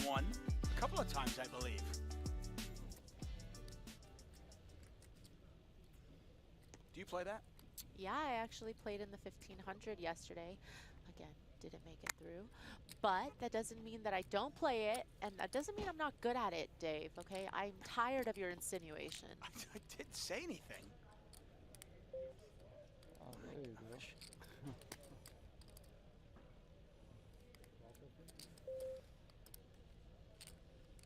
won a couple of times, I believe. Do you play that? Yeah, I actually played in the 1500 yesterday. Again, didn't make it through. But that doesn't mean that I don't play it, and that doesn't mean I'm not good at it, Dave, okay? I'm tired of your insinuation. I didn't say anything. Oh, there you go.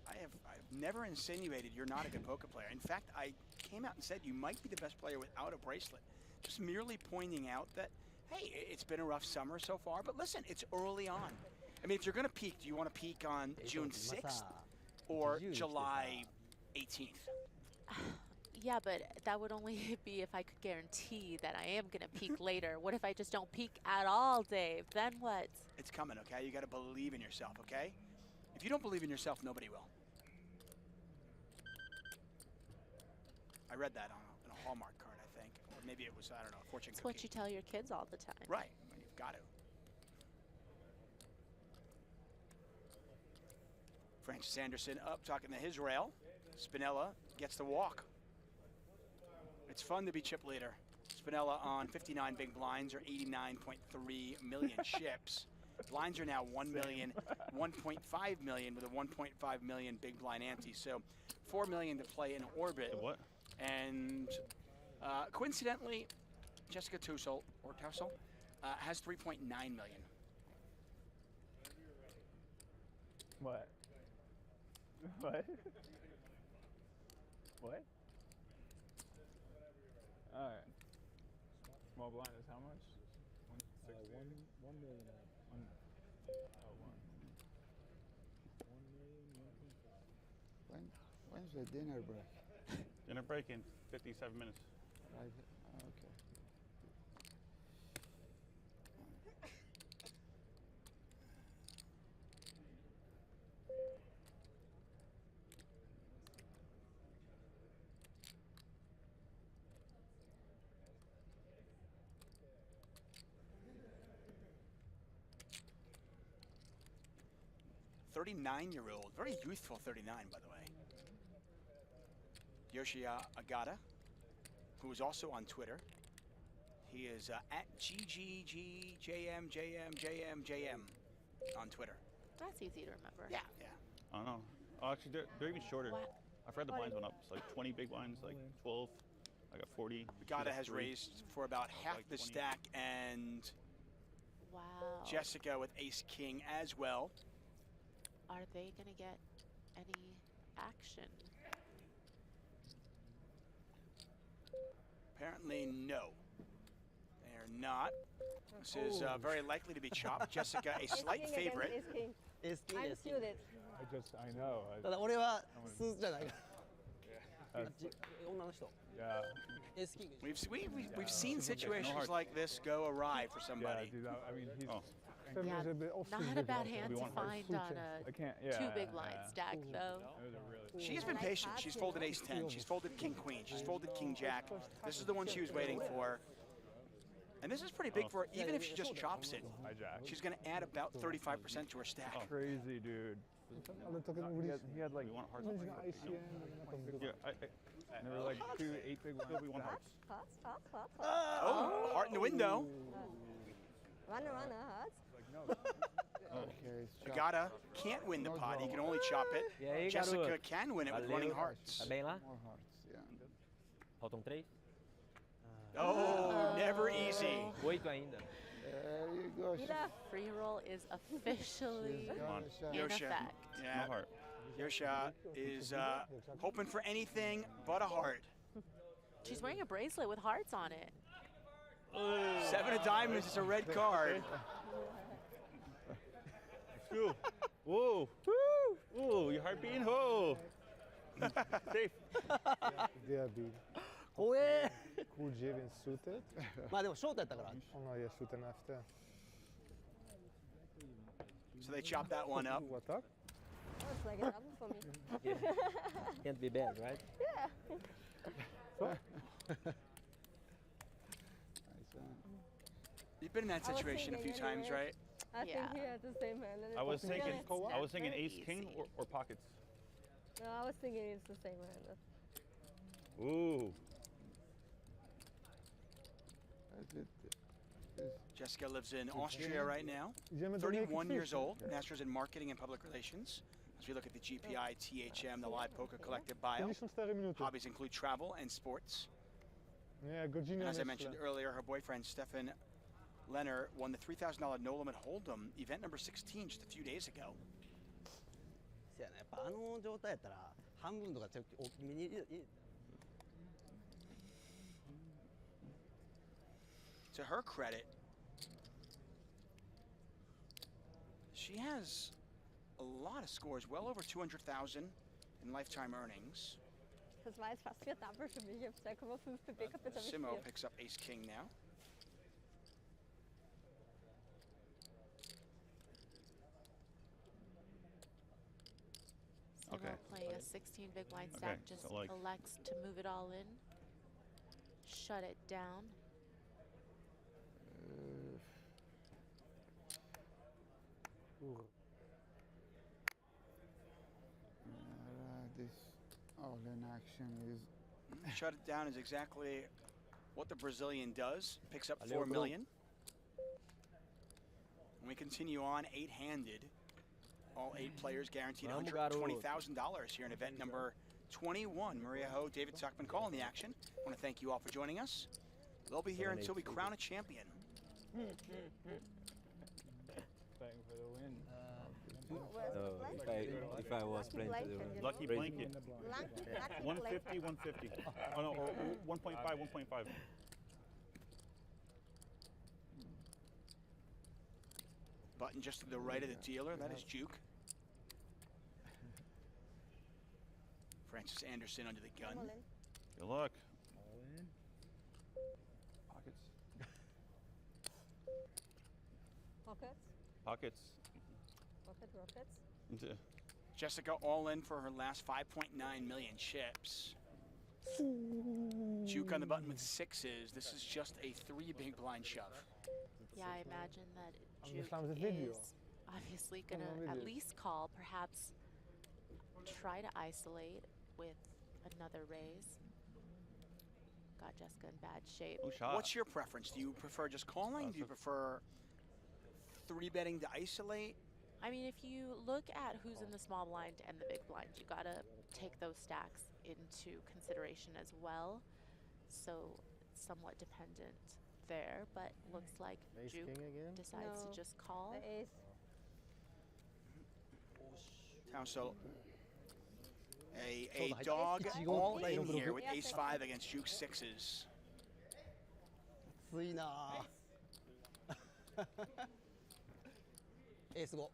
I've never insinuated you're not a good poker player. In fact, I came out and said you might be the best player without a bracelet. Just merely pointing out that, hey, it's been a rough summer so far, but listen, it's early on. I mean, if you're going to peak, do you want to peak on June 6th or July 18th? Yeah, but that would only be if I could guarantee that I am going to peak later. What if I just don't peak at all, Dave? Then what? It's coming, okay? You got to believe in yourself, okay? If you don't believe in yourself, nobody will. I read that on a Hallmark card, I think. Or maybe it was, I don't know, a fortune cookie. It's what you tell your kids all the time. Right. Well, you've got to. Francis Anderson up, talking to his rail. Spinella gets the walk. It's fun to be chip leader. Spinella on 59 big blinds, or 89.3 million chips. Blinds are now 1 million, 1.5 million with a 1.5 million big blind ante. So 4 million to play in orbit. What? And coincidentally, Jessica Tussle, or Tussle, has 3.9 million. What? What? What? All right. Small blind is how much? 160. 1 million. One. Oh, 1. When's the dinner break? Dinner break in 57 minutes. Right. Okay. .39-year-old, very youthful 39, by the way. Yoshia Agata, who is also on Twitter. He is at GGGJMJMJMJM on Twitter. That's easy to remember. Yeah. I don't know. Oh, actually, they're even shorter. What? I've read the blinds went up. It's like 20 big blinds, like 12. I got 40. Agata has raised for about half like the 20. stack, and Wow. Jessica with ace-king as well. Are they going to get any action? Apparently, no. They are not. This is very likely to be chopped. Jessica, a slight favorite. I'm suited. I know. ただ俺はスーツじゃないから 女の人 Yeah. エースキング We've seen situations like this go awry for Yeah, somebody. dude. I mean, he's. Yeah, not a bad hand to find on a I can't. 2 big blind stack, though. That was a really. She's been patient. She's folded ace-10. She's folded king-queen. She's folded king-jack. This is the one she was waiting for. And this is pretty big for her, even if she just chops it. Hijack. She's going to add about 35% to her stack. Crazy, dude. He had like We want hearts. Yeah, and there were like 2 8 big ones. We want hearts. Hearts. Oh, heart in the window. Runner, hearts. Like no. Okay, it's chopped. Agata can't win the pot. He can only chop it. Jessica can win it with running hearts. bem lá More hearts, yeah. faltam 3 Oh, never easy. 8 ainda There you go. Free roll is officially She's got a shot. in Yosha, effect. No yeah, heart. Yosha is hoping for anything but a heart. She's wearing a bracelet with hearts on it. 7 of diamonds is a red card. Whoa. Whoa. Woo. Whoa. Your heart beating? Whoa. Safe. They are big. 怖え Cool J in suited. まあでもショートやったから Oh no, yeah, suited after. So they chop that one up. What up? That's like a double for me. can't be bad right Yeah. Nice one. You've been in that I was situation a few thinking times, anyway. right? I Yeah. think he had the same hand. And I was it's thinking, really- I was thinking Very ace king easy. or pockets. No, I was thinking it's the same hand. Ooh. Jessica lives in Austria right now. Jij bent een 31 naked years fish. old, masters in marketing and public relations. As we look at the GPI, THM, the Live Poker Collective bio, Verlies van sterrenminuten. hobbies include travel and sports. Ja, Gogino And as I heeft mentioned gedaan. earlier, her boyfriend, Stefan Lenner, won the $3,000 No Limit Hold'em event number 16 just a few days ago. せやね、やっぱあの状態やったら半分とかちょっと大きめに入れる。 To her credit, she has a lot of scores, well over 200,000 in lifetime earnings. Das war jetzt fast 4 Double für mich. Ich habe 2,5 PB gehabt, jetzt habe ich Simo 4. picks up ace king now. Simo Okay. playing a 16 big blind Okay, stack, just so like- elects to move it all in, shut it down. This all-in action is Shut it down is exactly what the Brazilian does. Picks up Valeu, 4 Bruno. million. And we continue on 8-handed. All 8 players guaranteed Vamos, garoto. $120,000 here in event number 21. Maria Ho, David Zuckman calling the action. I want to thank you all for joining us. They'll be here until we crown a champion. playing for the win. If I was playing to the Lucky blanket. Lucky 150, 150. Oh no, or 1.5, 1.5. Button just to the right of the dealer, that is Juke. Francis Anderson under the gun. Good luck. All in. Pockets. Pockets. Pockets. Pocket rockets. Into- Jessica all in for her last 5.9 million chips. Juke on the button with 6s. This is just a 3 big blind shove. Yeah, I imagine that we Juke slaan met de video. is obviously Kom gonna maar at video. least call, perhaps try to isolate with another raise. Got Jessica in bad shape. Oh, shot. What's your preference? Do you prefer just calling? Do you prefer 3-betting to isolate? I mean, if you look at who's in the small blind and the big blind, you gotta take those stacks into consideration as well. So it's somewhat dependent there, but looks like Ace Juke king again? decides No. to just call. The ace. Now, so a Hold on, dog ace all five. in here with Yeah, ace thank 5 against Juke 6s. 熱いなあ。エース5。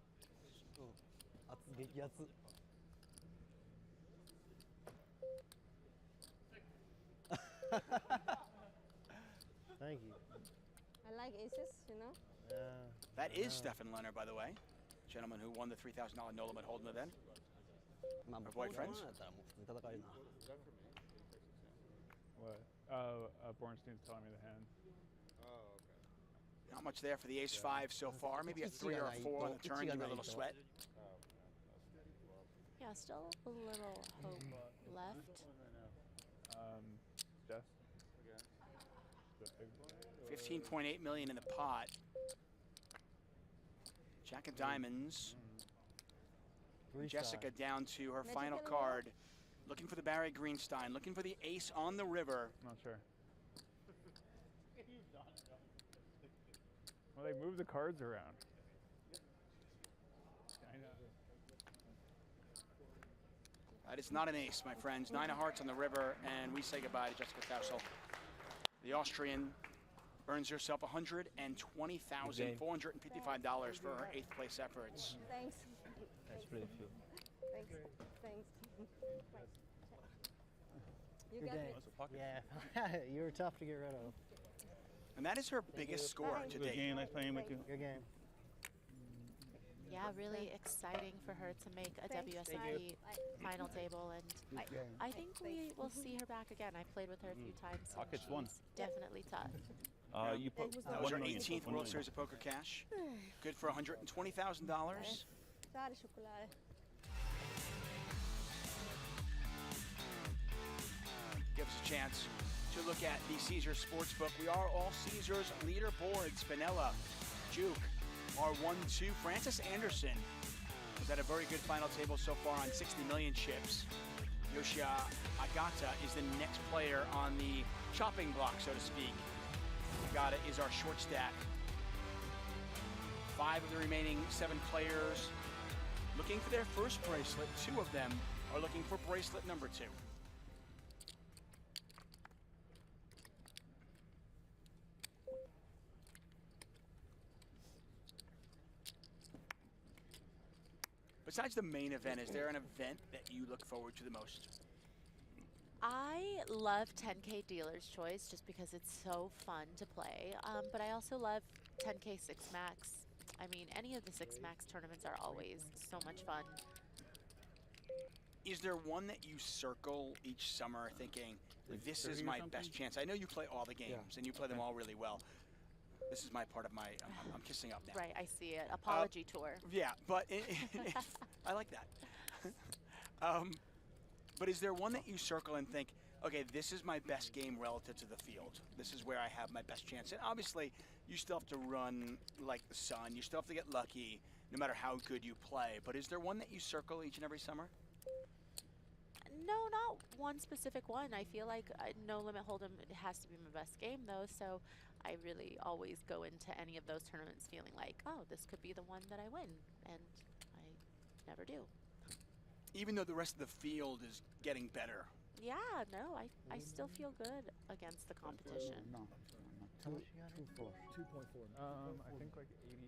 熱激熱。 Thank you. I like aces, you know. Ja. That is Stefan Lenner, by the way. Gentleman who won the $3,000 No Limit Hold'em event. まあ、 Our boyfriends? やったらもう普通に戦えるな。 What? Bornstein's telling me the hand. Not much there for the ace 5 so far. Maybe a 3 or a 4 on the turn. Give her a little sweat. Yeah, still a little hope left. Jess? The big blind? 15.8 million in the pot. Jack of diamonds. Three Jessica side. down to her Magic final in the card. Looking for the Barry Greenstein. Looking for the ace on the river. Not sure. Well, they moved the cards around. I know. That is not an ace, my friends. 9 of hearts on the river, and we say goodbye to Jessica Tausel. The Austrian earns herself $120,455 for her 8th place efforts. Thanks. That's pretty few. Thanks. Thanks. You Good got me. game. That's a pocket. Yeah, you were tough to get rid of. And that is her biggest score to Good date. game. Nice playing with you. Good game. Yeah, really exciting for her to make a Thanks. WSOP final table, and Good game. I think we will see her back again. I played with her a few times. and Pockets won. she's definitely tough. You put That was our 1 million, 18th 1 World million. Series of Poker cash. Good for $120,000. Schade, Schokolade. Gives us a chance to look at the Caesars Sportsbook. We are all Caesars leaderboard. Spinella, Juke are 1-2. Francis Anderson was at a very good final table so far on 60 million chips. Yoshia Agata is the next player on the chopping block, so to speak. Agata is our short stack. 5 of the remaining 7 players looking for their first bracelet. 2 of them are looking for bracelet number 2. Besides the main event, is there an event that you look forward to the most? I love 10K Dealer's Choice just because it's so fun to play, but I also love 10K 6 Max. I mean, any of the 6 Max tournaments are always so much fun. Is there one that you circle each summer thinking, this is my best chance? I know you play all the games and you play them all really well. This is my part of my, I'm kissing up now. Right, I see it. Apology tour. Yeah, but I like that. But is there one that you circle and think, okay, this is my best game relative to the field. This is where I have my best chance. And obviously, you still have to run like the sun. You still have to get lucky, no matter how good you play. But is there one that you circle each and every summer? No, not one specific one. I feel like No Limit Hold'em, it has to be my best game though, so I really always go into any of those tournaments feeling like, oh, this could be the one that I win, and I never do. Even though the rest of the field is getting better. Yeah, no, I still feel good against the competition. No. How much you got? 2.4. I think like 85.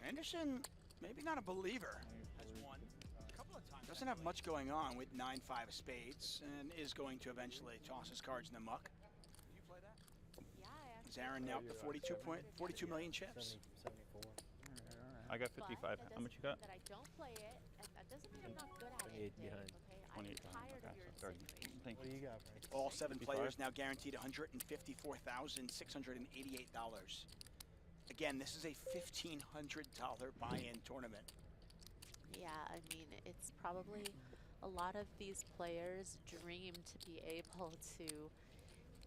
Anderson, maybe not a believer, has won a couple of times. Doesn't have much going on with 9-5 of spades and is going to eventually toss his cards in the muck. Do you play that? Yeah, I actually. Zarin now up to 42 million chips. 74. I got But 55. that How much you got? doesn't mean that I don't play it, and that doesn't mean I'm not good at it. 28 behind. Okay, 28 I'm behind. tired of Okay, your so 30. insinuation. Thank What do you. you got, Frank? All 7 55? players now guaranteed $154,688. Again, this is a $1,500 buy-in tournament. Yeah, I mean, it's probably a lot of these players' dream to be able to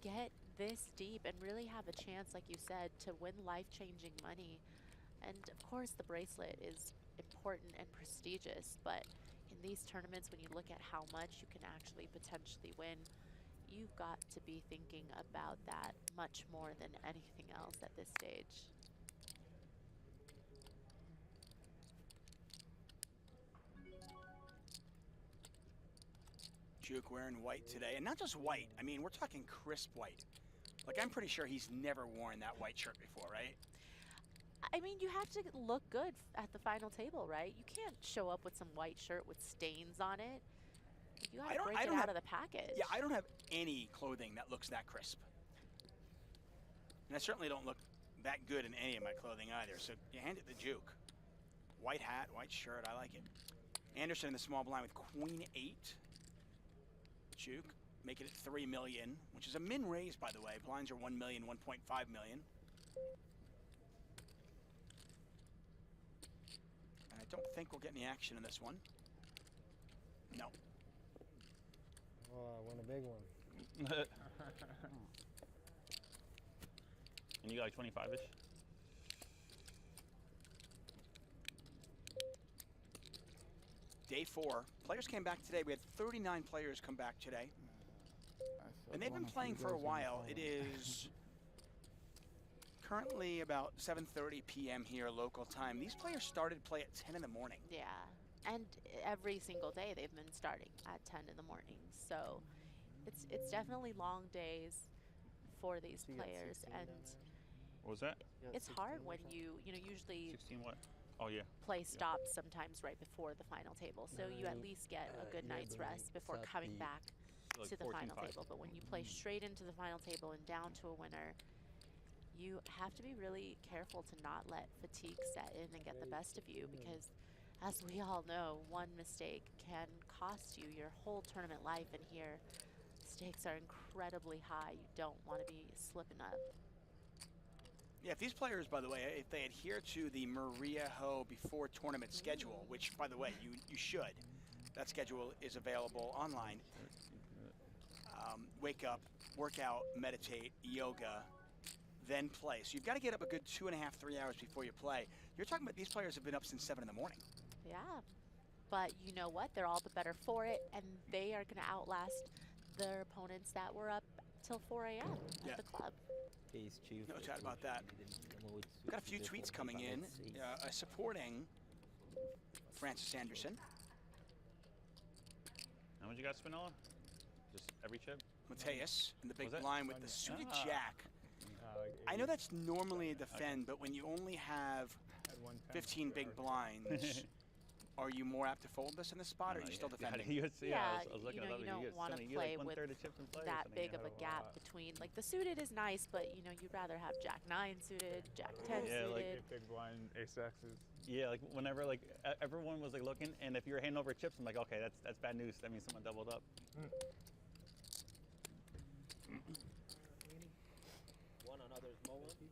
get this deep and really have a chance, like you said, to win life-changing money. And of course, the bracelet is important and prestigious, but in these tournaments, when you look at how much you can actually potentially win, you've got to be thinking about that much more than anything else at this stage. Juke wearing white today, and not just white. I mean, we're talking crisp white. Like, I'm pretty sure he's never worn that white shirt before, right? I mean, you have to look good at the final table, right? You can't show up with some white shirt with stains on it. You gotta break it out of the package. Yeah, I don't have any clothing that looks that crisp. And I certainly don't look that good in any of my clothing either, so you hand it to Juke. White hat, white shirt, I like it. Anderson in the small blind with Queen 8. Juke making it 3 million, which is a min raise, by the way. Blinds are 1 million, 1.5 million. And I don't think we'll get any action in this one. No. Oh, I won a big one. And you got like 25-ish? Day 4. Players came back today. We had 39 players come back today. And they've been playing for a while. It is currently about 7:30 p.m. here local time. These players started play at 10 in the morning. Yeah, and every single day they've been starting at 10 in the morning. So it's definitely long days for these So you got players, 16 and down there? What was that? You got it's 16 hard or when something? you usually 16 what? Oh, yeah. play stops sometimes right before the final table, so you at least get a good night's rest before coming back So like to the 14, final 5. table. But when you play straight into the final table and down to a winner, you have to be really careful to not let fatigue set in and get the best of you, because as we all know, one mistake can cost you your whole tournament life, and here, stakes are incredibly high. You don't want to be slipping up. Yeah, if these players, by the way, if they adhere to the Maria Ho before tournament schedule, which, by the way, you should. That schedule is available online. Wake up, work out, meditate, yoga, then play. So you've got to get up a good 2.5, 3 hours before you play. You're talking about these players have been up since 7 in the morning. Yeah, but you know what? They're all the better for it, and they are going to outlast their opponents that were up till 4 a.m. at the club. No doubt about that. Got a few tweets coming in supporting Francis Anderson. How much you got, Spinella? Just every chip? Mateus in the big Was it? blind with the suited Ah. jack. Like I know that's normally a defend, but when you only have at 110, 15 big blinds, are you more apt to fold this in this spot, or are you still defending? I was Yeah, looking you know, at you that. don't want to play with that big of a gap between. Like, the suited is nice, but, you know, you'd rather have Jack 9 suited, Jack 10 Yeah, suited. like big blind ace X's. Yeah, like whenever like everyone was like looking, and if you were handing over chips, I'm like, okay, that's bad news. That means someone doubled up. One another small one.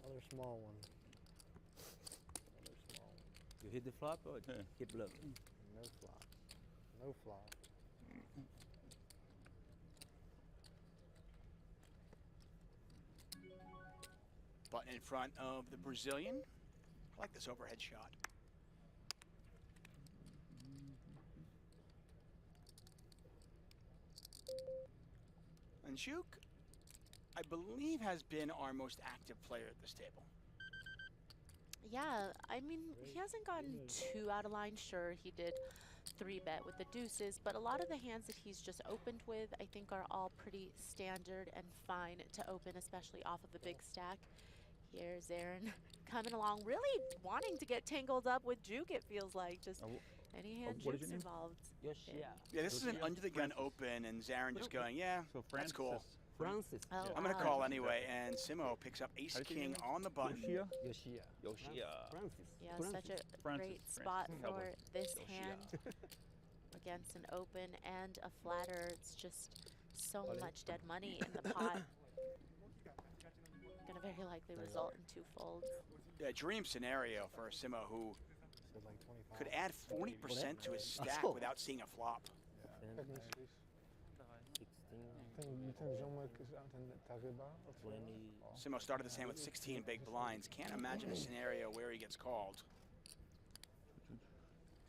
Another small one. Another small one. You hit the flop or keep bluffing? No flop. No flop. Button in front of the Brazilian. I like this overhead shot. And Juke, I believe, has been our most active player at this table. Yeah, I mean, he hasn't gotten too out of line. Sure, he did 3-bet with the deuces, but a lot of the hands that he's just opened with, I think, are all pretty standard and fine to open, especially off of the big stack. Here's Aaron coming along, really wanting to get tangled up with Juke, it feels like. Just any hand what is Juke's your name? involved. Yoshia. Yeah, this is an under-the-gun open, and Zarin just going, yeah, So that's cool. Francis. Oh, I'm going to wow. call anyway, and Simo picks up ace-king on the button. Yoshia? Yoshia. Yoshia. Francis. Yeah, Francis. such a Francis, great Francis. spot Cowboy. for this Yoshia. hand against an open and a flatter. It's just so much dead money in the pot. Gonna very likely result in 2 folds. Yeah, dream scenario for Simo, who So like 25. could add 40% to his stack without seeing a flop. 16, You think Jean-Marc is t'arrives bas? 20. Simo started this hand with 16 big blinds. Can't imagine a scenario where he gets called.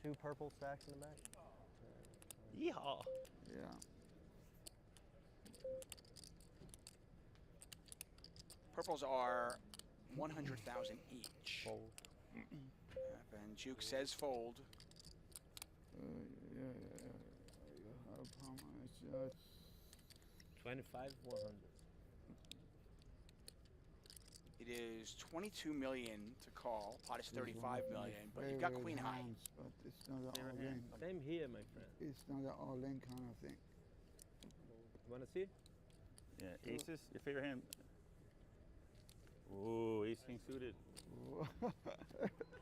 2 purple stacks in the back. Yeehaw. Yeah. Purples are 100,000 each. Fold. And Juke says fold. How much? 25, 100. It is 22 million to call. Pot is 35 million, but you've got queen high. But it's not an all-in. Same here, my friend. It's not an all-in kind of thing. You want to see? Yeah, aces, your favorite hand. Ooh, ace king suited.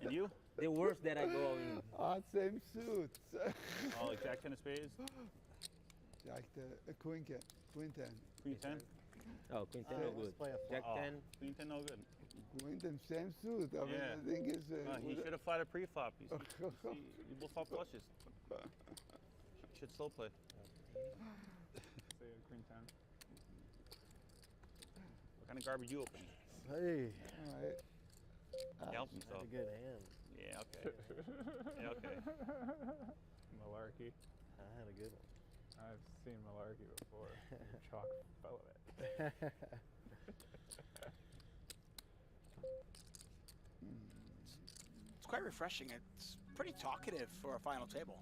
And you? The worst that I go in. Same suits. Oh, like Jack 10 of spades? Like the queen 10. Queen 10? Oh, Queen 10 no Let's good. play a Jack flop. 10. Queen 10 no good. Queen 10, same suit. I mean, Yeah. the thing is, He should have flatted pre-flop. You both flop flushes. Should slow play. Say a queen 10. What kind of garbage you open? Hey. all right. He helps That's himself. a good hand. Yeah, okay. Yeah, okay. Malarkey. I had a good one. I've seen malarkey before. Chalk fell of it. It's quite refreshing. It's pretty talkative for a final table.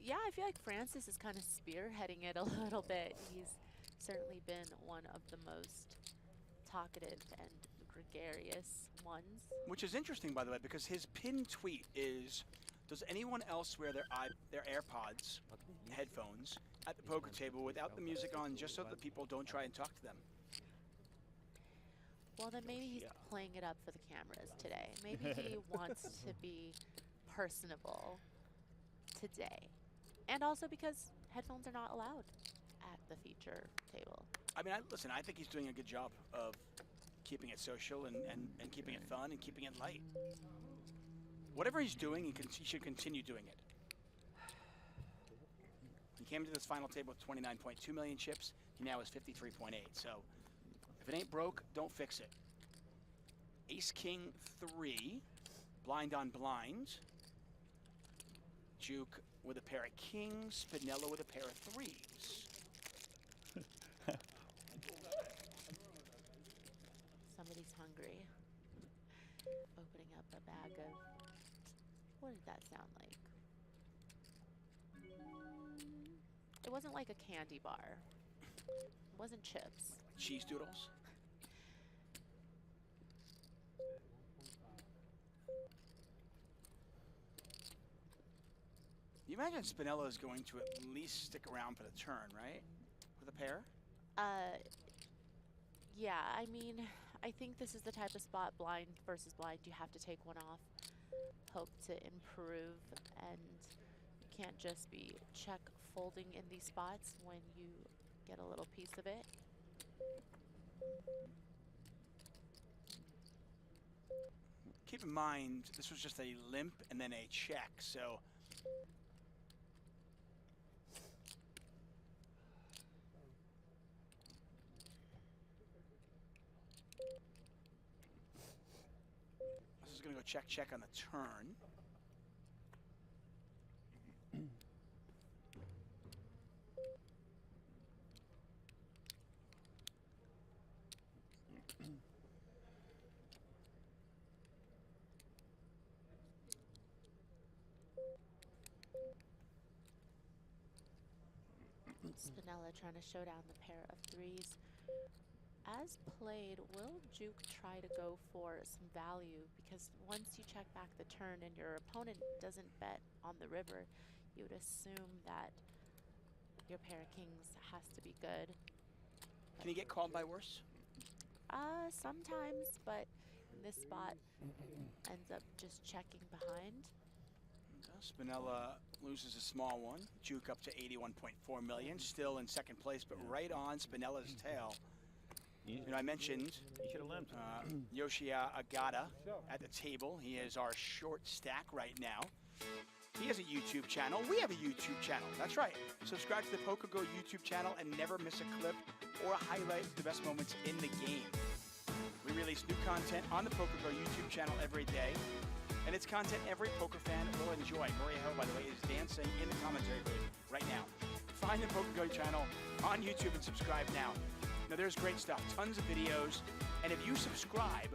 Yeah, I feel like Francis is kind of spearheading it a little bit. He's certainly been one of the most talkative and gregarious ones. Which is interesting, by the way, because his pinned tweet is, does anyone else wear their AirPods, headphones, at the poker table without the music on, just so that people don't try and talk to them? Well, then maybe he's playing it up for the cameras today. Maybe he wants to be personable today. And also because headphones are not allowed at the feature table. I mean, listen, I think he's doing a good job of keeping it social and keeping it fun and keeping it light. Whatever he's doing, he should continue doing it. He came to this final table with 29.2 million chips. He now has 53.8. So if it ain't broke, don't fix it. Ace King 3, blind on blind. Juke with a pair of kings, Spinella with a pair of threes. Somebody's hungry. Opening up a bag of, what did that sound like? It wasn't like a candy bar. It wasn't chips. Cheese doodles. You imagine Spinella is going to at least stick around for the turn, right? With a pair? Yeah, I mean, I think this is the type of spot, blind versus blind, you have to take one off, hope to improve, and you can't just be check folding in these spots when you get a little piece of it. Keep in mind, this was just a limp and then a check, so this is going to go check, check on the turn. Spinella trying to show down the pair of threes. As played, will Juke try to go for some value? Because once you check back the turn and your opponent doesn't bet on the river, you would assume that your pair of kings has to be good. Can he get called by worse? Sometimes, but in this spot, ends up just checking behind. Spinella loses a small one. Juke up to 81.4 million, still in second place, but right on Spinella's tail. You know, I mentioned You should have limped. Yoshia Agata at the table. He is our short stack right now. He has a YouTube channel. We have a YouTube channel. That's right. Subscribe to the PokerGo YouTube channel and never miss a clip or a highlight of the best moments in the game. We release new content on the PokerGo YouTube channel every day, and it's content every poker fan will enjoy. Maria Hill, by the way, is dancing in the commentary booth right now. Find the PokerGo channel on YouTube and subscribe now. Now, there's great stuff, tons of videos, and if you subscribe,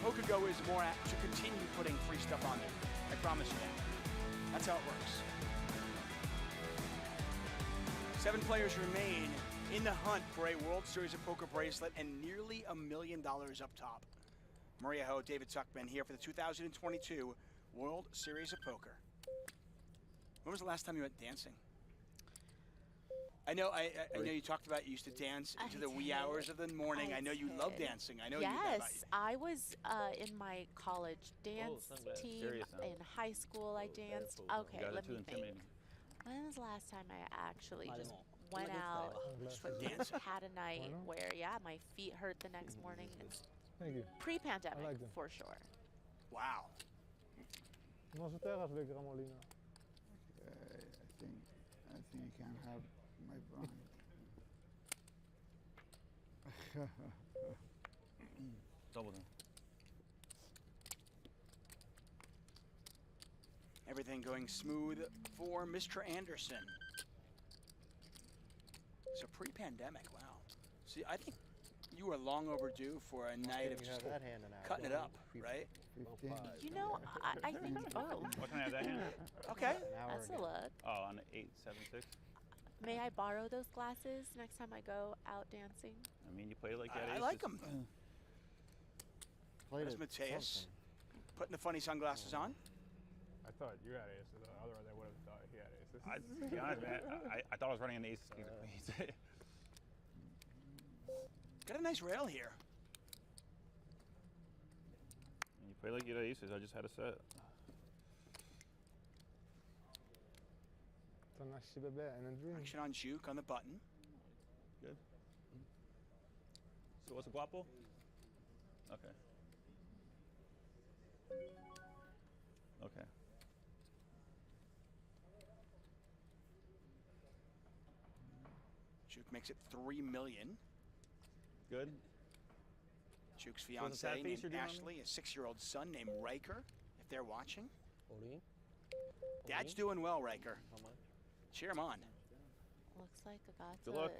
PokerGo is more apt to continue putting free stuff on there. I promise you that. That's how it works. 7 players remain in the hunt for a World Series of Poker bracelet and nearly $1 million up top. Maria Ho, David Tuckman here for the 2022 World Series of Poker. When was the last time you went dancing? I know you talked about you used to dance into the wee hours of the morning. I know you love dancing. I know you did. Yes, I was in my college dance team. In high school, I danced. Okay, let me think. When was the last time I actually just went out, had a night where, yeah, my feet hurt the next morning? It's Thank you. pre-pandemic, I like them. for sure. Wow. No se te hagas de Gramolina. I think you can have my blind. Double them. Everything going smooth for Mr. Anderson. So pre-pandemic, wow. See, I think you were long overdue for a night of just cutting it up, right? 15. You know, I think, oh, What can I have that hand? Okay. that's a look. Oh, on 876. May I borrow those glasses next time I go out dancing? I mean, you play like that. I like them. Played There's it Mateus putting the funny sunglasses on. I thought you had aces, otherwise I would have thought he had aces. To be honest, man, I thought I was running an ace. Got a nice rail here. You play like you had aces. I just had a set. To nasci bebè in a dream. Action on juke on the button. Good. So what's a guapo? Okay. Okay. Juke makes it 3 million. Good. Juke's So the fiance sad face named you're doing on Ashley, a 6-year-old son named Riker, if they're watching. Ori? Dad's doing well, Riker. How much? Cheer him on. Looks like Good luck.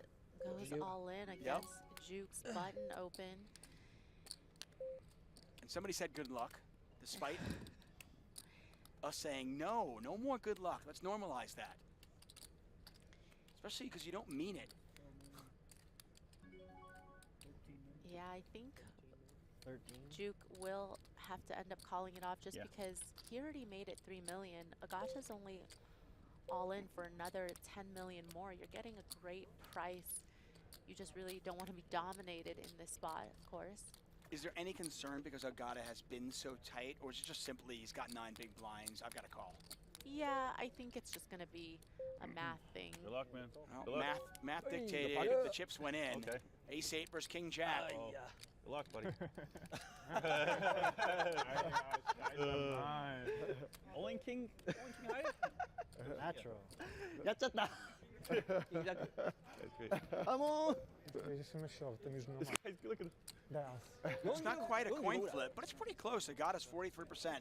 Agata goes all in against Juke's button open. And somebody said good luck, despite us saying no more good luck. Let's normalize that. Especially because you don't mean it. Yeah, I think 13. Juke will have to end up calling it off just Yeah. because he already made it 3 million. Agata's only all in for another 10 million more. You're getting a great price. You just really don't want to be dominated in this spot, of course. Is there any concern because Agata has been so tight, or is it just simply he's got 9 big blinds, I've got to call? Yeah, I think it's just going to be a math thing. Good luck, man. Well, Good luck. math dictated pocket. the chips went in. Okay. Ace 8 versus King Jack. Oh. Good luck, buddy. Only king high? Natural. やっちゃった。金ジャック。 That's great. あ、もう。 Vedi se mi sciolta, mi sono This guy's look at him. It's not quite a coin flip, but it's pretty close. Agata's 43%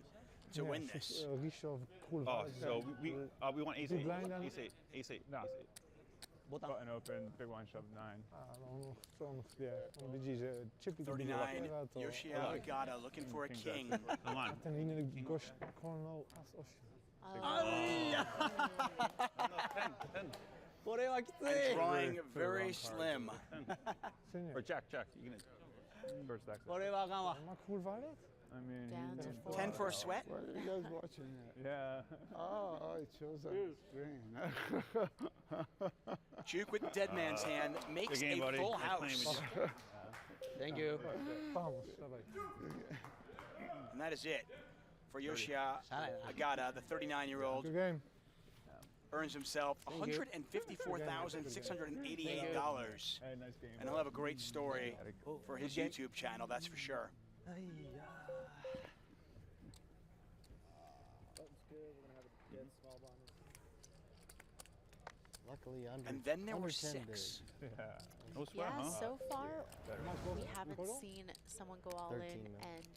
to win this. Rishov, cool. Oh, so we want ace Big 8. blind then? Ace 8. Ace 8. No. Ace 8. Button open, big one shove 9. Sono decise. Chip 39, Yoshia Agata looking for a king. Come on. Ten in the gosh corner as ocean. Ten. これはきつい。 And drawing very slim. Or jack. You can. First deck. これはあかんわ。Maar cool var det? I mean, Down to 4. 10 for a sweat. What are you guys watching it? yeah. Oh, it shows on the screen. Juke with dead man's hand makes Good game, a buddy. full Nice playing house. with you. Thank you. Vamos, давай. And that is it for Yoshia Agata, the 39-year-old. Good game. Earns himself Thank you. $154,688. Hey, nice game. And he'll have a great story for his Good game. YouTube channel, that's for sure. Luckily, under. And then there under were 10 big. 6. Yeah. No sweat, Yeah, huh? so far we Nice. haven't Nicola? seen someone go all 13 in mil. and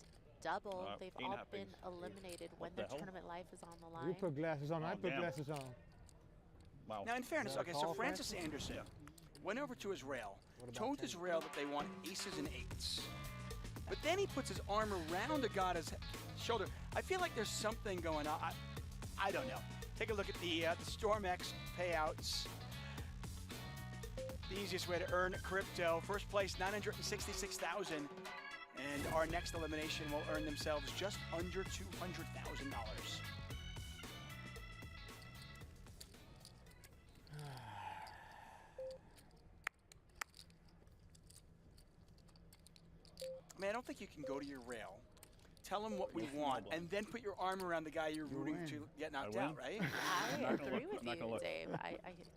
double. They've ain't all happening. been eliminated when What their the hell? tournament life is on the You line. put glasses on, I Oh, put damn. glasses on. Wow. Now, in fairness, that a okay, so call, Francis Anderson went over to his rail, What about told 10? his rail that they want aces and 8s. But then he puts his arm around Agata's shoulder. I feel like there's something going on. I don't know. Take a look at the StormX payouts. The easiest way to earn crypto. First place, 966,000. And our next elimination will earn themselves just under $200,000. I mean, I don't think you can go to your rail, tell them what we want, and then put your arm around the guy you're rooting to get knocked I out, win. right? I not gonna agree look. with I'm not you, gonna look. Dave. I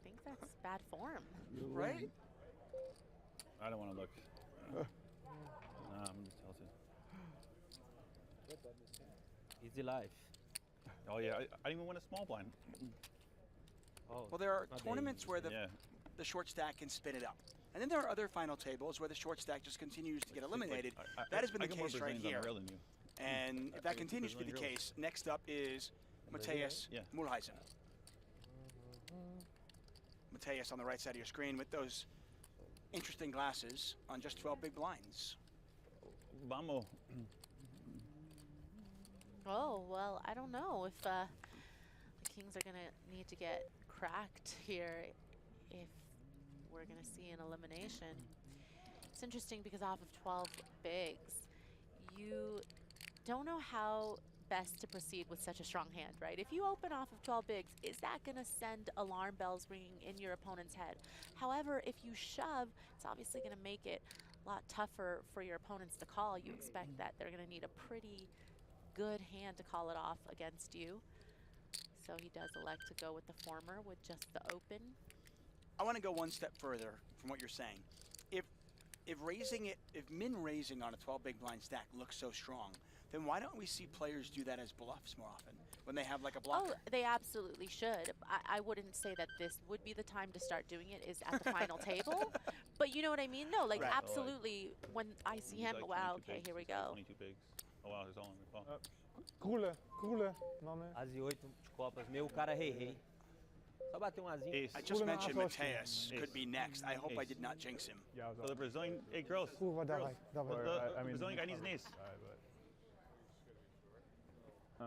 think that's bad form. Right? I don't want to look. Nah, I'm just tilted. Easy life. Oh yeah, I didn't even win a small blind. Oh. Well, there are not that tournaments easy. where Yeah. the short stack can spin it up. And then there are other final tables where the short stack just continues to get eliminated. That has been the I get more case right Brazilians on here. the rail than you. And if I that get continues to be the Brazilian case, next up is Mateus Yeah. Mulheisen. Mateus on the right side of your screen with those interesting glasses on just 12 big blinds. Vamos. Oh, well, I don't know if the Kings are going to need to get cracked here if we're going to see an elimination. It's interesting because off of 12 bigs, you don't know how best to proceed with such a strong hand, right? If you open off of 12 bigs, is that going to send alarm bells ringing in your opponent's head? However, if you shove, it's obviously going to make it a lot tougher for your opponents to call. You expect that they're going to need a pretty good hand to call it off against you. So he does elect to go with the former with just the open. I want to go one step further from what you're saying. If min raising on a 12 big blind stack looks so strong, then why don't we see players do that as bluffs more often when they have like a blocker? Oh, they absolutely should. I wouldn't say that this would be the time to start doing it is at the final table, but you know what I mean? No, like Right. absolutely. When I see him, wow, okay, here we go. 22 bigs. Oh wow, there's all in the call. Krule, mamy. As e 8 de copas. Meu cara rei. Só bater azinho. Ace. I just Kurwa, mentioned na Mateus Ace. could be next. I hope I Ace. did not jinx him. Yeah, So the Brazilian, hey girls, Kurwa, girls. dawaj. The Brazilian guy needs an ace. Huh?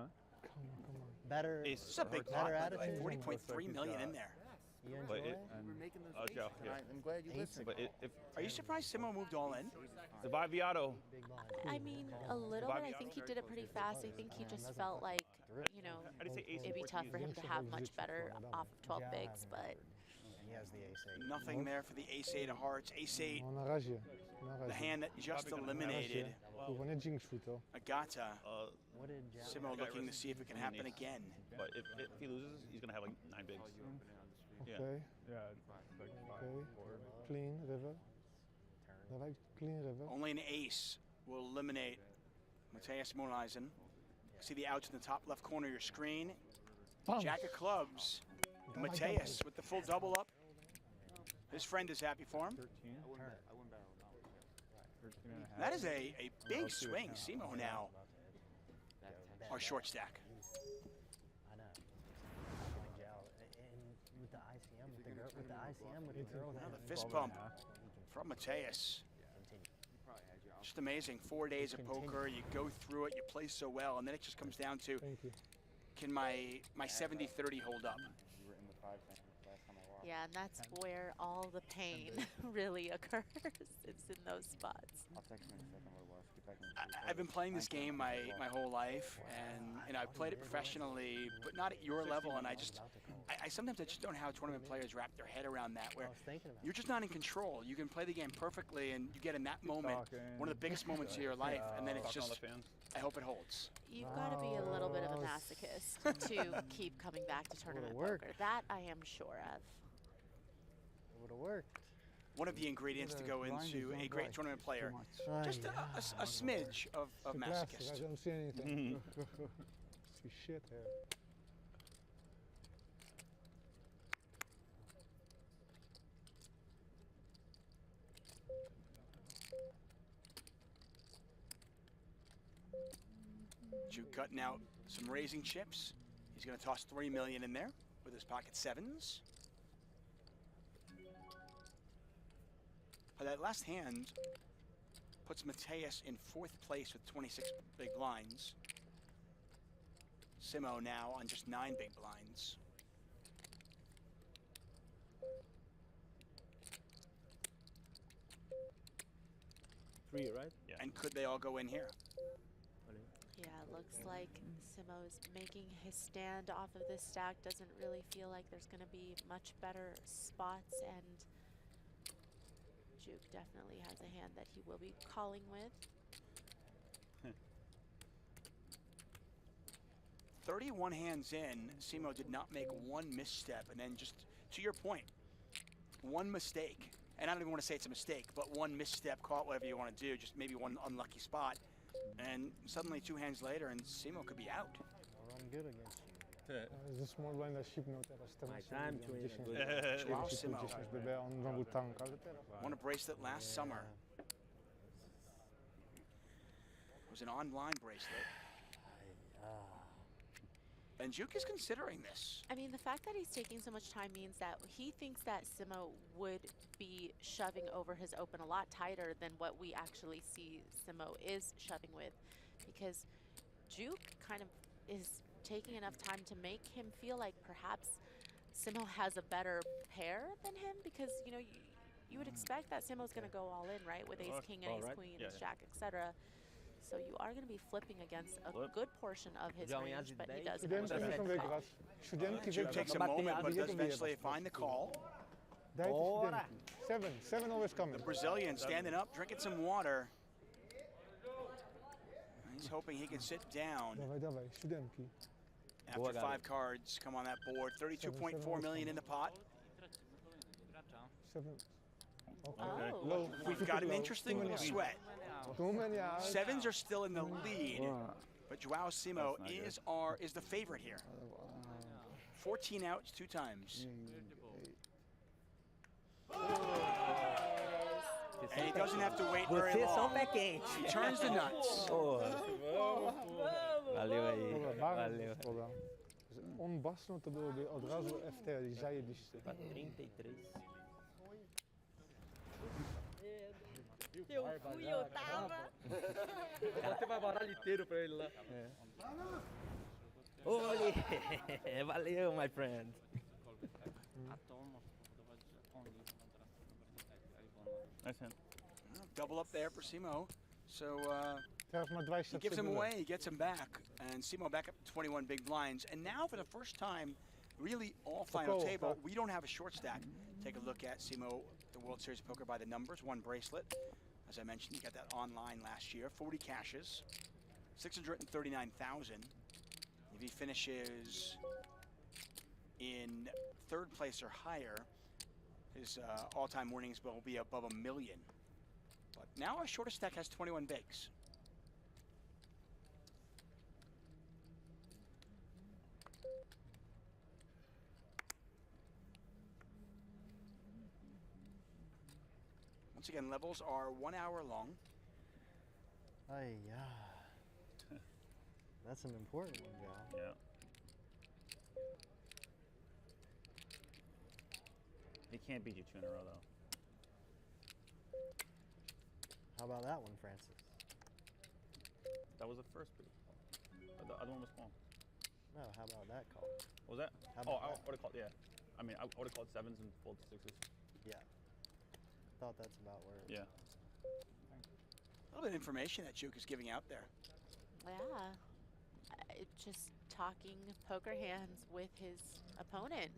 Better. Ace. This is a big pot, Better by the way. attitude. 40.3 million in there. You But enjoy it- it? We're making those Oh, faces Joe, yeah. tonight. I'm glad you listened. But if Are you surprised Simo moved all in? the Viviato, Big blind. I mean, a little bit. I think he did it pretty fast. I think he just felt like, you know, how do you say ace? it'd be in tough for Portuguese? him to have much better off of 12 bigs, but He has the ace 8. Nothing there for the ace-8 of hearts. Ace-8, No, na razie. Na the razie. hand that just Probably gonna eliminated Kurwa, nie jinxuj to. Agata. What did Jack? Simo looking to see if it can happen again. But if he loses, he's gonna have like 9 bigs. Yeah. Okay, Yeah, it's like five, okay. four. Clean, river. Dawaj, clean, river. Only an ace will eliminate Mateus Moneisen. See the outs in the top left corner of your screen. Bam! Jack of clubs. Dawaj, Mateus dawaj. with the full double up. His friend is happy for him. 13? I wouldn't barrel. 13 and a half. That is a big swing. Simo now, our short stack. I know. Like Jal. And with the ICM, with the girl, with the ICM, with the girl. Now that the fist 12 and pump a half. from Mateus. Continue. Just amazing. 4 days of poker. You go through it. You play so well, and then it just comes down to Thank you. can my 70-30 hold up? You were in the 5 last time I walked. yeah, and that's where all the pain really occurs. It's in those spots. I'll text you in a second what it was. Get back in the I've been playing this game my whole life, and I've played it professionally, but not at your level. And I sometimes I just don't know how tournament players wrap their head around that, where I was thinking about you're just not in control. You can play the game perfectly, and you get in that moment, one of the biggest moments of your life, and then it's Talking all just, the fans. I hope it holds. You've got to be a little bit of a Wow. masochist to keep coming back to tournament worked. poker. That I am sure of. It would have worked. One of the ingredients to go into a great tournament player, just a smidge of The glasses, I masochist. don't see anything. See shit here. Juke cutting out some raising chips. He's going to toss 3 million in there with his pocket sevens. That last hand puts Mateus in 4th place with 26 big blinds. Simo now on just 9 big blinds. Three, right? Yeah. And could they all go in here? Yeah, it looks like Simo's making his stand off of this stack. Doesn't really feel like there's going to be much better spots, and Juke definitely has a hand that he will be calling with. 31 hands in, Simo did not make one misstep, and then just, to your point, one mistake. And I don't even want to say it's a mistake, but one misstep, call it whatever you want to do, just maybe one unlucky spot. And suddenly 2 hands later, and Simo could be out. I'll run good against you. Ze small blind a ship note teraz My teraz time to win a good Wow, 10 Simo. BB, on znowu tank, ale teraz. Won a bracelet last summer. It was an online bracelet. And Juke is considering this. I mean, the fact that he's taking so much time means that he thinks that Simo would be shoving over his open a lot tighter than what we actually see Simo is shoving with, because Juke kind of is taking enough time to make him feel like perhaps Simo has a better pair than him, because, you know, you would expect that Simo's going to go all in, right, with ace king and all ace right. queen, Yeah, ace yeah. jack, etc. So you are going to be flipping against a Flip. good portion of his Działania range, but he today. does Siódemki manage muszą to call. wygrać. Siódemki Juke wygrać. takes a moment, but does eventually find the call. Daj te siódemki. Seven always coming. The Brazilian standing up, drinking some water. He's hoping he can sit down. Dawaj, dawaj, siódemki. After 5 cards come on that board, 32.4 million in the pot. 7. Okay. Oh. Low. We've got an interesting little sweat. Too many out. 7s are still in the lead, Wow. but Joao Simo That's not is the favorite here. 14 outs 2 times. And he doesn't have to wait very Vocês são long. pé quente. He turns the nuts. Valeu aí. Valeu. Onbastno to byłoby od razu FT i zajebiście. 33. Eu fui, eu tava. Ela tem uma baralho inteiro pra ele lá. Olhe! Valeu, my friend. Nice hand. Double up there for Simo. So Teraz ma 20 he gives him away, he gets him back. And Simo back up to 21 big blinds. And now for the first time, really all final table, we don't have a short stack. Take a look at Simo, the World Series of Poker by the numbers, 1 bracelet. As I mentioned, he got that online last year, 40 cashes, 639,000. If he finishes in 3rd place or higher, his all-time winnings will be above $1 million. But now our shortest stack has 21 bigs. Once again, levels are 1 hour long. Ay, yeah. That's an important one, Joe. Yeah. He can't beat you 2 in a row, though. How about that one, Francis? That was the first beat. The other one was small. No, how about that call? What was that? How Oh, about I that? would have called, yeah. I mean, I would have called 7s and fold 6s. Yeah. Thought that's about where. Yeah. A little bit of information that Juke is giving out there. Yeah. Just talking poker hands with his opponent.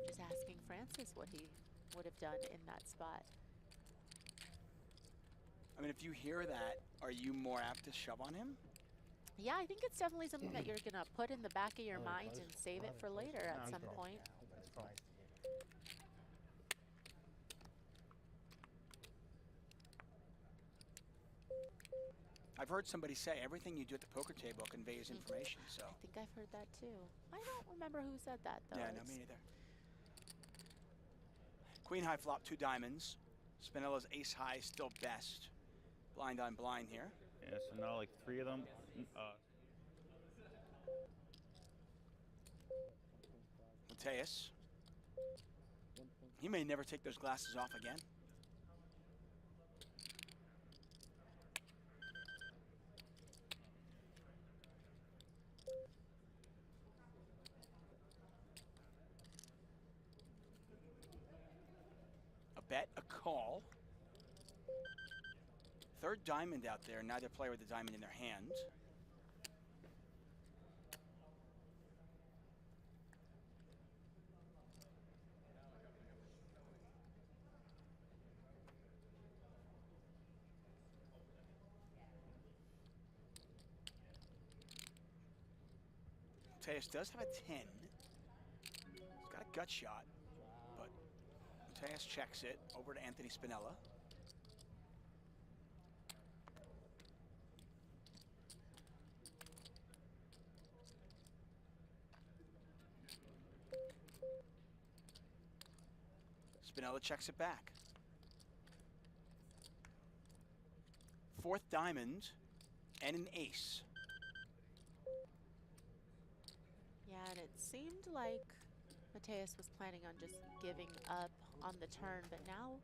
Just asking Francis what he would have done in that spot. I mean, if you hear that, are you more apt to shove on him? Yeah, I think it's definitely something that you're going to put in the back of your Oh, mind close. and save it Oh, for close. later at Yeah, some I'm point. Yeah, but it's nice to hear. I've heard somebody say everything you do at the poker table conveys information, so. I think I've heard that too. I don't remember who said that though. Yeah, no, It's- me neither. Queen high flop, 2 diamonds. Spinella's ace high still best. Blind on blind here. Yeah, so now like 3 of them. Mateus. He may never take those glasses off again. A bet, a call. 3rd diamond out there, neither player with the diamond in their hand. Mateus does have a 10. He's got a gut shot, but Mateus checks it over to Anthony Spinella. Spinella checks it back. 4th diamond and an ace. Yeah, and it seemed like Mateus was planning on just giving up on the turn, but now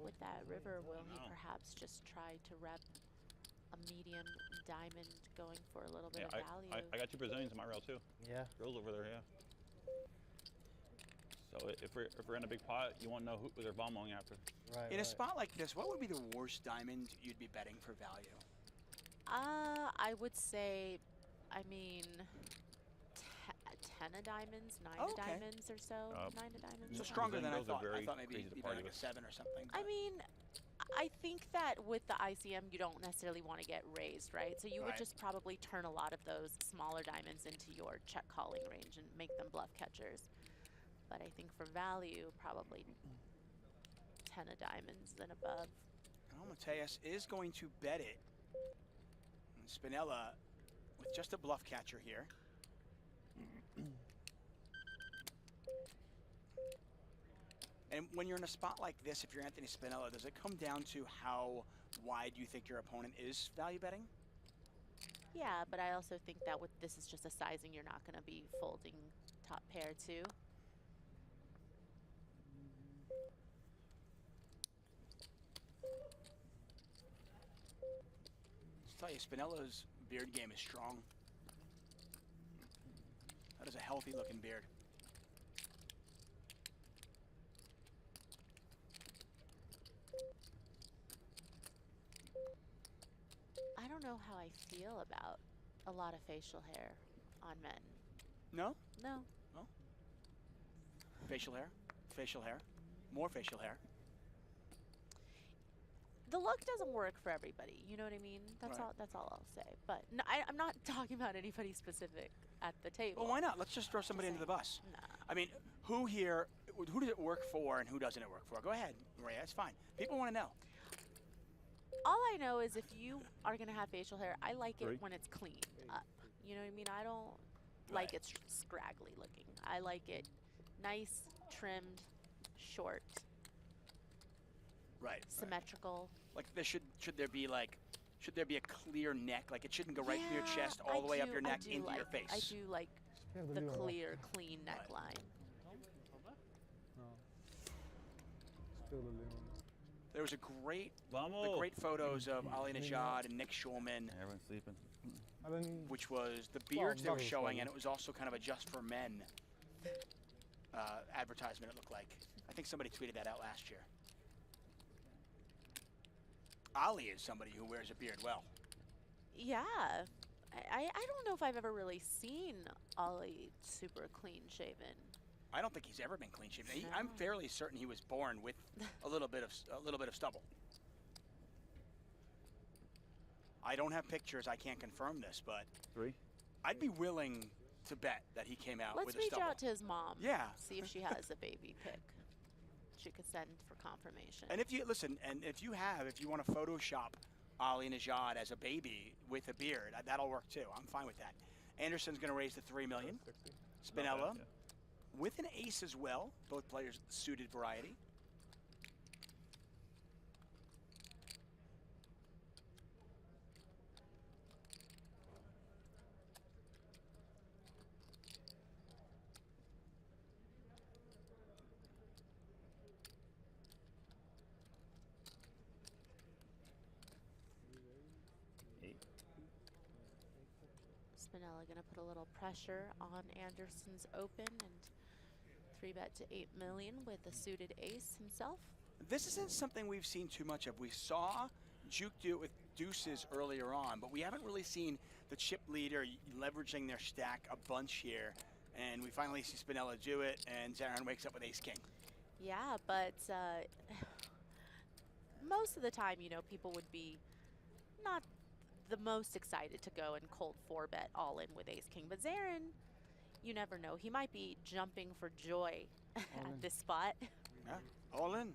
with that river, will he perhaps just try to rep a medium diamond going for a little bit Yeah, of value? I got 2 Brazilians in my rail, too. Yeah. Girls over there, yeah. So if we're in a big pot, you won't know who they're bombing after. Right. In a right. spot like this, what would be the worst diamond you'd be betting for value? I would say, I mean, 10 of diamonds, 9 Oh, of okay. diamonds or so. 9 of diamonds. So something stronger than I Brazilian girls are thought. I very thought maybe crazy to even party like a with. 7 or something. I but- mean, I think that with the ICM, you don't necessarily want to get raised, right? So you would Right. just probably turn a lot of those smaller diamonds into your check calling range and make them bluff catchers. But I think for value, probably 10 of diamonds and above. And Mateus is going to bet it. And Spinella with just a bluff catcher here. And when you're in a spot like this, if you're Anthony Spinella, does it come down to how wide you think your opponent is value betting? Yeah, but I also think that with this is just a sizing, you're not going to be folding top pair too. I'll tell you, Spinella's beard game is strong. That is a healthy looking beard. I don't know how I feel about a lot of facial hair on men. No? No. No? Facial hair? Facial hair? More facial hair? The look doesn't work for everybody. You know what I mean? That's Right. all. That's all I'll say. But no, I'm not talking about anybody specific at the table. Well, why not? Let's just throw somebody into the bus. Nah. I mean, who here, who does it work for and who doesn't it work for? Go ahead, Maria, it's fine. People want to know. All I know is if you are gonna have facial hair, I like it Three. when it's cleaned up. You know what I mean? I don't like Right. it scraggly looking. I like it nice, trimmed, short, Right. symmetrical. Like should there be a clear neck? Like it shouldn't go right through your chest all I the way up do- your I neck do into your like- face. I do like Speer de the luur af. clear, clean Right. neckline. Speel de luur. There was a great Vamos. photos of Ali Najad and Nick Schulman, Everyone's sleeping. Alleen which was the beards they were that was showing, fun. and it was also kind of a just for men advertisement. It looked like. I think somebody tweeted that out last year. Ali is somebody who wears a beard well. Yeah. I don't know if I've ever really seen Ollie super clean shaven. I don't think he's ever been clean shaven. No. I'm fairly certain he was born with a little bit of stubble. I don't have pictures. I can't confirm this, but 3. I'd be willing to bet that he came out Let's with a reach stubble. out to his mom. Yeah. See if she has a baby pic. She could send for confirmation. And if you listen, and if you want to Photoshop Ali Najad as a baby with a beard, that'll work too. I'm fine with that. Anderson's going to raise to $3 million. 60. Spinella with an ace as well. Both players suited variety. Spinella gonna put a little pressure on Anderson's open and 3-bet to 8 million with a suited ace himself. This isn't something we've seen too much of. We saw Juke do it with deuces earlier on, but we haven't really seen the chip leader leveraging their stack a bunch here. And we finally see Spinella do it, and Zarin wakes up with ace-king. Yeah, but most of the time, you know, people would be not the most excited to go and cold 4-bet all in with ace-king. But Zarin, you never know. He might be jumping for joy at this spot. Yeah, all in.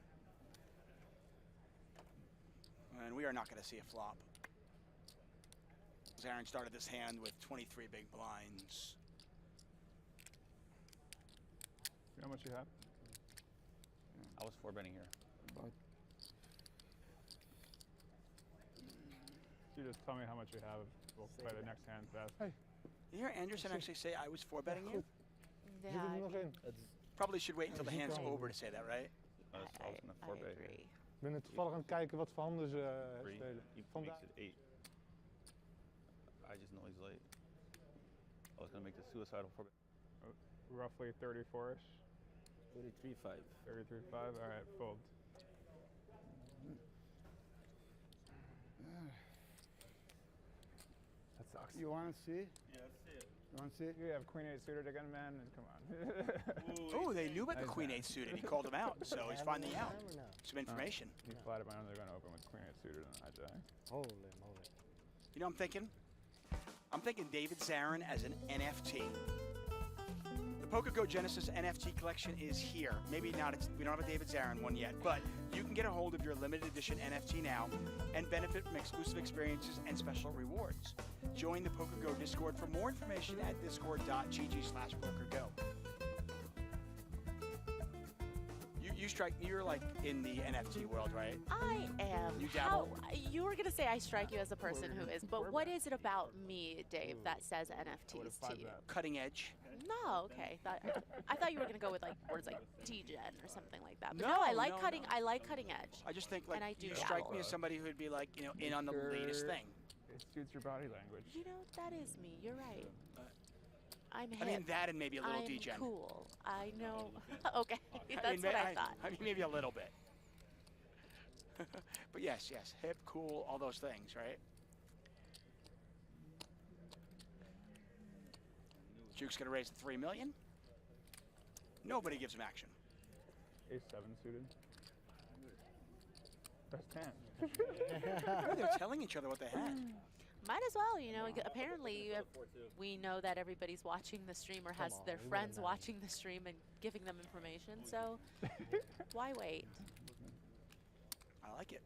And we are not going to see a flop. Zarin started this hand with 23 big blinds. You know how much you have? I was 4-betting here. About You just tell me how much you have. We'll play the next hand fast. Hey. You hear Anderson actually say I was 4-betting you? Yeah, Zit er nog in? Probably should wait until the Yeah, hand's probably. over to say that, right? I was in a I 4-bet. agree. Ik ben toevallig aan het kijken wat voor handen ze 3. spelen. He Vandaag. makes it 8. I just know he's late. I was gonna make the suicidal 4-bet. Roughly 34-ish. 33-5. 33.5. All right, fold. That sucks. You want to see? Yeah, that's it. You want to see it? You have Queen 8 suited again, man. Come on. Oh, they knew about the Nice Queen man. 8 suited. He called him out, so he's finding out Or no? some information. He flatted my own. They're going to open with Queen 8 suited and hijack. Holy moly. You know what I'm thinking? I'm thinking David Zarin as an NFT. The PokerGo Genesis NFT collection is here. Maybe not, we don't have a David Zarin one yet, but you can get a hold of your limited edition NFT now and benefit from exclusive experiences and special rewards. Join the PokerGo Discord for more information at discord.gg/PokerGo. You strike, you're like in the NFT world, right? I am. You dabble? You were gonna say I strike you as a person who is, but what is it about me, Dave, that says NFTs to you? Cutting edge. No, okay. I thought you were gonna go with like words like degen or something like that. But No, no, I like no, cutting. no. I like cutting edge. I just think like And I do you strike dabble. me as somebody who'd be like, you know, in on the latest thing. It suits your body language. You know, that is me. You're right. I'm hip. I mean that and maybe a little I'm degen. cool. I know. Okay, that's I mean, what I thought. I mean, maybe a little bit. But yes, hip, cool, all those things, right? Duke's gonna raise the $3 million. Nobody gives him action. Ace 7 suited. Best hand. They're telling each other what they had. Might as well, you know. Apparently, we know that everybody's watching the stream or has Come on, their we friends would've known. watching the stream and giving them information. So, why wait? I like it.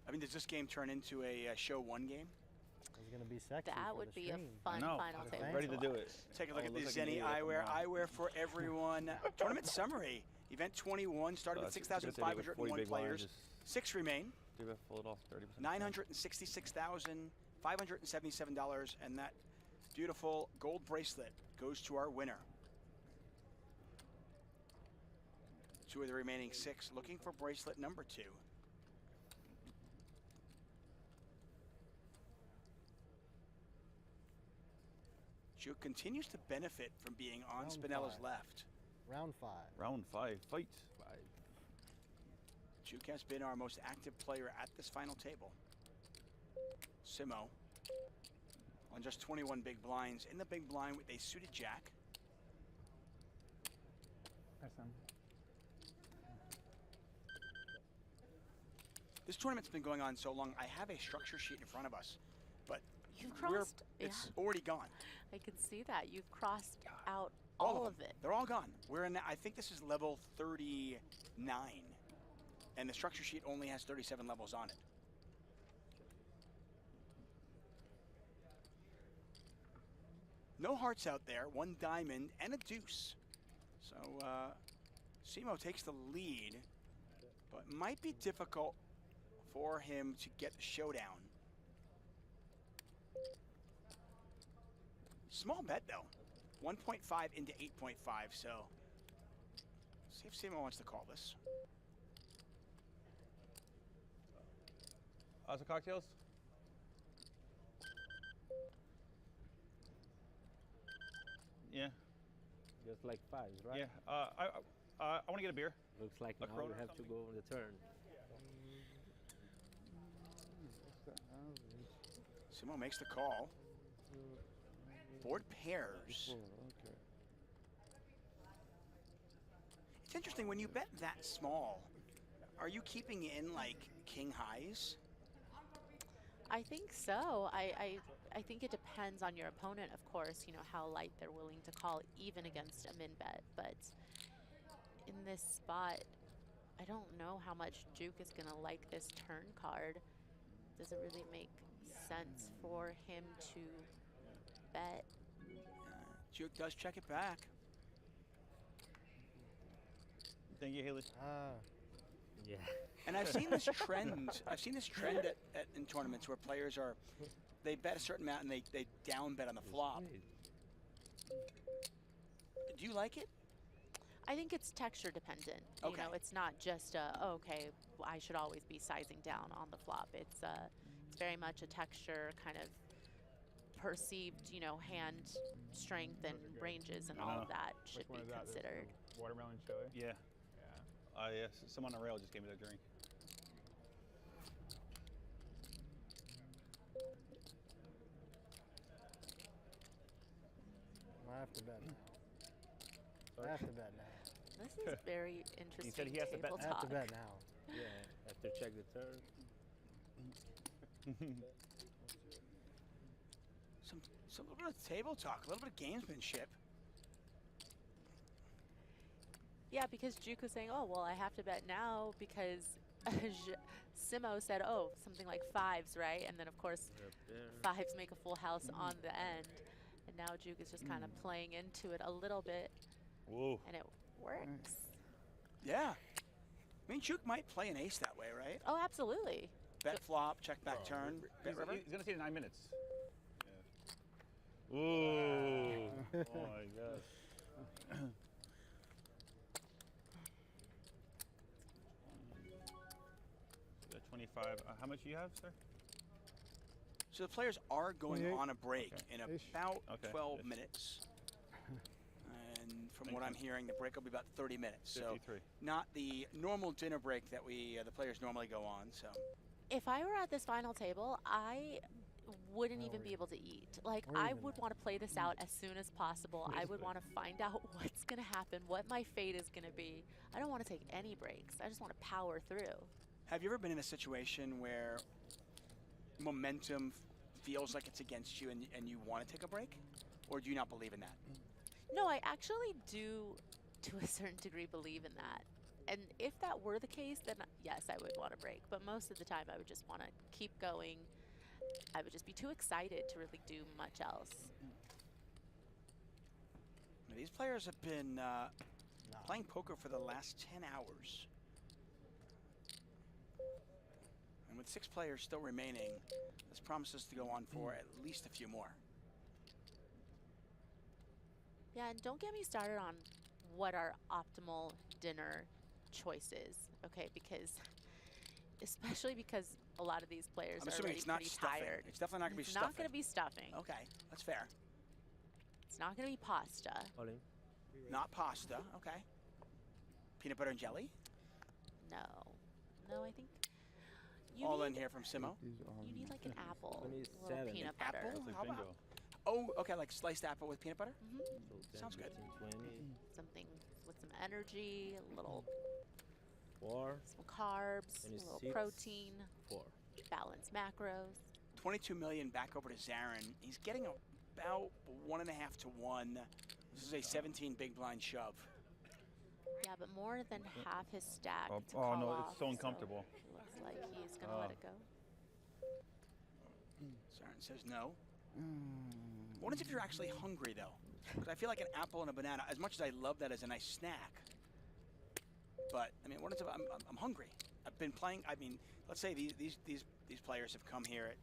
I mean, does this game turn into a show 1 game? It's gonna be sexy. That for would the be a stream. fun know. final I'm table. Ready to do watch. it. Take a look Oh, at the looks like an Zenny idiot from Eyewear. now. Eyewear for everyone. Tournament summary. Event 21 started with 6,501 players. 6 remain. Do we pull it off 30%? $966,577, and that beautiful gold bracelet goes to our winner. 2 of the remaining 6 looking for bracelet number 2. Duke continues to benefit from being on Round Spinella's 5. left. Round 5. Round 5, fight. Duke has been our most active player at this final table. Simo on just 21 big blinds in the big blind with a suited jack. SM. This tournament's been going on so long, I have a structure sheet in front of us, but You've crossed. it's already gone. I can see that. You've crossed out all of it. They're all gone. We're in, I think this is level 39, and the structure sheet only has 37 levels on it. No hearts out there, 1 diamond and a deuce. So Simo takes the lead, but might be difficult for him to get the showdown. Small bet though, 1.5 into 8.5, so see if Simo wants to call this. Some cocktails? Yeah. Just like 5s, right? Yeah. I want to get a beer. Looks like A now Corona you or have to something? go on the turn. Simo makes the call. Board pairs. Okay. It's interesting, when you bet that small, are you keeping in like king highs? I think so. I think it depends on your opponent, of course, you know, how light they're willing to call even against a min bet. But in this spot, I don't know how much Duke is going to like this turn card. Does it really make sense for him to bet? Duke does check it back. Thank you, Haley. Yeah. And I've seen this trend. I've seen this trend in tournaments where players they bet a certain amount and they down bet on the flop. Do you like it? I think it's texture dependent. Okay. You know, it's not just okay, I should always be sizing down on the flop. It's very much a texture kind of perceived, you know, hand strength and ranges and all of that should Which one be is that? This considered. Watermelon chili? Yeah. Yeah. Yes. Someone on the rail just gave me that drink. to bet now. I have to bet now. This is very interesting. He said he has to bet. table I have to talk. bet now. Yeah, after check the turn. Some little bit of table talk, a little bit of gamesmanship. Yeah, because Juke was saying, oh, well, I have to bet now because Simo said, oh, something like fives, right? And then, of course, fives make a full house on the end. And now Juke is just kind of playing into it a little bit. Whoa. And it works. Yeah. I mean, Juke might play an ace that way, right? Oh, absolutely. Bet flop, check back turn, bet river. He's gonna see it in 9 minutes. Yeah. Ooh. Oh my gosh. So 25. How much do you have, sir? So the players are going 28. on a break in Ish. about Okay. 12 Ish. minutes. And from Makes what I'm sense. hearing, the break will be about 30 minutes. So 53. not the normal dinner break that the players normally go on. So If I were at this final table, I wouldn't even be able to eat. Like, Or I even would that. want to play this out as soon as possible. I would Basically. want to find out what's going to happen, what my fate is going to be. I don't want to take any breaks. I just want to power through. have you ever been in a situation where momentum feels like it's against you and you want to take a break? Or do you not believe in that? No, I actually do, to a certain degree, believe in that. And if that were the case, then yes, I would want to break. But most of the time, I would just want to keep going. I would just be too excited to really do much else. These players have been playing poker for the last 10 hours. And with 6 players still remaining, this promises to go on for at least a few more. Yeah, and don't get me started on what our optimal dinner choice is, okay? Because, especially because a lot of these players I'm are assuming already it's not pretty stuffing. tired. It's definitely not going to be It's stuffing. not going to be stuffing. Okay, that's fair. It's not going to be pasta. All in. Not pasta. Okay. Peanut butter and jelly. No. No, I think you All need, in here from Simo. These are you need like an apple, I need a little 7. peanut butter. Apple? It's like How about- bingo. Oh, okay, like sliced apple with peanut butter? Hmm. So 10, Sounds good. 15, 20. Something with some energy, a little 4. some carbs, a little 26. protein, 4. balanced macros. 22 million back over to Zarin. He's getting about 1.5 to 1. This is a 17 big blind shove. Yeah, but more than half his stack Oh, to call oh, no, off, it's so uncomfortable. it looks like he's gonna let it go. Zarin says no. What if you're actually hungry though? Because I feel like an apple and a banana, as much as I love that as a nice snack, but I mean, what if I'm hungry? I've been playing. I mean, let's say these players have come here.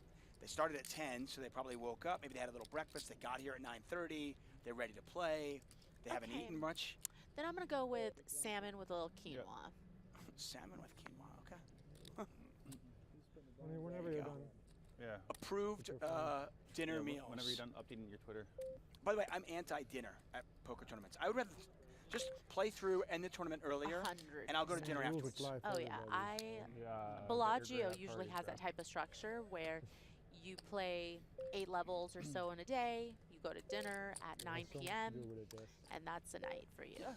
They started at 10, so they probably woke up. Maybe they had a little breakfast. They got here at 9:30. They're ready to play. They haven't Okay. eaten much. Then I'm gonna go with salmon with a little quinoa. Yep. Salmon with quinoa. Okay. I mean, whenever There you you're go. done. Yeah. Approved dinner Yeah, meals. Whenever you're done updating your Twitter. By the way, I'm anti-dinner at poker tournaments. I would rather just play through, end the tournament earlier, 100. and I'll go to dinner Rules afterwards. apply for Oh yeah, everybody. Yeah, Bellagio at usually parties, has that type of structure where you play 8 levels or so in a day. You go to dinner at 9 That's something to p.m. do with it, yes. and that's a night for you. Yeah.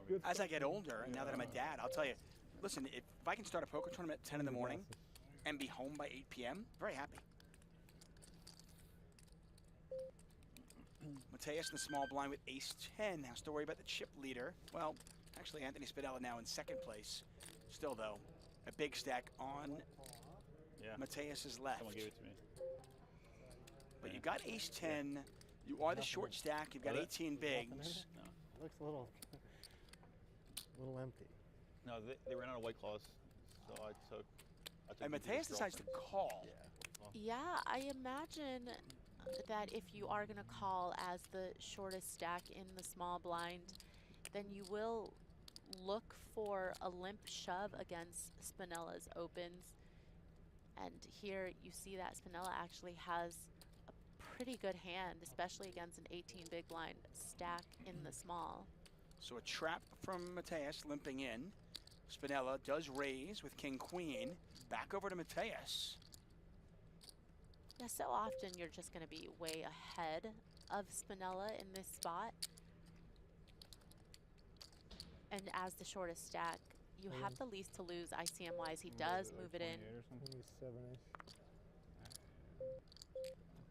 Good As I get older, and now that I'm a dad, I'll tell you, listen, if I can start a poker tournament at 10 in the morning and be home by 8 p.m., very happy. Mateus in the small blind with ace-10 has to worry about the chip leader. Well, actually, Anthony Spadella now in second place. Still, though, a big stack on Yeah. Mateus's left. Someone gave it to me. But you got ace-10. You are the short stack. You've got What? 18 bigs. It looks a little empty. No, they ran out of white claws, so I took. And it to Mateus his decides to girlfriend's. call. Yeah. Yeah, I imagine that if you are going to call as the shortest stack in the small blind, then you will look for a limp shove against Spinella's opens. And here you see that Spinella actually has a pretty good hand, especially against an 18 big blind stack in the small. So a trap from Mateus limping in. Spinella does raise with king-queen. Back over to Mateus. Yeah, so often you're just going to be way ahead of Spinella in this spot. And as the shortest stack, you have the least to lose ICM-wise. He does move it in. 7-ish.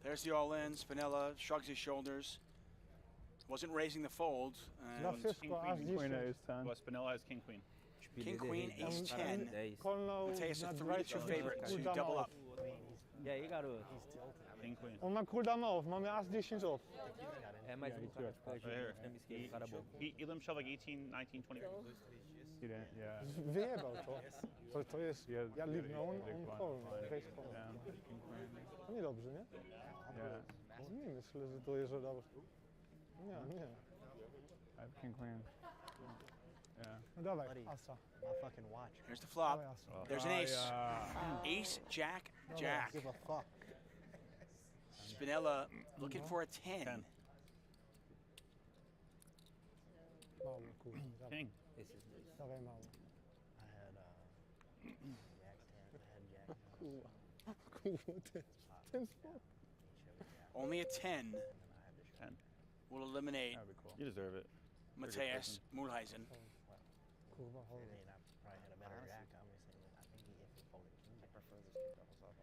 There's the all-in. Spinella shrugs his shoulders. Wasn't raising the fold. Na And wszystko aż Queen, 10. Well, Spinella has king queen. King, queen, ace, 10. Kolnął Mateus, na a 3-2 favorite, so you double up. Yeah, you got to. King queen. On ma cooldown off, mamy aż 10 off. É mais Yeah, um he cara threw que it. pede na minha esquerda, cara bom. He limp shove like 18, 19, 20. He didn't, yeah. Wyjebał to. To jest, ja lignął, on kolnął, race kolnął. To niedobrze, nie? Yeah. Nie myślę, że to jest żadowo. Nie. I have king queen. Yeah. No dawaj, Buddy, asa. my fucking watch. Here's the flop. Dawaj, asa. There's an ace. Yeah. Ace, jack, I don't jack. give a fuck. Spinella looking for a 10. 10. Mało, kurwa. Dawaj, King. dawaj mało. I had Jack 10. I had Jack. Kurwa, ten spot. Only a 10 10. will eliminate That'd be cool. You deserve it. Mateus Mulheisen. Kurwa, I hold. mean, I probably had a better Jack, obviously. I think if he folded King Jack. I prefer this doubles off.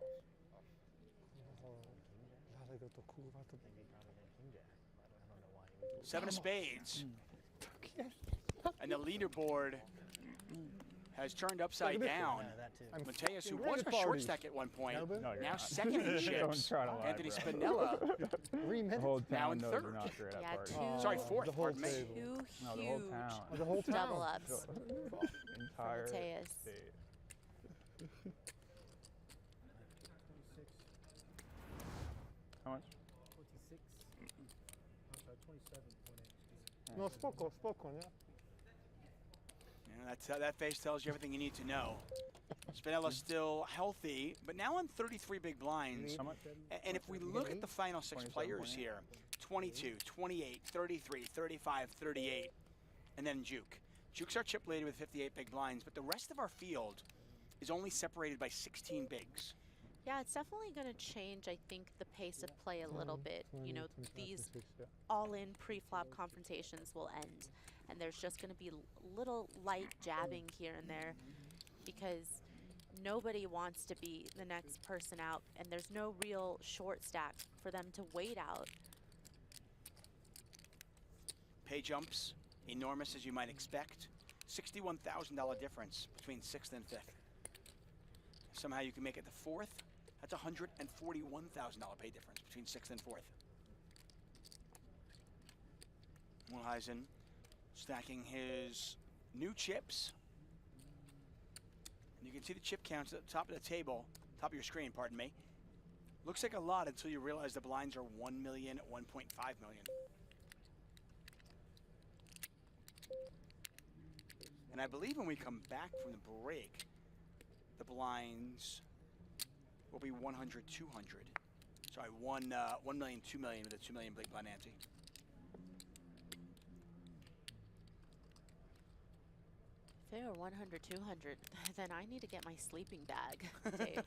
Dlatego to kurwa, to... I think he probably had King Jack. But I don't know why he would do 7 of spades. And the leaderboard has turned upside down. that too. I'm Mateus, who fucking was ready a to short party. stack at one point, Melbourne? No, you're now not. second in Don't chips. try to lie, Anthony bro. Spinella 3 The minutes. whole now in town knows third. you're not great at Yeah, party. two. Sorry, The fourth, whole pardon me. table. Two No, the whole huge town. The whole town. double ups. Entire Mateus. state. How much? No spoko, nie? Yeah, that face tells you everything you need to know. Spinella's still healthy, but now on 33 big blinds. How much? And if we look at the final 6 players here, 22, 28, 33, 35, 38, and then Juke. Juke's our chip leader with 58 big blinds, but the rest of our field is only separated by 16 bigs. Yeah, it's definitely going to change, I think, the pace of play a little bit. You know, 25, these 26, yeah. all-in pre-flop confrontations will end, and there's just going to be little light jabbing here and there because nobody wants to be the next person out, and there's no real short stack for them to wait out. Pay jumps, enormous as you might expect. $61,000 difference between 6th and 5th. Somehow you can make it the 4th. That's $141,000 pay difference between 6th and 4th. Mulheisen stacking his new chips. And you can see the chip counts at the top of the table, top of your screen, pardon me. Looks like a lot until you realize the blinds are 1 million, 1.5 million. And I believe when we come back from the break, the blinds will be 100, 200. Sorry, 1 million, 2 million with a 2 million big blind ante. If they were 100, 200, then I need to get my sleeping bag, Dave.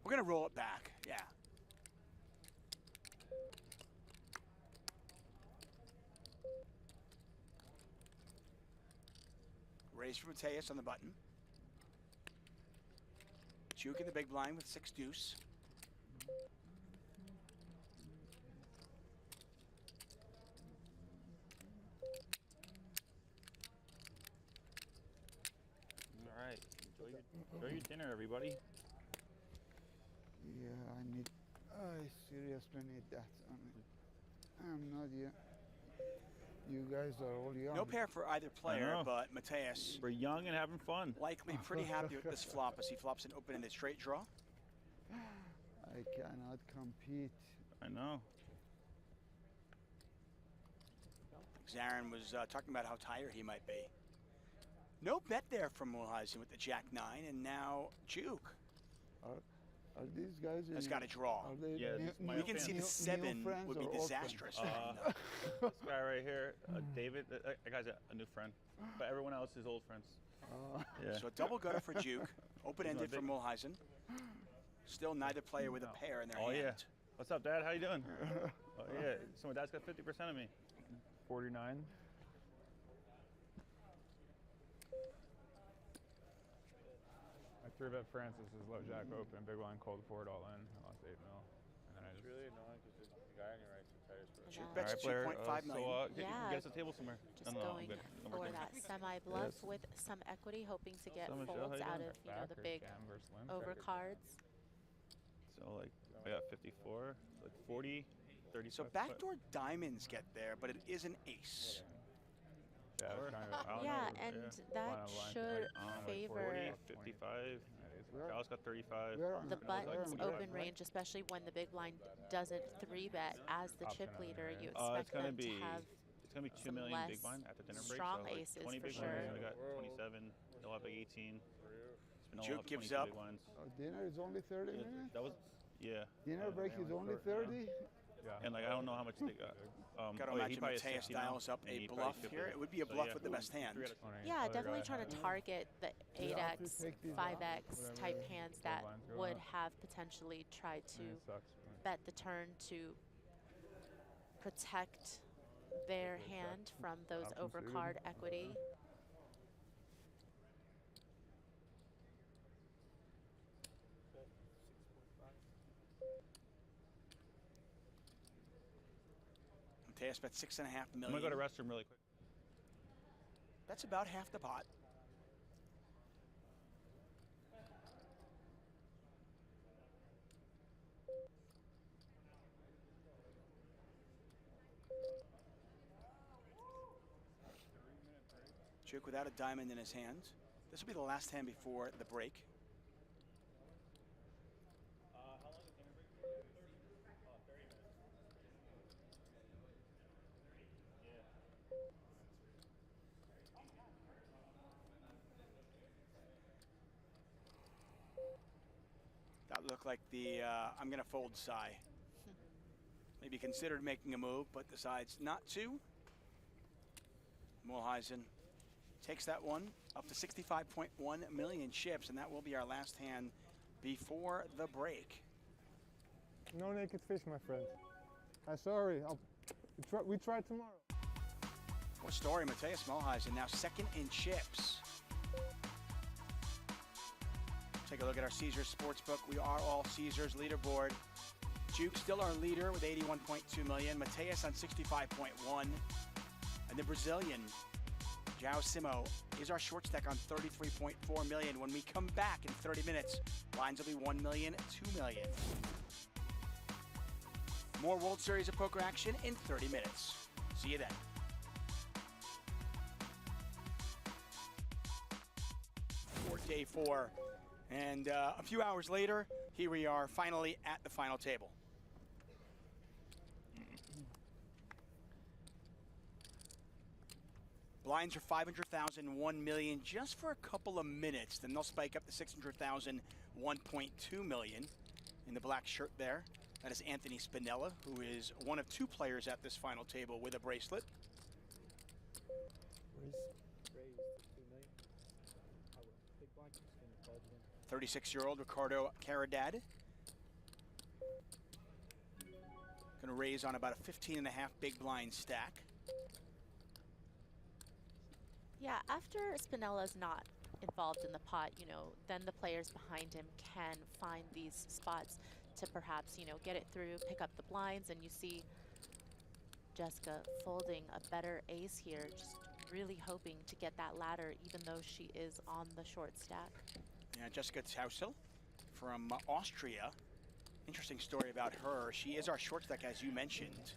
We're gonna roll it back, yeah. Raise for Mateus on the button. Juke in the big blind with 6 deuce. All right. Enjoy your dinner, everybody. Yeah, I seriously need that. I'm not yet. You guys are all young. No pair for either player, know. but Mateus We're young and having fun. likely pretty happy with this flop as he flops an open-ended straight draw. I cannot compete. I know. Zarin was talking about how tired he might be. No bet there from Mulheisen with the Jack-9, and now Juke Are these guys? has got a draw. Are they Yeah, new, this might We be can see the new 7 friends would be or old disastrous. friends? for him, This guy right here, David, that guy's a new friend. But everyone else is old friends. Yeah. So a double gutter for Juke, open-ended for big- Mulheisen. Still neither player with a pair in their hand. Yeah. What's up, Dad? How you doing? Yeah. So my dad's got 50% of me. 49. I 3-bet Francis's low jack open, big line cold forward all in. I lost 8 mil. And then I It's just really annoying because the guy on your right tires for Duke Yeah. bets Player, 2.5 million. Yeah. Get us a table somewhere. Just No, no, I'm going good. No more for things. that semi-bluff Yes. with some equity, hoping to get So, Michelle, folds how you out doing? of, you know, the backer, big jam versus limp. overcards. So like I got 54, like 40, 30. So backdoor diamonds get there, but it is an ace. Yeah, it's kind of, I don't Yeah, know, and yeah. that Line of line, should like favor 40, 55. Dallas got 35. the buttons on open red, range, especially when the big blind doesn't 3-bet as the chip Option on leader. red. You It's expect gonna them be to have it's gonna be 2 some million less big blind at the dinner break. strong So like aces 20 for big sure. blinds. I got 27. They'll have like 18. Spinella Juke have gives 22 up. big blinds. Oh, dinner is only 30 Yeah, minutes? that was Dinner break is only 30? Yeah. And like I don't know how much they got. Got to oh, yeah, he imagine probably has Mateus 60 now, dials up and a he probably bluff 50. here. It would be a So, bluff yeah, with the best hand. 3 out of 20. Yeah, Other definitely guy trying had to target the Yeah, 8x, please take these off. 5x type Whatever hands big that blinds go would up. have potentially tried I to mean, it sucks, but bet the turn to protect their Good check. hand from those Option suited. overcard equity. Mateus bet 6.5 I'm million. gonna go to restroom really quick. That's about half the pot. Juke without a diamond in his hand. This will be the last hand before the break. That looked like the I'm going to fold sigh. Maybe considered making a move, but decides not to. Mulheisen takes that one up to 65.1 million chips, and that will be our last hand before the break. No naked fish, my friend. I'm sorry. We try tomorrow. What story, Mateus Mulheisen now second in chips. Take a look at our Caesars Sportsbook. We are all Caesars leaderboard. Juke still our leader with 81.2 million. Mateus on 65.1. And the Brazilian, João Simo, is our short stack on 33.4 million. When we come back in 30 minutes, lines will be 1 million, 2 million. More World Series of Poker action in 30 minutes. See you then. For day 4. And a few hours later, here we are finally at the final table. Blinds are 500,000, 1 million, just for a couple of minutes. Then they'll spike up to 600,000, 1.2 million. In the black shirt there, that is Anthony Spinella, who is one of 2 players at this final table with a bracelet. 36-year-old Ricardo Caridad. Going to raise on about a 15.5 big blind stack. Yeah, after Spinella's not involved in the pot, you know, then the players behind him can find these spots to perhaps, you know, get it through, pick up the blinds, and you see Jessica folding a better ace here, just really hoping to get that ladder even though she is on the short stack. Yeah, Jessica Tausel from Austria. Interesting story about her. She is our short stack, as you mentioned.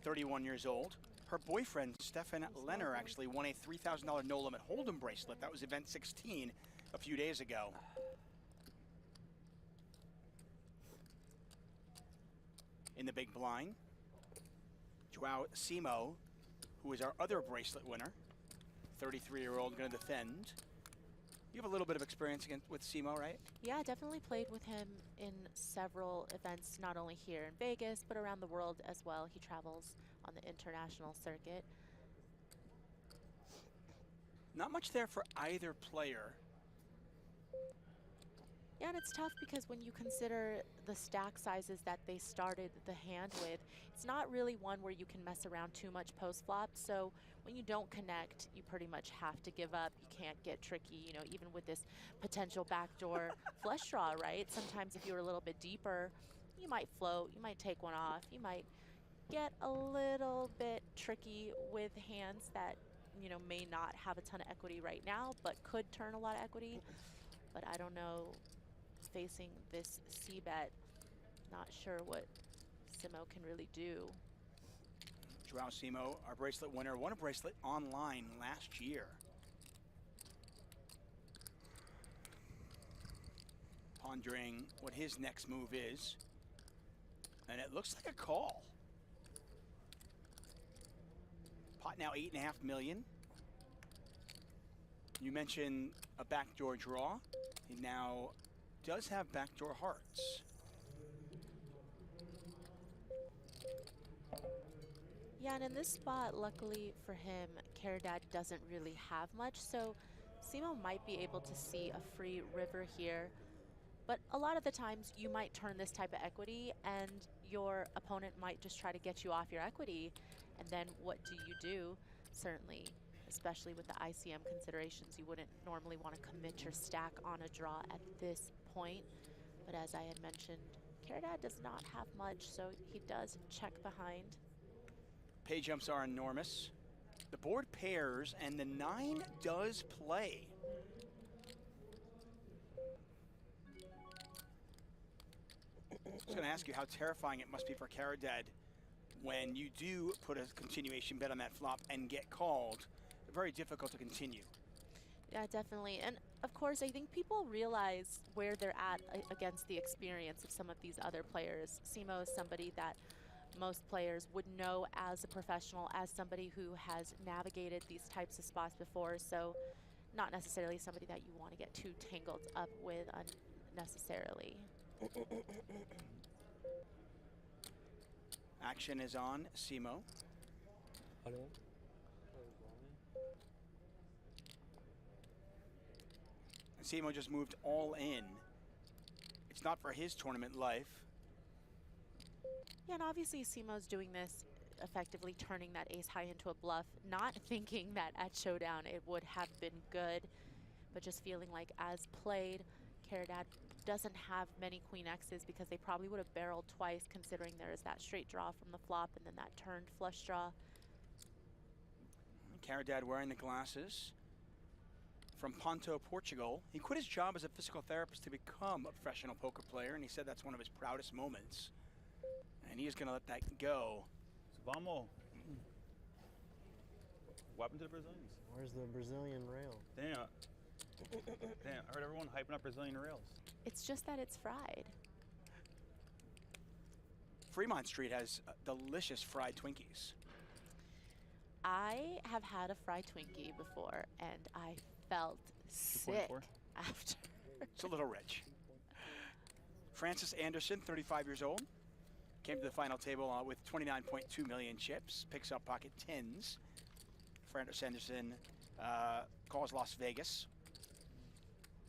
31 years old. Her boyfriend, Stefan Lenner, actually won a $3,000 no-limit Hold'em bracelet. That was event 16 a few days ago. In the big blind, João Simo, who is our other bracelet winner. 33-year-old going to defend. You have a little bit of experience with Simo, right? Yeah, definitely played with him in several events, not only here in Vegas, but around the world as well. He travels on the international circuit. Not much there for either player. Yeah, and it's tough because when you consider the stack sizes that they started the hand with, it's not really one where you can mess around too much post-flop. So when you don't connect, you pretty much have to give up. You can't get tricky, you know, even with this potential backdoor flush draw, right? Sometimes if you're a little bit deeper, you might float, you might take one off, you might get a little bit tricky with hands that, you know, may not have a ton of equity right now, but could turn a lot of equity. But I don't know, facing this C-bet, not sure what Simo can really do. Joao Simo, our bracelet winner, won a bracelet online last year. Pondering what his next move is. And it looks like a call. Pot now 8.5 million. You mentioned a backdoor draw. He now does have backdoor hearts. Yeah, and in this spot, luckily for him, Caridad doesn't really have much, so Simo might be able to see a free river here. But a lot of the times, you might turn this type of equity, and your opponent might just try to get you off your equity. And then what do? Certainly, especially with the ICM considerations, you wouldn't normally want to commit your stack on a draw at this point. But as I had mentioned, Caridad does not have much, so he does check behind. Pay jumps are enormous. The board pairs, and the 9 does play. I was going to ask you how terrifying it must be for Caridad when you do put a continuation bet on that flop and get called. Very difficult to continue. Yeah, definitely. And of course, I think people realize where they're at against the experience of some of these other players. Simo is somebody that most players would know as a professional, as somebody who has navigated these types of spots before. So not necessarily somebody that you want to get too tangled up with unnecessarily. Action is on Simo. And Simo just moved all in. It's not for his tournament life. Yeah, and obviously Simo's doing this, effectively turning that ace high into a bluff, not thinking that at showdown it would have been good, but just feeling like as played, Caridad doesn't have many queen X's because they probably would have barreled twice, considering there is that straight draw from the flop and then that turned flush draw. Caridad wearing the glasses. From Ponto, Portugal. He quit his job as a physical therapist to become a professional poker player, and he said that's one of his proudest moments. And he is going to let that go. So vamos. What happened to the Brazilians? Where's the Brazilian rail? Damn. Damn, I heard everyone hyping up Brazilian rails. It's just that it's fried. Fremont Street has delicious fried Twinkies. I have had a fried Twinkie before, and I felt sick after. It's a little rich. Francis Anderson, 35 years old, came to the final table with 29.2 million chips, picks up pocket tens. Francis Anderson calls Las Vegas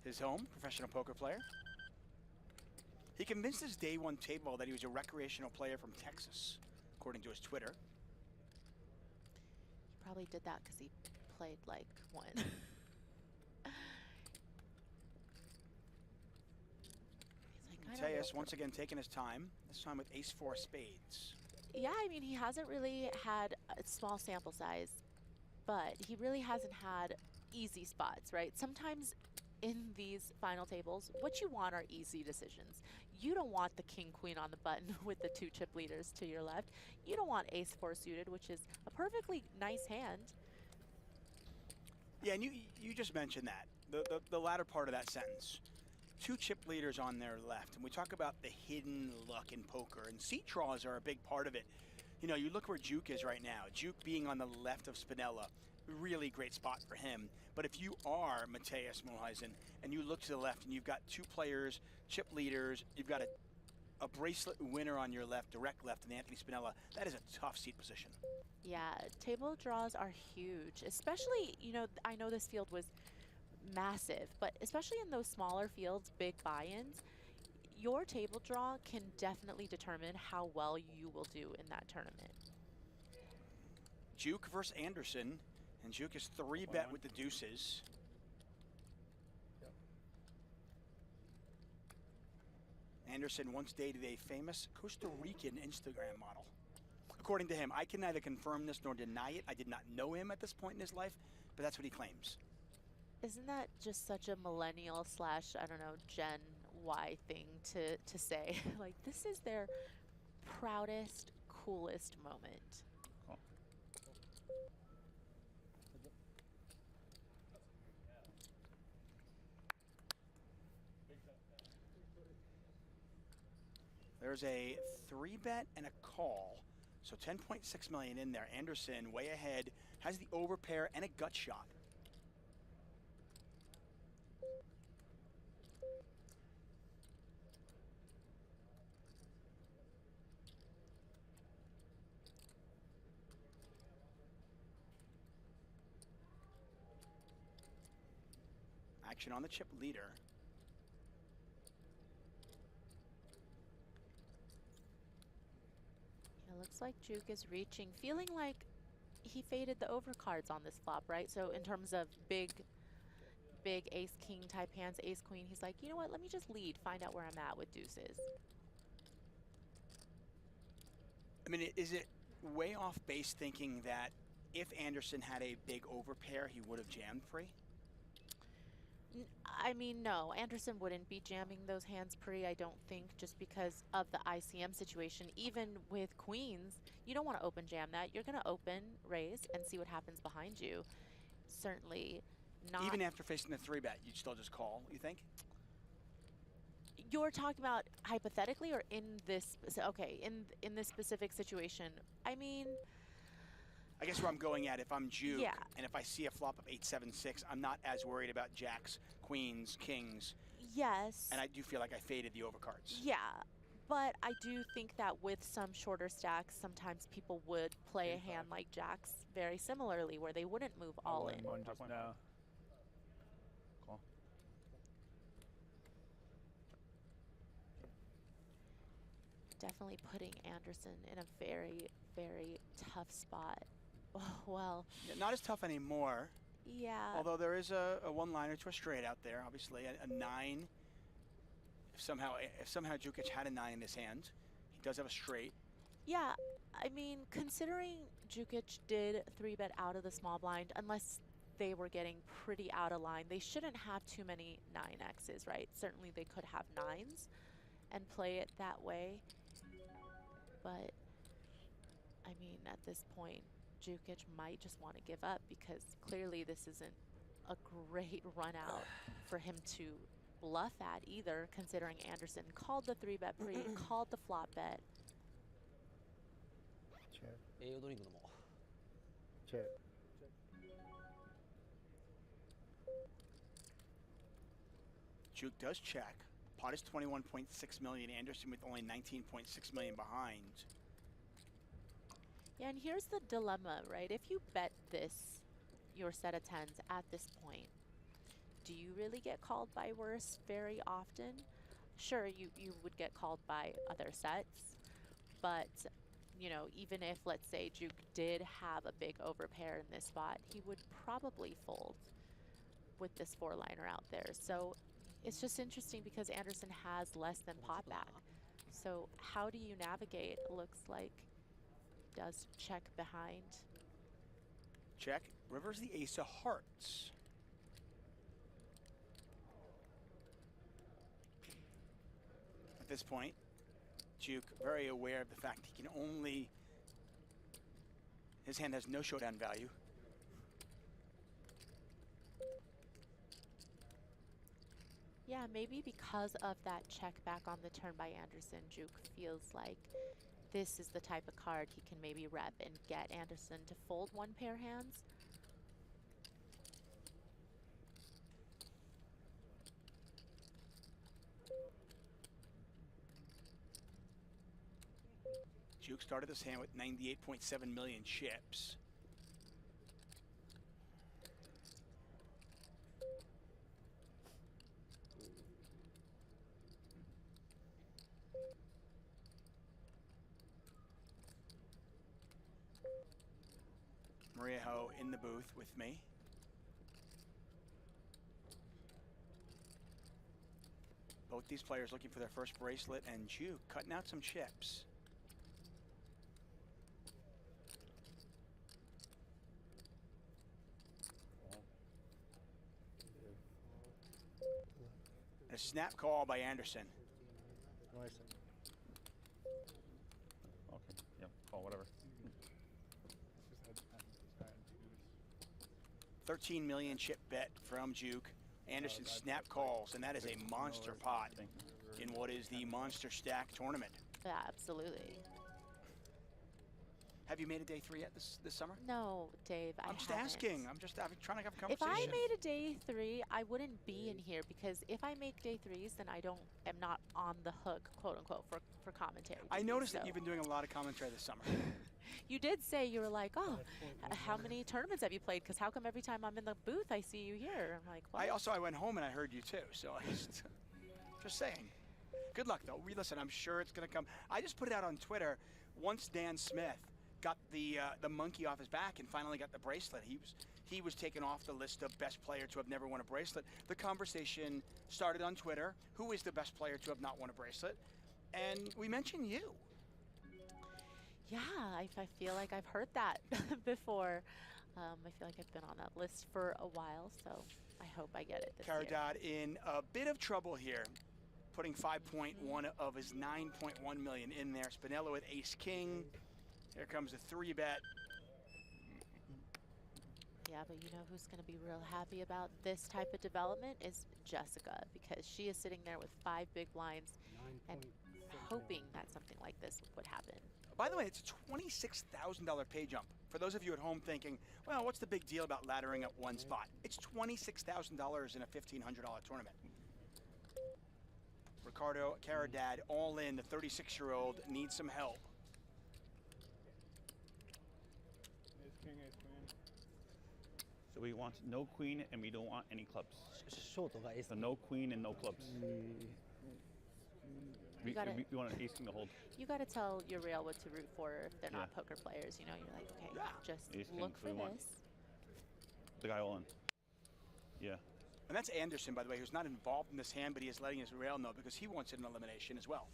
his home, professional poker player. He convinced his day one table that he was a recreational player from Texas, according to his Twitter. He probably did that because he played like one. Mateus once again taking his time, this time with ace-4 spades. Yeah, I mean, he hasn't really had a small sample size, but he really hasn't had easy spots, right? Sometimes in these final tables, what you want are easy decisions. You don't want the king-queen on the button with the 2 chip leaders to your left. You don't want ace-4 suited, which is a perfectly nice hand. Yeah, and you just mentioned that, the latter part of that sentence. 2 chip leaders on their left, and we talk about the hidden luck in poker, and seat draws are a big part of it. You know, you look where Juke is right now. Juke being on the left of Spinella, really great spot for him. But if you are Mateus Moheisen and you look to the left and you've got 2 players, chip leaders, you've got a bracelet winner on your left, direct left, and Anthony Spinella, that is a tough seat position. Yeah, table draws are huge, especially, you know, I know this field was massive, but especially in those smaller fields, big buy-ins, your table draw can definitely determine how well you will do in that tournament. Juke versus Anderson, and Juke is 3-bet with the deuces. Anderson once dated a famous Costa Rican Instagram model. According to him, I can neither confirm this nor deny it. I did not know him at this point in his life, but that's what he claims. Isn't that just such a millennial slash, I don't know, Gen Y thing to say? Like, this is their proudest, coolest moment. There's a 3-bet and a call. So 10.6 million in there. Anderson way ahead, has the overpair and a gut shot. Action on the chip leader. It looks like Juke is reaching, feeling like he faded the overcards on this flop, right? So in terms of big ace-king type hands, ace-queen, he's like, you know what, let me just lead, find out where I'm at with deuces. I mean, is it way off base thinking that if Anderson had a big overpair, he would have jammed free? I mean, no, Anderson wouldn't be jamming those hands pre, I don't think, just because of the ICM situation. Even with queens, you don't want to open jam that. You're going to open, raise, and see what happens behind you. Certainly not. Even after facing the 3-bet, you'd still just call, you think? You're talking about hypothetically or in this, okay, in this specific situation. I mean, I guess where I'm going at, if I'm Juke, yeah, and if I see a flop of 8-7-6, I'm not as worried about jacks, queens, kings. yes. And I do feel like I faded the overcards. Yeah, but I do think that with some shorter stacks, sometimes people would play a hand like jacks very similarly, where they wouldn't move all in. One just now. Cool. Definitely putting Anderson in a very, very tough spot. Oh, well. Yeah, not as tough anymore. Yeah. Although there is a one-liner to a straight out there, obviously. A 9. If somehow Jukic had a 9 in his hand, he does have a straight. Yeah, I mean, considering Jukic did 3-bet out of the small blind, unless they were getting pretty out of line, they shouldn't have too many 9Xs, right? Certainly they could have 9s and play it that way. But, I mean, at this point, Jukic might just want to give up because clearly this isn't a great run out for him to bluff at either, considering Anderson called the 3-bet pre, called the flop bet. Check. 栄養ドリンク飲もう。 Check. Juke does check. Pot is 21.6 million. Anderson with only 19.6 million behind. Yeah, and here's the dilemma, right? If you bet this, your set of 10s at this point, do you really get called by worse very often? Sure, you would get called by other sets, but, you know, even if, let's say, Juke did have a big overpair in this spot, he would probably fold with this 4-liner out there. So it's just interesting because Anderson has less than pot back. So how do you navigate? It looks like he does check behind. Check. River's the ace of hearts. At this point, Juke very aware of the fact he can only, his hand has no showdown value. Yeah, maybe because of that check back on the turn by Anderson, Juke feels like this is the type of card he can maybe rep and get Anderson to fold 1-pair hands. Juke started this hand with 98.7 million chips. Maria Ho in the booth with me. Both these players looking for their first bracelet, and Juke cutting out some chips. A snap call by Anderson. Nice. Okay, yep, call whatever. 13 million chip bet from Juke. Anderson snap calls, and that is a monster pot in what is the Monster Stack tournament. Yeah, absolutely. Have you made a day 3 yet this summer? No, Dave, I I'm just haven't. asking. I'm trying to have a If conversation. I made a day 3, I wouldn't be in here, because if I make day 3s, then I am not on the hook, quote unquote, for commentary. I noticed that you've been doing a lot of commentary this summer. You did say, you were like, oh, how many tournaments have you played? Because how come every time I'm in the booth, I see you here? I'm like, what? I went home and I heard you too, so I just saying. Good luck though. Listen, I'm sure it's gonna come. I just put it out on Twitter. Once Dan Smith got the monkey off his back and finally got the bracelet, he was taken off the list of best player to have never won a bracelet. The conversation started on Twitter. Who is the best player to have not won a bracelet? And we mentioned you. Yeah, I feel like I've heard that before. I feel like I've been on that list for a while, so I hope I get it this year. Caridad in a bit of trouble here, putting 5.1 of his 9.1 million in there. Spinella with ace king. Here comes the 3-bet. Yeah, but you know who's going to be real happy about this type of development is Jessica, because she is sitting there with 5 big blinds and hoping that something like this would happen. By the way, it's a $26,000 pay jump. For those of you at home thinking, well, what's the big deal about laddering up one spot? It's $26,000 in a $1,500 tournament. Ricardo Caridad all in. The 36-year-old needs some help. So we want no queen and we don't want any clubs. So no queen and no clubs. We want an ace king to hold. You got to tell your real what to root for if they're not poker players. You know, you're like, okay, just Ace king, look for we want this. the guy all in. Yeah. And that's Anderson, by the way, who's not involved in this hand, but he is letting his rail know because he wants an elimination as well.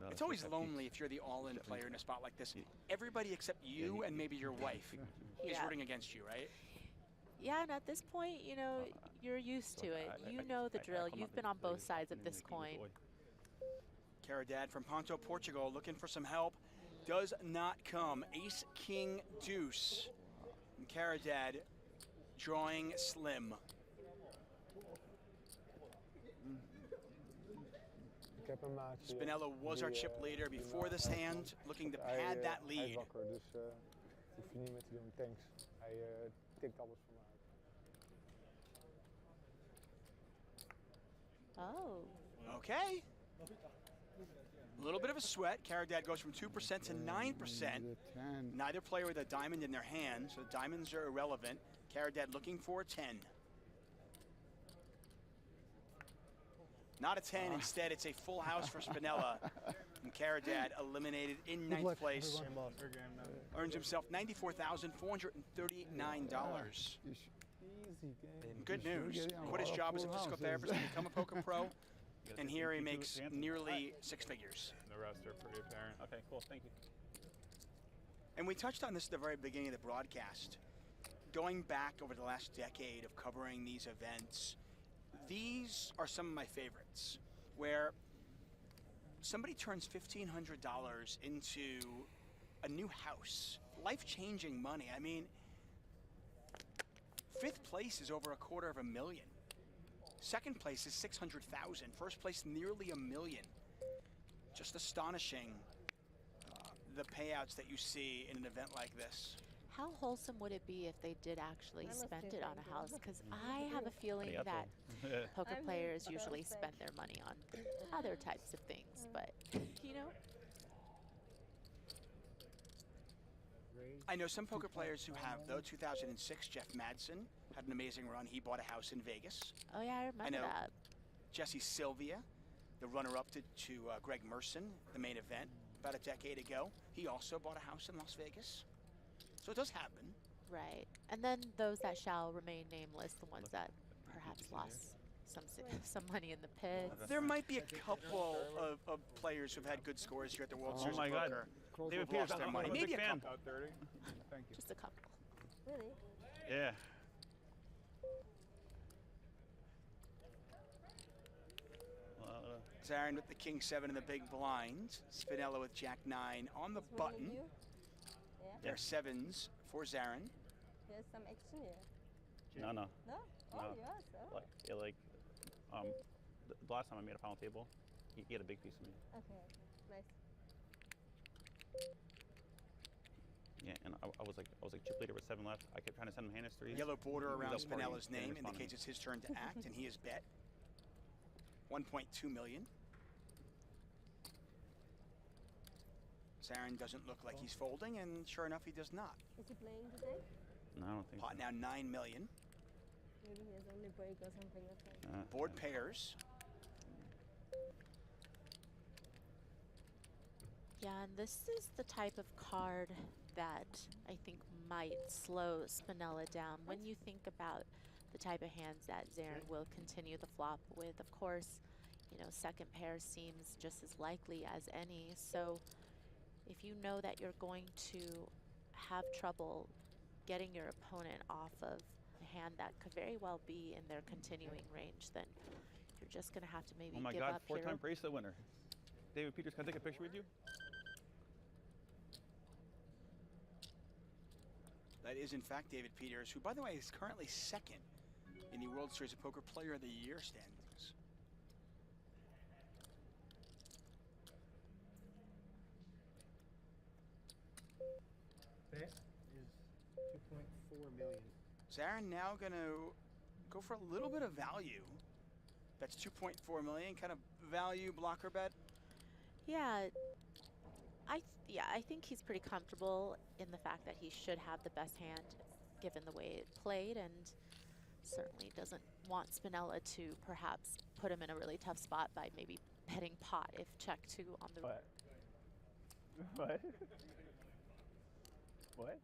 It's always lonely if you're the all-in player in a spot like this. Everybody except you and maybe your wife is rooting against you, right? Yeah, and at this point, you know, you're used to it. You know the drill. You've been on both sides of this coin. Caridad from Ponto, Portugal, looking for some help. Does not come. Ace, king, deuce. And Caridad drawing slim. Spinella was our chip leader before this hand, looking to pad that lead. Oh. Okay. A little bit of a sweat. Caridad goes from 2% to 9%. Neither player with a diamond in their hand, so the diamonds are irrelevant. Caridad looking for a 10. Not a 10, instead it's a full house for Spinella. And Caridad eliminated in 9th place. Earns himself $94,439. Good news. Quit his job as a physical therapist and become a poker pro. And here he makes nearly 6 figures. The rest are pretty apparent. Okay, cool, thank you. And we touched on this at the very beginning of the broadcast. Going back over the last decade of covering these events, these are some of my favorites, where somebody turns $1,500 into a new house, life-changing money. I mean, 5th place is over $250,000. 2nd place is $600,000. 1st place, nearly $1 million. Just astonishing, the payouts that you see in an event like this. How wholesome would it be if they did actually spend it on a house? Because I have a feeling that poker players usually spend their money on other types of things, but, you know. I know some poker players who have, though. 2006, Jeff Madsen had an amazing run. He bought a house in Vegas. Oh, yeah, I remember that. Jesse Sylvia, the runner-up to Greg Merson, the main event, about a decade ago. He also bought a house in Las Vegas. So it does happen. Right. And then those that shall remain nameless, the ones that perhaps lost some money in the pits. There might be a couple of players who've had good scores here at the World Series my of God. Poker David who've lost Peters, their I'm money. a big Maybe a fan. couple. About 30. Thank you. Just a couple. Really? Yeah. Zarin with the king 7 in the big blind. Spinella with jack 9 on the What's wrong with button. you? Yeah. They're 7s for Zarin. There's some action here. No. No? Oh, No. yes. Oh. The last time I made a final table, he had a big piece of me. Okay. Nice. Yeah, and I was like chip leader with 7 left. I kept trying to send him hand as 3s. Yellow border around Without partying, Spinella's didn't name respond to indicates me. it's his turn to act, and he has bet 1.2 million. Zarin doesn't look like he's folding, and sure enough, he does not. Is he playing today? No, I don't think Pot so. now 9 million. Maybe he has only break or something. That's right. Board pairs. Yeah, and this is the type of card that I think might slow Spinella down. When you think about the type of hands that Zarin will continue the flop with, of course, you know, second pair seems just as likely as any. So if you know that you're going to have trouble getting your opponent off of a hand that could very well be in their continuing range, then you're just going to have to maybe Oh my give God, up here. 4-time bracelet winner. David Peters, can I take a picture with you? That is, in fact, David Peters, who, by the way, is currently 2nd in the World Series of Poker Player of the Year standings. Bet is 2.4 million. Zarin now going to go for a little bit of value. That's 2.4 million, kind of value blocker bet. Yeah, I think he's pretty comfortable in the fact that he should have the best hand given the way it played, and certainly doesn't want Spinella to perhaps put him in a really tough spot by maybe betting pot if check 2 on the... What? What? What?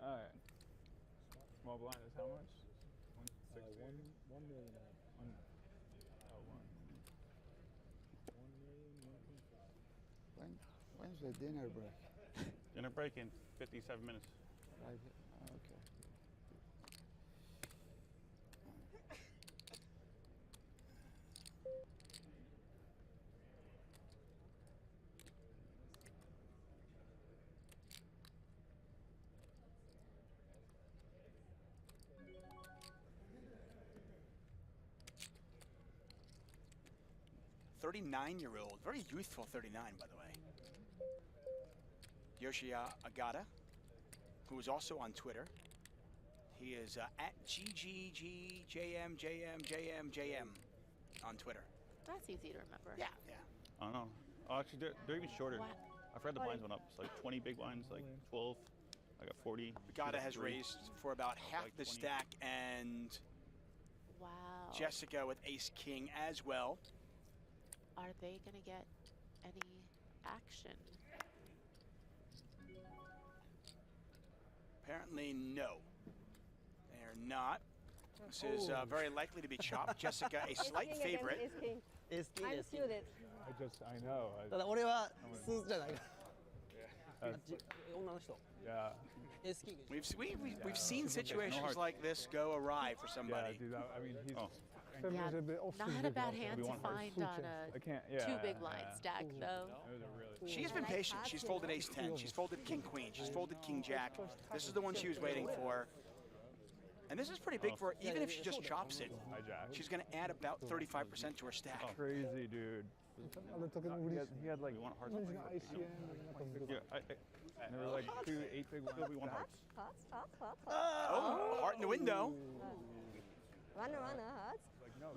Alright. Small blind is how much? 160? 1 million. Oh, 1. When's the dinner break? Dinner break in 57 minutes. Right. Okay. .39-year-old, very youthful 39, by the way. Yoshia Agata, who is also on Twitter. He is at GGGJMJMJMJM on Twitter. That's easy to remember. Yeah. I don't know. Oh, actually, they're even shorter. Wow. I forgot the blinds went up. It's like 20 big blinds, like 12. I got 40. Agata has 3. raised for about half like the 20. stack, and Wow. Jessica with ace-king as well. Are they going to get any action? Apparently, no. They are not. This is very likely to be chopped. Jessica, a slight Ace king against favorite. ace king. Ace-king, I'm ace-king. suited. I know. ただ俺はスーツじゃないから。 That's, 女の人。 yeah. エースキング。 We've seen situations like this go awry for Yeah, somebody. dude. I mean, he's. Oh. Seven Yeah, is a bit off not his a big bad blind. hand to want hearts. find on I a can't. 2 Yeah. big blind stack, though. That was a really... She's been patient. She's folded ace-10. She's folded king-queen. She's folded king-jack. This is the one she was waiting for. And this is pretty big for her. Even if she just chops it, Hijack. she's going to add about 35% to her stack. Crazy, dude. He had like We want hearts. and there were like 2 8 big ones. We want hearts. Hearts. Oh, heart in the window. Runner, hearts. Like, no.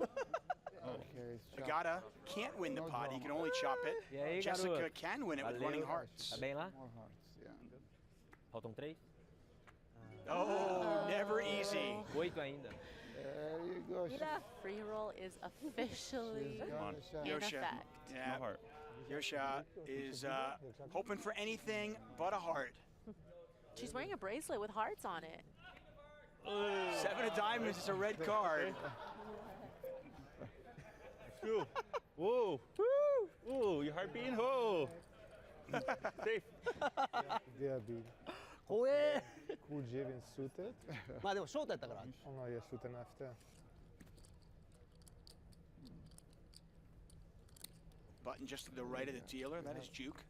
Okay, it's chopped. Agata can't win the pot. He can only chop it. Jessica can win it with running hearts. Bem lá. More hearts, yeah. Faltam 3. Oh, never easy. 8 ainda. There you go. Free roll is officially She's got a shot. in Yosha. effect. Yeah. No heart. Yosha is hoping for anything but a heart. She's wearing a bracelet with hearts on it. 7 of diamonds is a red card. Whoa. Whoa. Woo. Whoa, your heart beating? Whoa. Safe. Yeah, dude. 怖え Cool Jaden suited. まあでもショートやったから Oh no, yeah, suited after. Button just to the right of the dealer. That is juke.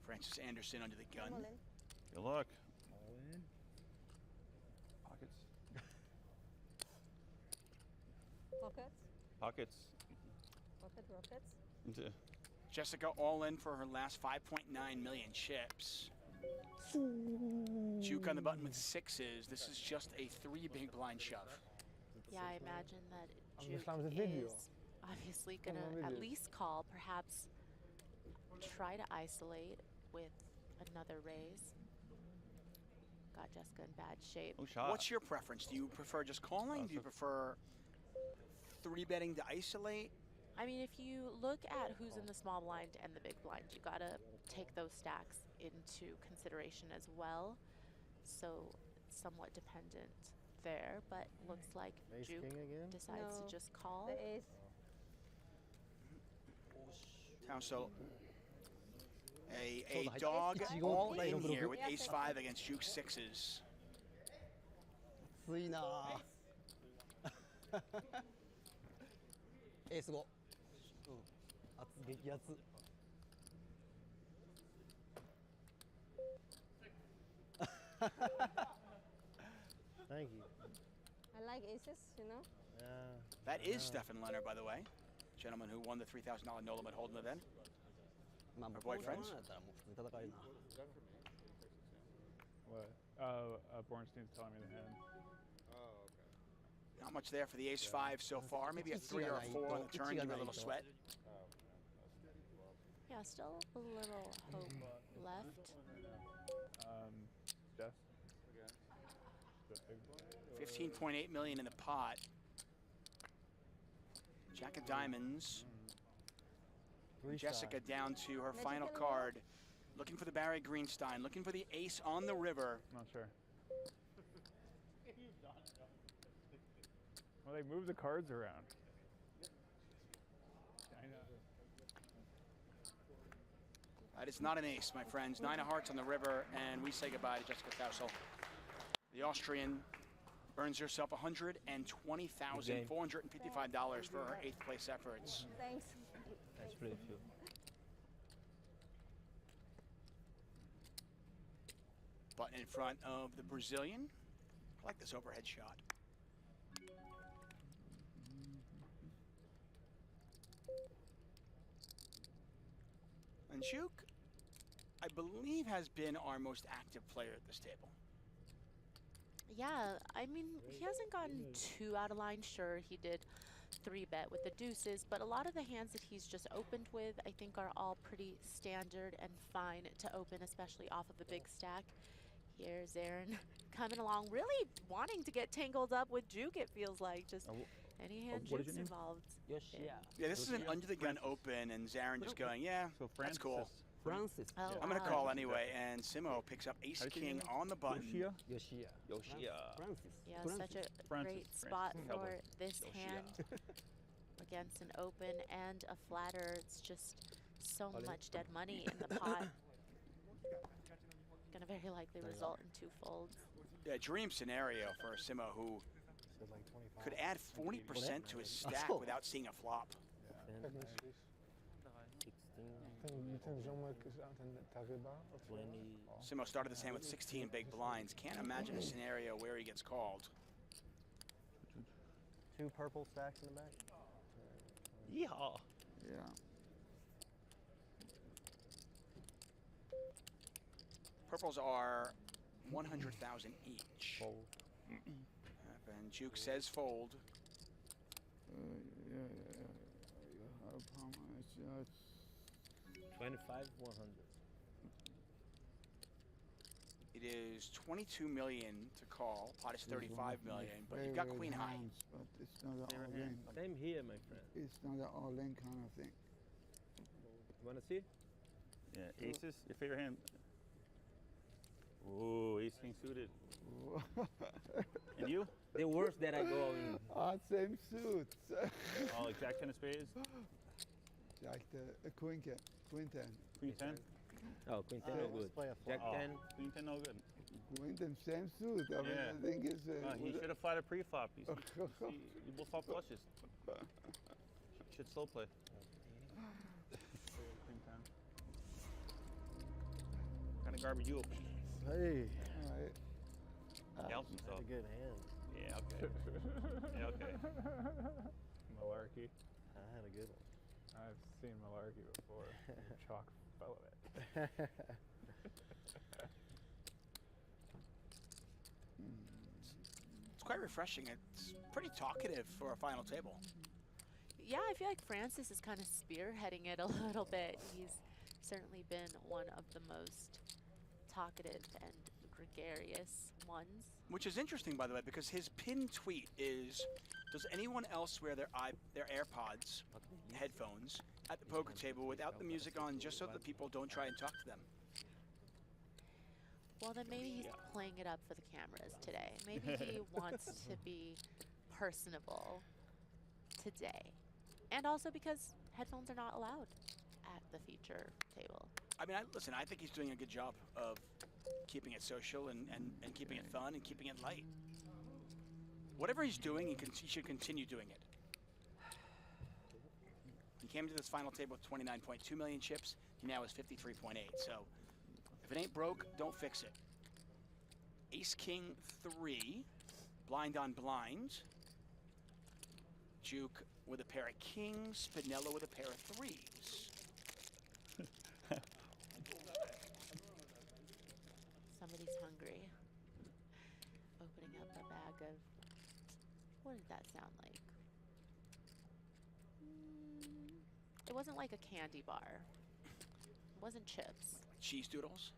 Francis Anderson under the gun. All in. Good luck. All in. Pockets. Pockets. Pockets. Pocket rockets. Jessica all in for her last 5.9 million chips. Juke on the button with 6s. This is just a 3 big blind shove. Yeah, I imagine that I'm Juke Islam's video. is obviously Come gonna on, at video. least call, perhaps try to isolate with another raise. Got Jessica in bad shape. Oh, shot. What's your preference? Do you prefer just calling? Do you prefer 3-betting to isolate? I mean, if you look at who's in the small blind and the big blind, you gotta take those stacks into consideration as well. So it's somewhat dependent there, but looks like Ace Juke king again? decides No, to just call. The ace. Now, so a So the dog Ichigo all play in no here blue. with Yeah, ace 5 against Juke 6s. 熱いなエース5、うん、熱激アツ Thank you. I like aces, you know. Yeah. That is Stefan Leonard, by the way. Gentleman who won the $3,000 no limit hold'em event. まあ Our boyfriends? だったらもう普通に戦えるな What? Bornstein's telling me to end. Not much there for the ace 5 so far. Maybe a 3 or a 4 on the turn. Give it a little sweat. Yeah, still a little hope left. Jess? The big 15.8 million in the pot. Jack of diamonds. Jessica down to her Magic final in the card. Looking for the Barry Greenstein. Looking for the ace on the river. I'm not sure. Well, they moved the cards around. I know. That is not an ace, my friends. 9 of hearts on the river, and we say goodbye to Jessica Tausel. The Austrian earns herself $120,455 for her 8th place efforts. Thanks. That's pretty few. Button in front of the Brazilian. I like this overhead shot. And Juke, I believe, has been our most active player at this table. Yeah, I mean, he hasn't gotten too out of line. Sure, he did 3-bet with the deuces, but a lot of the hands that he's just opened with, I think, are all pretty standard and fine to open, especially off of the big stack. Here's Aaron coming along, really wanting to get tangled up with Juke, it feels like. Just any hand what is Juke's your name? involved. Yoshia. Yeah, this is an under-the-gun open, and Zarin just going, yeah, So that's cool. Francis. Oh, I'm going to wow. call anyway, and Simo picks up How do you say ace-king your name? on the button. Yoshia? Yoshia. Yoshia. Francis. Yeah, Francis. such a Francis, great Francis, spot Cowboy. for this Yoshia. hand against an open and a flatter. It's just so much dead money in the pot. Gonna very likely result in 2 folds. Yeah, dream scenario for Simo, who Said like 25. could add 40% to his stack Oh. without seeing a flop. Kijk eens, Chris. 16, Je kunt zomaar eens aan het Tariba of zo. 20. Simo started this hand with 16 big blinds. Can't imagine a scenario where he gets called. 2 purple stacks in the back. Yeehaw. Yeah. Purples are 100,000 each. Fold. And Juke says fold. Yeah. You have how much? 25, 100. It is 22 million to call. Pot is 35 million, but you've got queen high. But it's not an Never all-in. hand. Same here, my friend. It's not an all-in kind of thing. You wanna see? Yeah, aces, your favorite hand. Ooh, ace king suited. And you? The worst that I go in. Same suit. Oh, like Jack 10 of spades? Jack the queen 10. Queen 10? Oh, Queen 10 no let's good. play a Jack flop. 10. Queen 10 no good. Queen 10, same suit. I mean, Yeah. I think it's. He should have flatted pre-flop. You both flop flushes. Should slow play. Queen 10. What kind of garbage you open? Hey, Alright. He helps that's himself. a good hand. Yeah, okay. Yeah, okay. Malarkey. I had a good one. I've seen malarkey before. Chalk fell of it. It's quite refreshing. It's pretty talkative for a final table. Yeah, I feel like Francis is kind of spearheading it a little bit. He's certainly been one of the most talkative and gregarious ones. Which is interesting, by the way, because his pinned tweet is, does anyone else wear their AirPods, headphones, at the poker table without the music on just so that people don't try and talk to them? Well, then maybe he's playing it up for the cameras today. Maybe he wants to be personable today. And also because headphones are not allowed at the feature table. I mean, listen, I think he's doing a good job of keeping it social and keeping it fun and keeping it light. Whatever he's doing, he should continue doing it. He came to this final table with 29.2 million chips. He now has 53.8. So if it ain't broke, don't fix it. Ace King 3, blind on blind. Juke with a pair of kings, Spinella with a pair of threes. Somebody's hungry. Opening up a bag of, what did that sound like? It wasn't like a candy bar. It wasn't chips. Cheese doodles.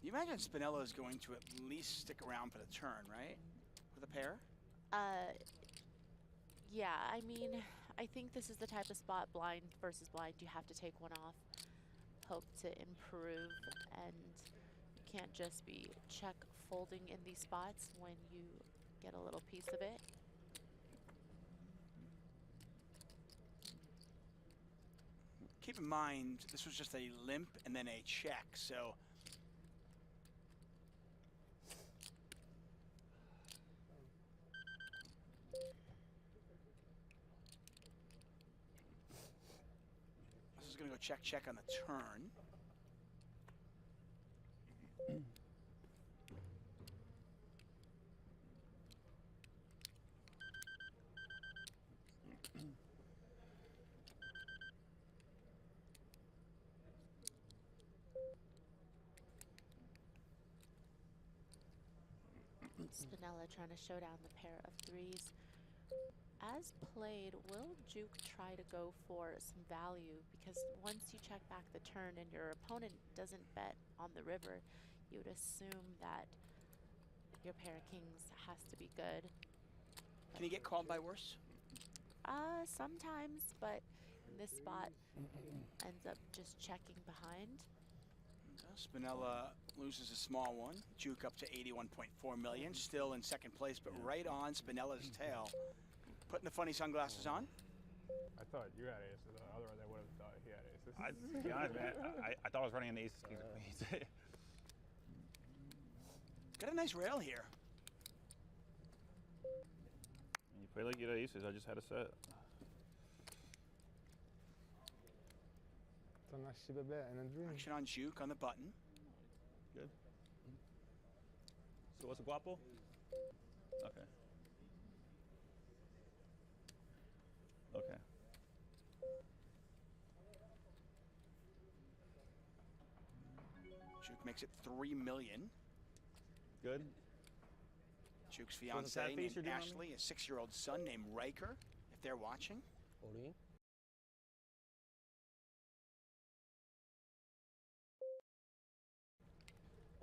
You imagine Spinella is going to at least stick around for the turn, right? With a pair? Yeah, I mean, I think this is the type of spot, blind versus blind, you have to take one off, hope to improve, and you can't just be check folding in these spots when you get a little piece of it. Keep in mind, this was just a limp and then a check, so this is going to go check, check on the turn. Spinella trying to show down the pair of threes. As played, will Juke try to go for some value? Because once you check back the turn and your opponent doesn't bet on the river, you would assume that your pair of kings has to be good. Can he get called by worse? Sometimes, but in this spot, ends up just checking behind. Spinella loses a small one. Juke up to 81.4 million, still in second place, but right on Spinella's tail. Putting the funny sunglasses on. I thought you had aces, otherwise I would have thought he had aces. To be honest, man, I thought I was running an aces, kings, and queens. Got a nice rail here. You play like you had aces, I just had a set. Action on Juke on the button. Good. So what's a guapo? Okay. Okay. Juke makes it 3 million. Good. Juke's So fiance sad face named you're doing on Ashley, a 6-year-old son named Riker, if they're watching. Folding.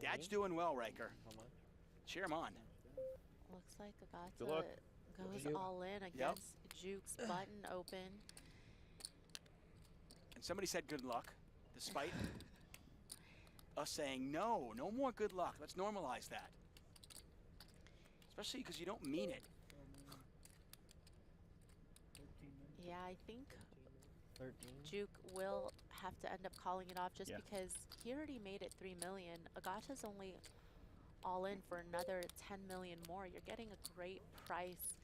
Dad's doing well, Riker. How much? Cheer him on. Looks like Good luck. Goes all in against Juke's button open. And somebody said good luck, despite us saying no more good luck. Let's normalize that. Especially because you don't mean it. Yeah, I think 13. Juke will have to end up calling it off just Yeah. because he already made it 3 million. Agata's only all in for another 10 million more. You're getting a great price.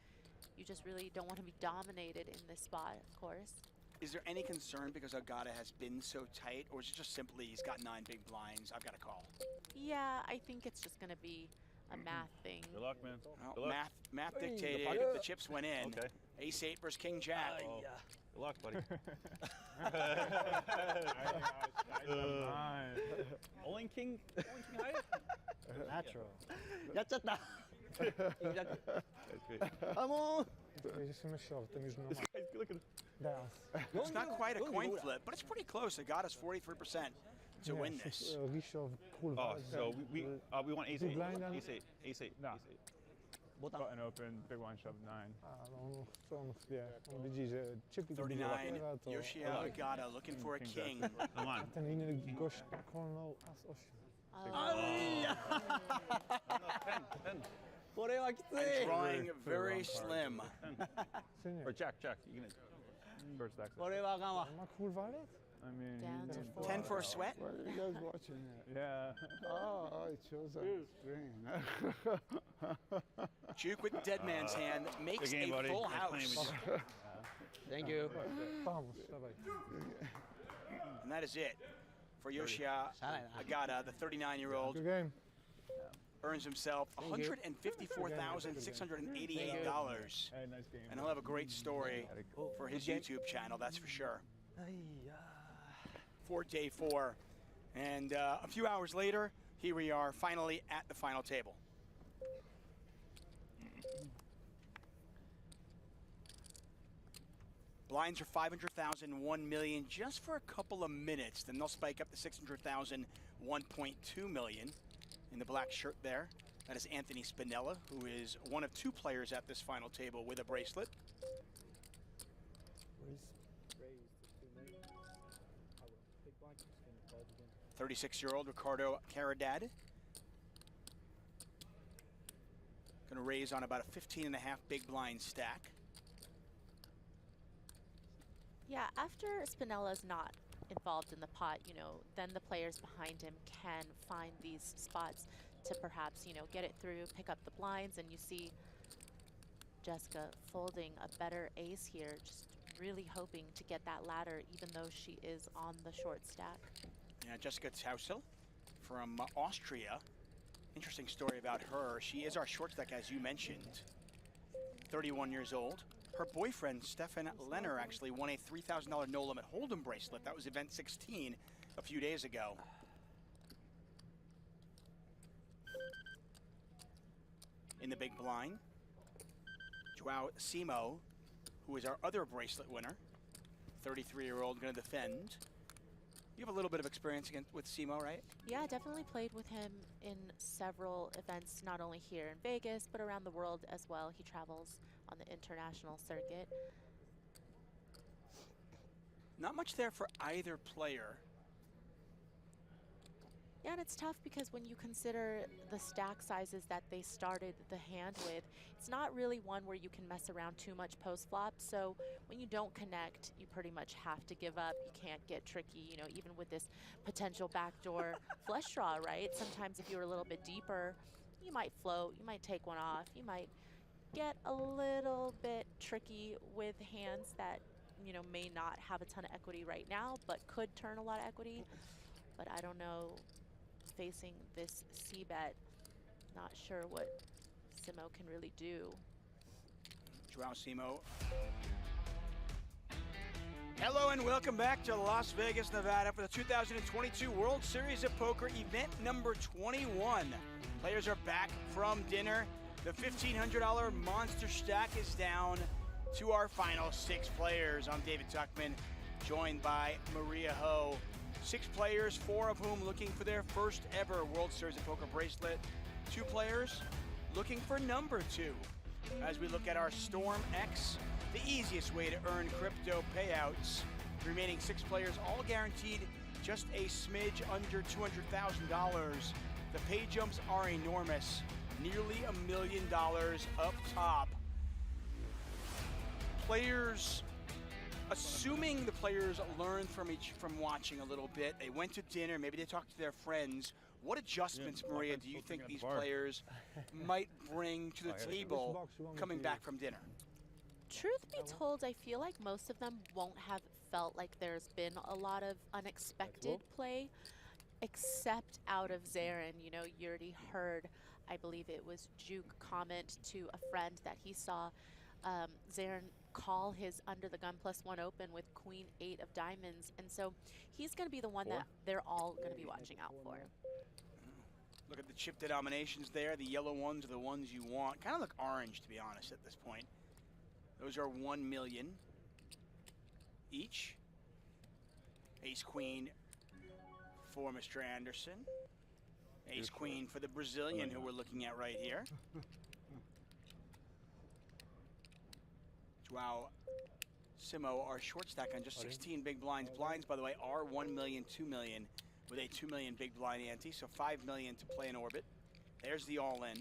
You just really don't want to be dominated in this spot, of course. Is there any concern because Agata has been so tight, or is it just simply he's got 9 big blinds, I've got to call? Yeah, I think it's just going to be a math thing. Good luck, man. Well, Good luck. math dictated the chips went in. Okay. Ace-8 versus King-Jack. Oh. Good luck, buddy. Only king high? Natural. 야쳤다. That's good. Vamos. Jesteśmy shortem już This normal. guy's looking. Teraz. It's not quite a coin flip, but it's pretty close. Agata's 43% to win this. Rishow, król Oh, so we want ace 8. blind and- Ace 8. Ace 8. No. Ace 8. Button open, big blind shove 9. On wie, on widzi, że chipy to 39, była, to Yoshio Agata looking for a king. Come on. ten inny gość kolnął as 8. Ten. これはきつ And い。 drawing very slim. Or jack. You can. First stack. これはあかんわ。 Ma król walet? I mean, Down to 4. 10 for a sweat? What are you guys watching here? yeah. Oh, it shows on the screen. Juke with dead man's hand makes Good game, a buddy. full Nice playing house. with you. Thank you. Vamos, dawaj. And that is it for Yoshio Agata, the 39-year-old. Good game. Earns himself $154,688. Hey, nice game. And he'll have a great story for his YouTube channel, that's for sure. For day 4. And a few hours later, here we are finally at the final table. Blinds are 500,000, 1 million, just for a couple of minutes. Then they'll spike up to 600,000, 1.2 million. In the black shirt there, that is Anthony Spinella, who is one of 2 players at this final table with a bracelet. 36-year-old Ricardo Caridad. Going to raise on about a 15.5 big blind stack. Yeah, after Spinella's not involved in the pot, you know, then the players behind him can find these spots to perhaps, you know, get it through, pick up the blinds, and you see Jessica folding a better ace here, just really hoping to get that ladder even though she is on the short stack. Yeah, Jessica Tausel from Austria. Interesting story about her. She is our short stack, as you mentioned. 31 years old. Her boyfriend, Stefan Lenner, actually won a $3,000 no-limit hold'em bracelet. That was event 16 a few days ago. In the big blind, Joao Simo, who is our other bracelet winner. 33-year-old, going to defend. You have a little bit of experience with Simo, right? Yeah, I definitely played with him in several events, not only here in Vegas, but around the world as well. He travels on the international circuit. Not much there for either player. Yeah, and it's tough because when you consider the stack sizes that they started the hand with, it's not really one where you can mess around too much post-flop. So when you don't connect, you pretty much have to give up. You can't get tricky, you know, even with this potential backdoor flush draw, right? Sometimes if you're a little bit deeper, you might float, you might take one off, you might get a little bit tricky with hands that, you know, may not have a ton of equity right now, but could turn a lot of equity. But I don't know, facing this C-bet, not sure what Simo can really do. Joao Simo. Hello and welcome back to Las Vegas, Nevada for the 2022 World Series of Poker event number 21. Players are back from dinner. The $1,500 monster stack is down to our final 6 players. I'm David Tuckman, joined by Maria Ho. 6 players, 4 of whom looking for their first ever World Series of Poker bracelet. 2 players looking for number 2. as we look at our Storm X, the easiest way to earn crypto payouts. The remaining 6 players all guaranteed just a smidge under $200,000. The pay jumps are enormous, nearly $1 million up top. Players, assuming the players learned from watching a little bit, they went to dinner, maybe they talked to their friends. What adjustments, Maria, do you think these players might bring to the table coming back from dinner? Truth be told, I feel like most of them won't have felt like there's been a lot of unexpected play, except out of Zarin. You know, you already heard, I believe it was Juke comment to a friend that he saw Zarin call his under the gun +1 open with Queen 8 of diamonds, and so he's going to be the one that they're all going to be watching out for. Look at the chip denominations there. The yellow ones are the ones you want. Kind of look orange, to be honest, at this point. Those are 1 million each. Ace Queen for Mr. Anderson. Ace Queen for the Brazilian, who we're looking at right here. Joao Simo, our short stack on just 16 big blinds. Blinds, by the way, are 1 million, 2 million, with a 2 million big blind ante, so 5 million to play in orbit. There's the all-in.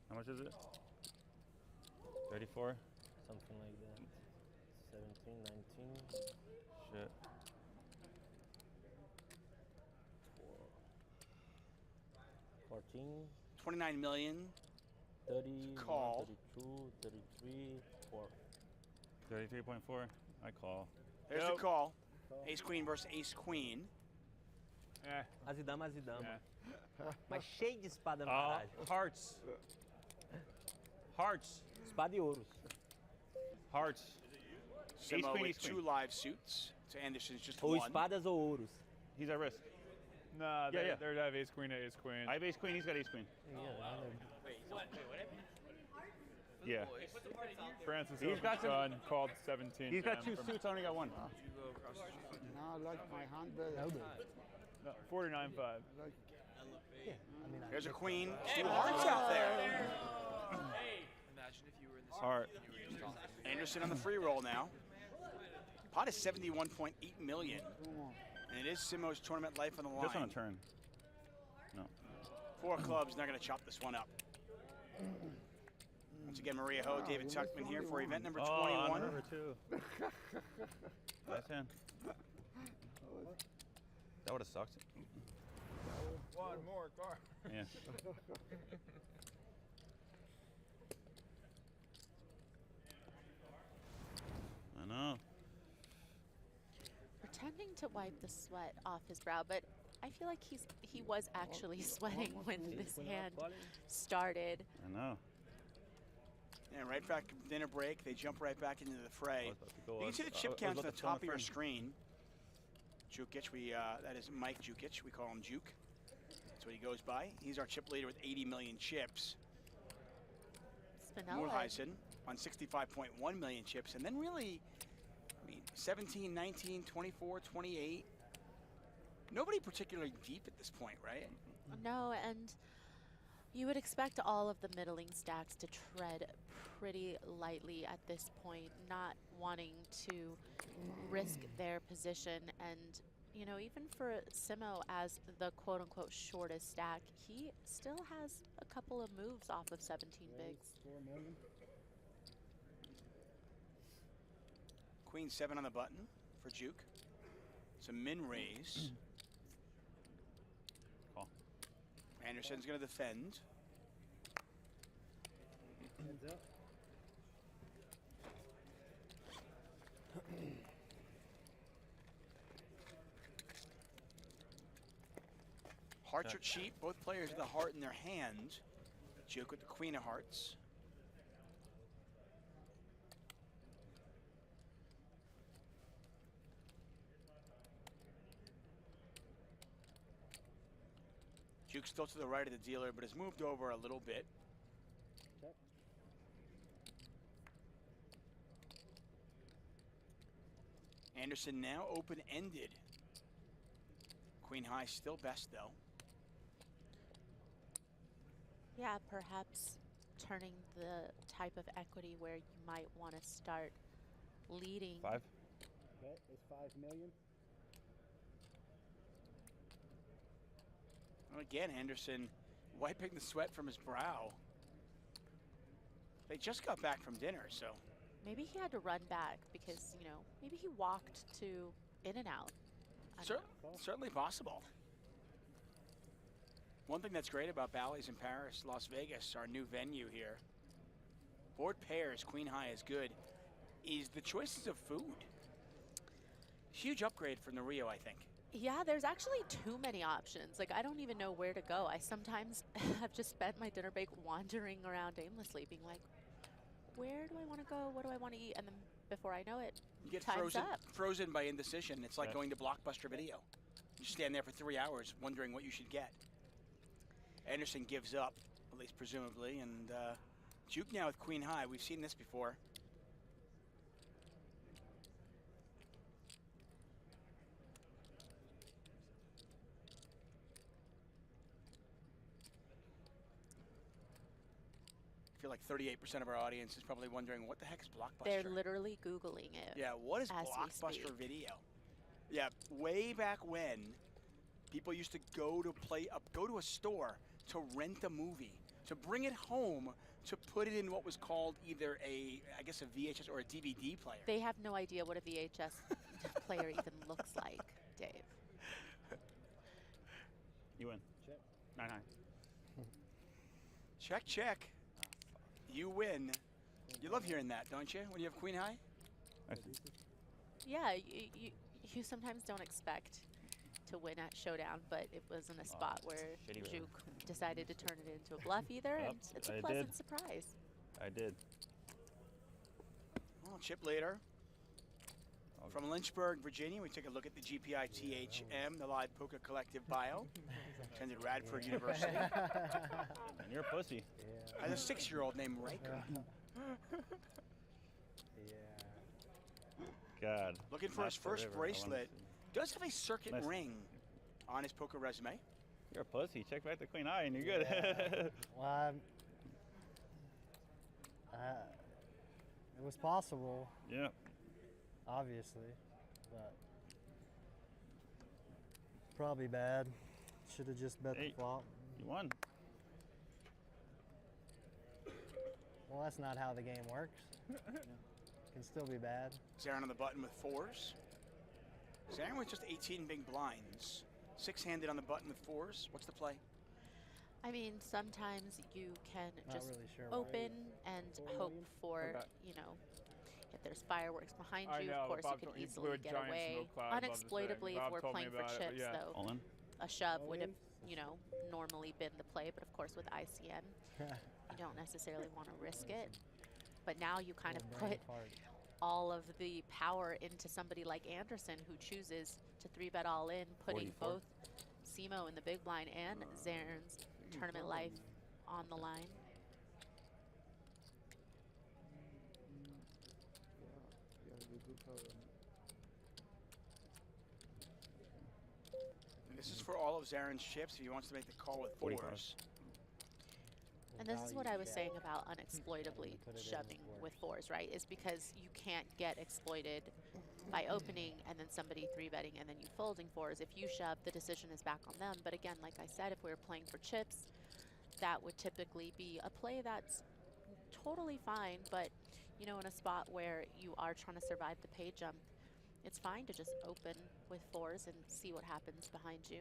How much is it? 34? Something like that. 17, 19. Shit. 14. 29 million. 30. Call. 32, 33, 4. 33.4. I call. There's the call. Ace Queen versus Ace Queen. As e damas, as e damas. Yeah. Mas cheio de espada no baralho. Hearts. Hearts. Espada e ouros. Hearts. Simo Queen, with Ace 2 Queen. live suits. So Anderson's just Ou 1. espadas ou ouros. He's at risk. Nah, Yeah, they'd have ace queen to ace queen. I have ace queen, he's got ace queen. Yeah. Francis He's got some- gun called 17. He's got 2 from- suits, I only got 1. Now I like my hand better. No, 49.5. Like, There's a queen. 2 hearts out there. Heart. Anderson on the free roll now. Pot is 71.8 million. And it is Simo's tournament life on the line. Just on a turn. No. 4 clubs, not going to chop this one up. Once again, Maria Ho, David Tuckman here for event number 21. Number 2. Nice hand. That would have sucked. One more card. Yeah. I know. Pretending to wipe the sweat off his brow, but I feel like he was actually sweating when this hand started. I know. And right back dinner break, they jump right back into the fray. You can see the chip counts at the top of your screen. Jukic, that is Mike Jukic. We call him Juke. That's what he goes by. He's our chip leader with 80 million chips. Spinella. Moorheisen on 65.1 million chips. And then really, I mean, 17, 19, 24, 28. Nobody particularly deep at this point, right? No, and you would expect all of the middling stacks to tread pretty lightly at this point, not wanting to risk their position. And, you know, even for Simo as the quote-unquote shortest stack, he still has a couple of moves off of 17 bigs. Queen 7 on the button for Juke. It's a min raise. Call. Anderson's going to defend. Heads up. Hearts are cheap. Both players with the heart in their hand. Juke with the Queen of Hearts. Juke's still to the right of the dealer, but has moved over a little bit. Check. Anderson now open-ended. Queen high still best though. Yeah, perhaps turning the type of equity where you might want to start leading. 5. Bet is 5 million. Well, again, Anderson wiping the sweat from his brow. They just got back from dinner, so. Maybe he had to run back because, you know, maybe he walked to In-N-Out. Certainly possible. One thing that's great about Bally's in Paris, Las Vegas, our new venue here, board pairs, Queen high is good, is the choices of food. Huge upgrade from the Rio, I think. Yeah, there's actually too many options. Like, I don't even know where to go. I sometimes have just spent my dinner break wandering around aimlessly, being like, where do I want to go? What do I want to eat? And then before I know it, You get time's up. frozen by indecision. It's like going to Blockbuster Video. You stand there for 3 hours wondering what you should get. Anderson gives up, at least presumably, and Juke now with Queen high. We've seen this before. I feel like 38% of our audience is probably wondering what the heck is Blockbuster? They're literally Googling it. Yeah, what is as we Blockbuster speak. Video? Yeah, way back when, people used to go to a store to rent a movie, to bring it home, to put it in what was called either I guess a VHS or a DVD player. They have no idea what a VHS player even looks like, Dave. You win. Check. 9-9. Check, check. You win. You love hearing that, don't you, when you have Queen high? Nice. Yeah, you sometimes don't expect to win at Showdown, but it wasn't a spot where shitty Juke decided to turn it into a bluff either, Yep, and it's a I pleasant did. surprise. I did. Well, chip later. From Lynchburg, Virginia, we take a look at the GPI THM, the Live Poker Collective bio. Attended Radford University. And you're a pussy. Has a 6-year-old named Riker. Yeah. God. Looking for his That's the first river. I wanna bracelet. see. Does have a circuit Nice. ring on his poker resume. You're a pussy. Check back the Queen high and you're good. Yeah. Well, it was possible, Yeah. obviously, but probably bad. Should have just bet the 8. flop. You won. Well, that's not how the game works. Can still be bad. Zarin on the button with 4s. Zarin with just 18 big blinds. 6-handed on the button with 4s. What's the play? I mean, sometimes you can Not just really sure why. open and hope for, Okay. you know, if there's fireworks behind I you, know, of course Bob you can told me easily blue get giant away. smoke cloud above the Unexploitably, thing. if Bob we're told me playing for about it, chips, yeah. though, All in. a shove would have, Always. you know, normally been the play, but of course with ICM, you don't necessarily want to risk it. But now you kind of Brain put fart. all of the power into somebody like Anderson, who chooses to 3-bet all in, putting 44. both Simo in the big blind and Zarin's tournament life on the line. And this is for all of Zarin's chips if he wants to make the call with 45. 4s. And this is what I was Value saying check. about unexploitably Put it in shoving with with 4s, right? Is because you can't get exploited by opening and then somebody 3-betting and then you folding 4s. If you shove, the decision is back on them. But again, like I said, if we were playing for chips, that would typically be a play that's totally fine. But, you know, in a spot where you are trying to survive the pay jump, it's fine to just open with 4s and see what happens behind you.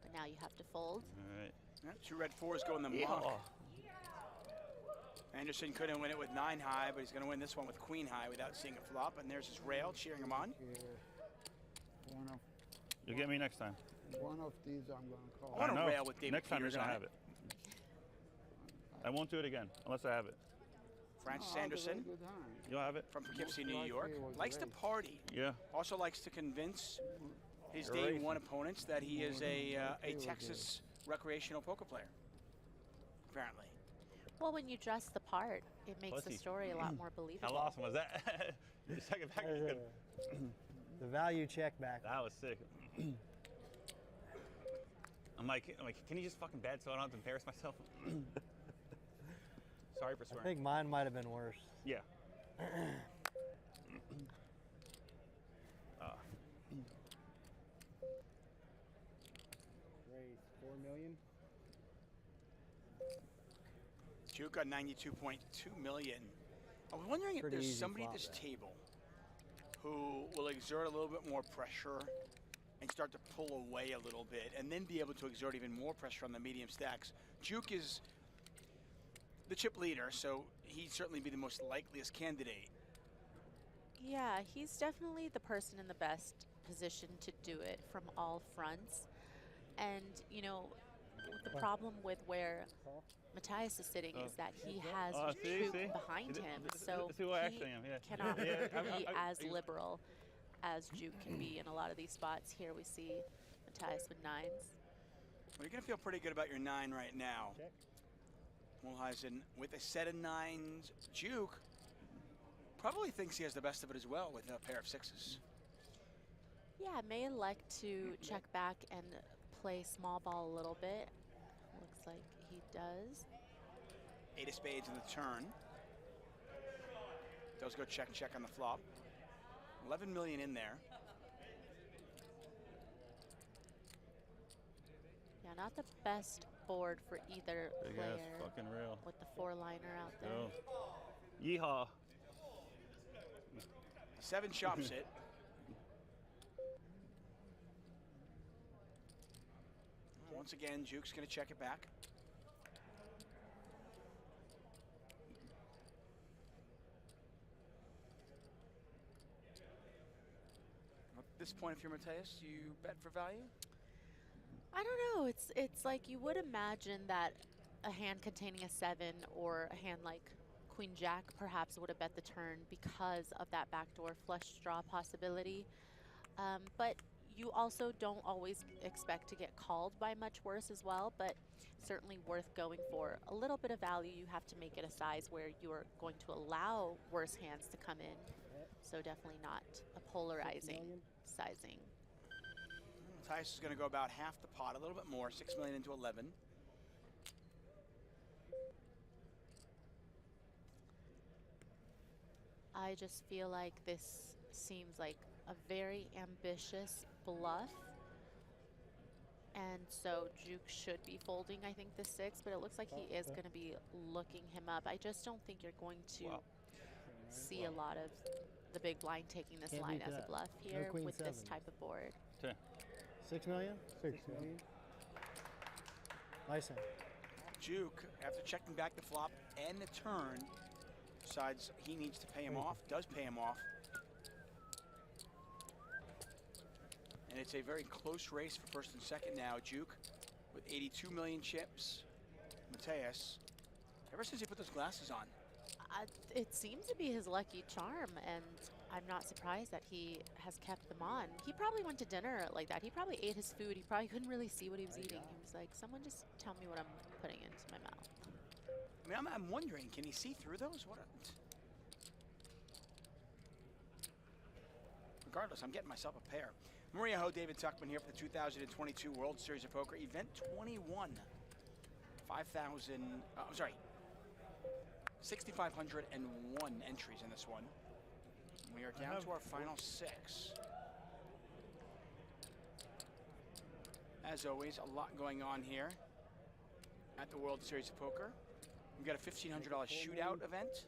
But now you have to fold. All right. Yep, 2 red 4s go in the muck. Anderson couldn't win it with 9 high, but he's going to win this one with Queen high without seeing a flop. And there's his rail cheering him on. You'll get me next time. One of these I'm going to call. I want know. to rail with David Next time you're Peters gonna on have it. I won't do it again unless I have it. Francis Oh, Anderson good time. You'll have it. from Poughkeepsie, New Likely York. it was Likes to raised. party. Yeah. Also likes to convince his You're day racing. one opponents that he is a Likely was Texas recreational poker player, apparently. Well, when you dress the part, it makes Pussy. the story a lot more believable. How awesome was that? The second back. The value check back. That was sick. I'm like, can you just fucking bet so I don't have to embarrass myself? Sorry for I swearing. think mine might have been worse. Yeah. Raise 4 million. Juke got 92.2 million. I was wondering if Pretty there's easy somebody at flop this bet. table who will exert a little bit more pressure and start to pull away a little bit and then be able to exert even more pressure on the medium stacks. Juke is the chip leader, so he'd certainly be the most likeliest candidate. Yeah, he's definitely the person in the best position to do it from all fronts. And, you know, the problem with where Matthias is sitting is that he has Juke behind him, so This is who I he actually am, yeah. cannot Yeah, be as liberal as Juke can be in a lot of these spots. Here we see Matthias with 9s. Well, you're going to feel pretty good about your 9 right now. Check. Mulheisen with a set of 9s. Juke probably thinks he has the best of it as well with a pair of 6s. Yeah, may elect to check back and play small ball a little bit. Looks like he does. 8 of spades in the turn. Does go check, check on the flop. 11 million in there. Yeah, not the best board for either Big player ass fucking real. with the 4-liner out there. Go. Yeehaw. 7 chops it. Once again, Juke's going to check it back. At this point, if you're Matthias, you bet for value? I don't know. It's like you would imagine that a hand containing a 7 or a hand like Queen Jack perhaps would have bet the turn because of that backdoor flush draw possibility. But you also don't always expect to get called by much worse as well, but certainly worth going for. A little bit of value, you have to make it a size where you are going to allow worse hands to come in. So definitely not a polarizing sizing. Matthias is going to go about half the pot, a little bit more, 6 million into 11. I just feel like this seems like a very ambitious bluff. And so Juke should be folding, I think, the 6, but it looks like he is going to be looking him up. I just don't think you're going to see a lot of the big blind taking this line as a bluff here with this type of board. 6 million? 6 million. Nice hand. Juke, after checking back the flop and the turn, decides he needs to pay him off, does pay him off. And it's a very close race for first and second now. Juke with 82 million chips. Matthias, ever since he put those glasses on. It seems to be his lucky charm, and I'm not surprised that he has kept them on. He probably went to dinner like that. He probably ate his food. He probably couldn't really see what he was eating. He was like, someone just tell me what I'm putting into my mouth. I mean, I'm wondering, can he see through those? Regardless, I'm getting myself a pair. Maria Ho, David Tuckman here for the 2022 World Series of Poker, event 21. 6,501 entries in this one. We are down to our final 6. As always, a lot going on here at the World Series of Poker. We've got a $1,500 shootout event.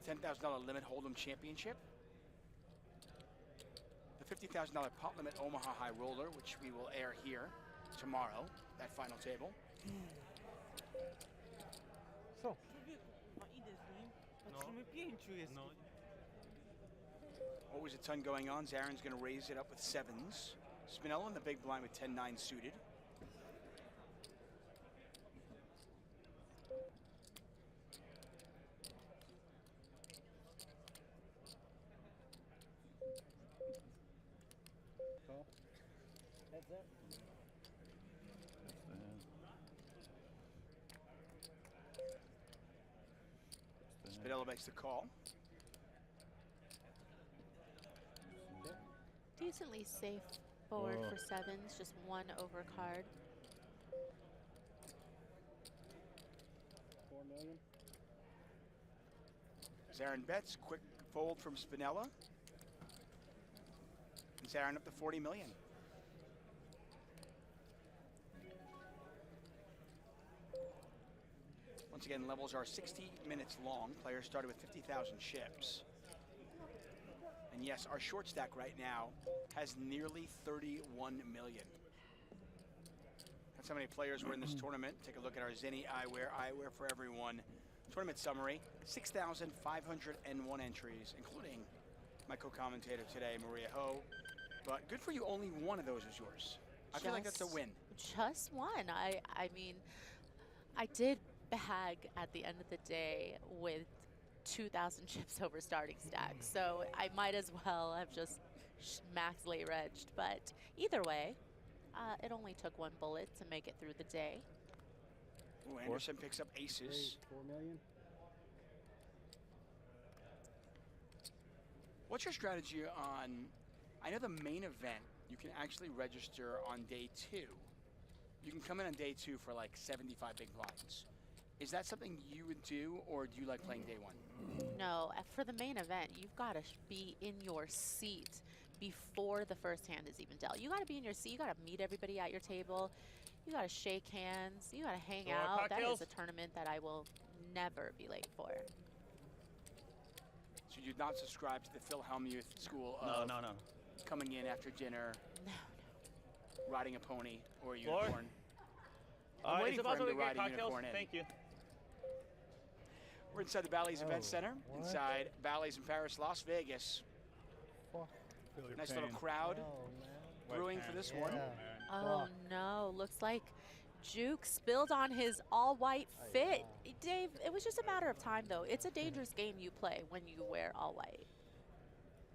$10,000 limit hold'em championship. The $50,000 pot limit Omaha High Roller, which we will air here tomorrow, that final table. So. Always a ton going on. Zarin's going to raise it up with 7s. Spinella in the big blind with 10-9 suited. That's it. Spinella makes the call. Decently safe board for sevens, just one overcard. 4 million. Zarin bets, quick fold from Spinella. And Zarin up to 40 million. Once again, levels are 60 minutes long. Players started with 50,000 chips. And yes, our short stack right now has nearly 31 million. That's how many players were in this tournament. Take a look at our Zenny eyewear for everyone. Tournament summary, 6,501 entries, including my co-commentator today, Maria Ho. But good for you, only one of those is yours. I feel like that's a win. Just one. I mean, I did bag at the end of the day with 2,000 chips over starting stack, so I might as well have just max late regged. But either way, it only took one bullet to make it through the day. Ooh, Anderson picks up aces. 4 million. What's your strategy on, I know the main event, you can actually register on day 2. You can come in on day 2 for like 75 big blinds. Is that something you would do, or do you like playing day 1? No, for the main event, you've got to be in your seat before the first hand is even dealt. You got to be in your seat. You got to meet everybody at your table. You got to shake hands. You got to hang out. That is a tournament that I will never be late for. So you do not subscribe to the Phil Hellmuth school of coming in after dinner, riding a pony or a unicorn. I'm waiting for him to ride a unicorn in. Thank you. We're inside the Bally's Event Center, inside Bally's in Paris, Las Vegas. Nice little crowd brewing for this one. Oh no, looks like Juke spilled on his all-white fit. Dave, it was just a matter of time though. It's a dangerous game you play when you wear all white.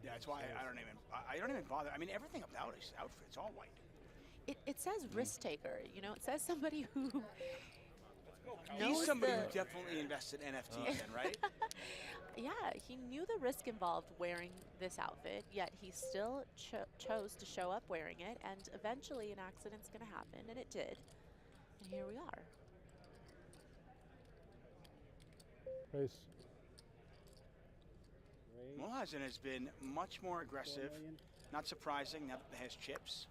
Yeah, that's why I don't even bother. I mean, everything about his outfit's all white. It says risk taker, you know, it says somebody who He's somebody who definitely invested in NFTs then, right? Yeah, he knew the risk involved wearing this outfit, yet he still chose to show up wearing it, and eventually an accident's going to happen, and it did. And here we are. Race. Mulhausen has been much more aggressive. Not surprising now that he has chips.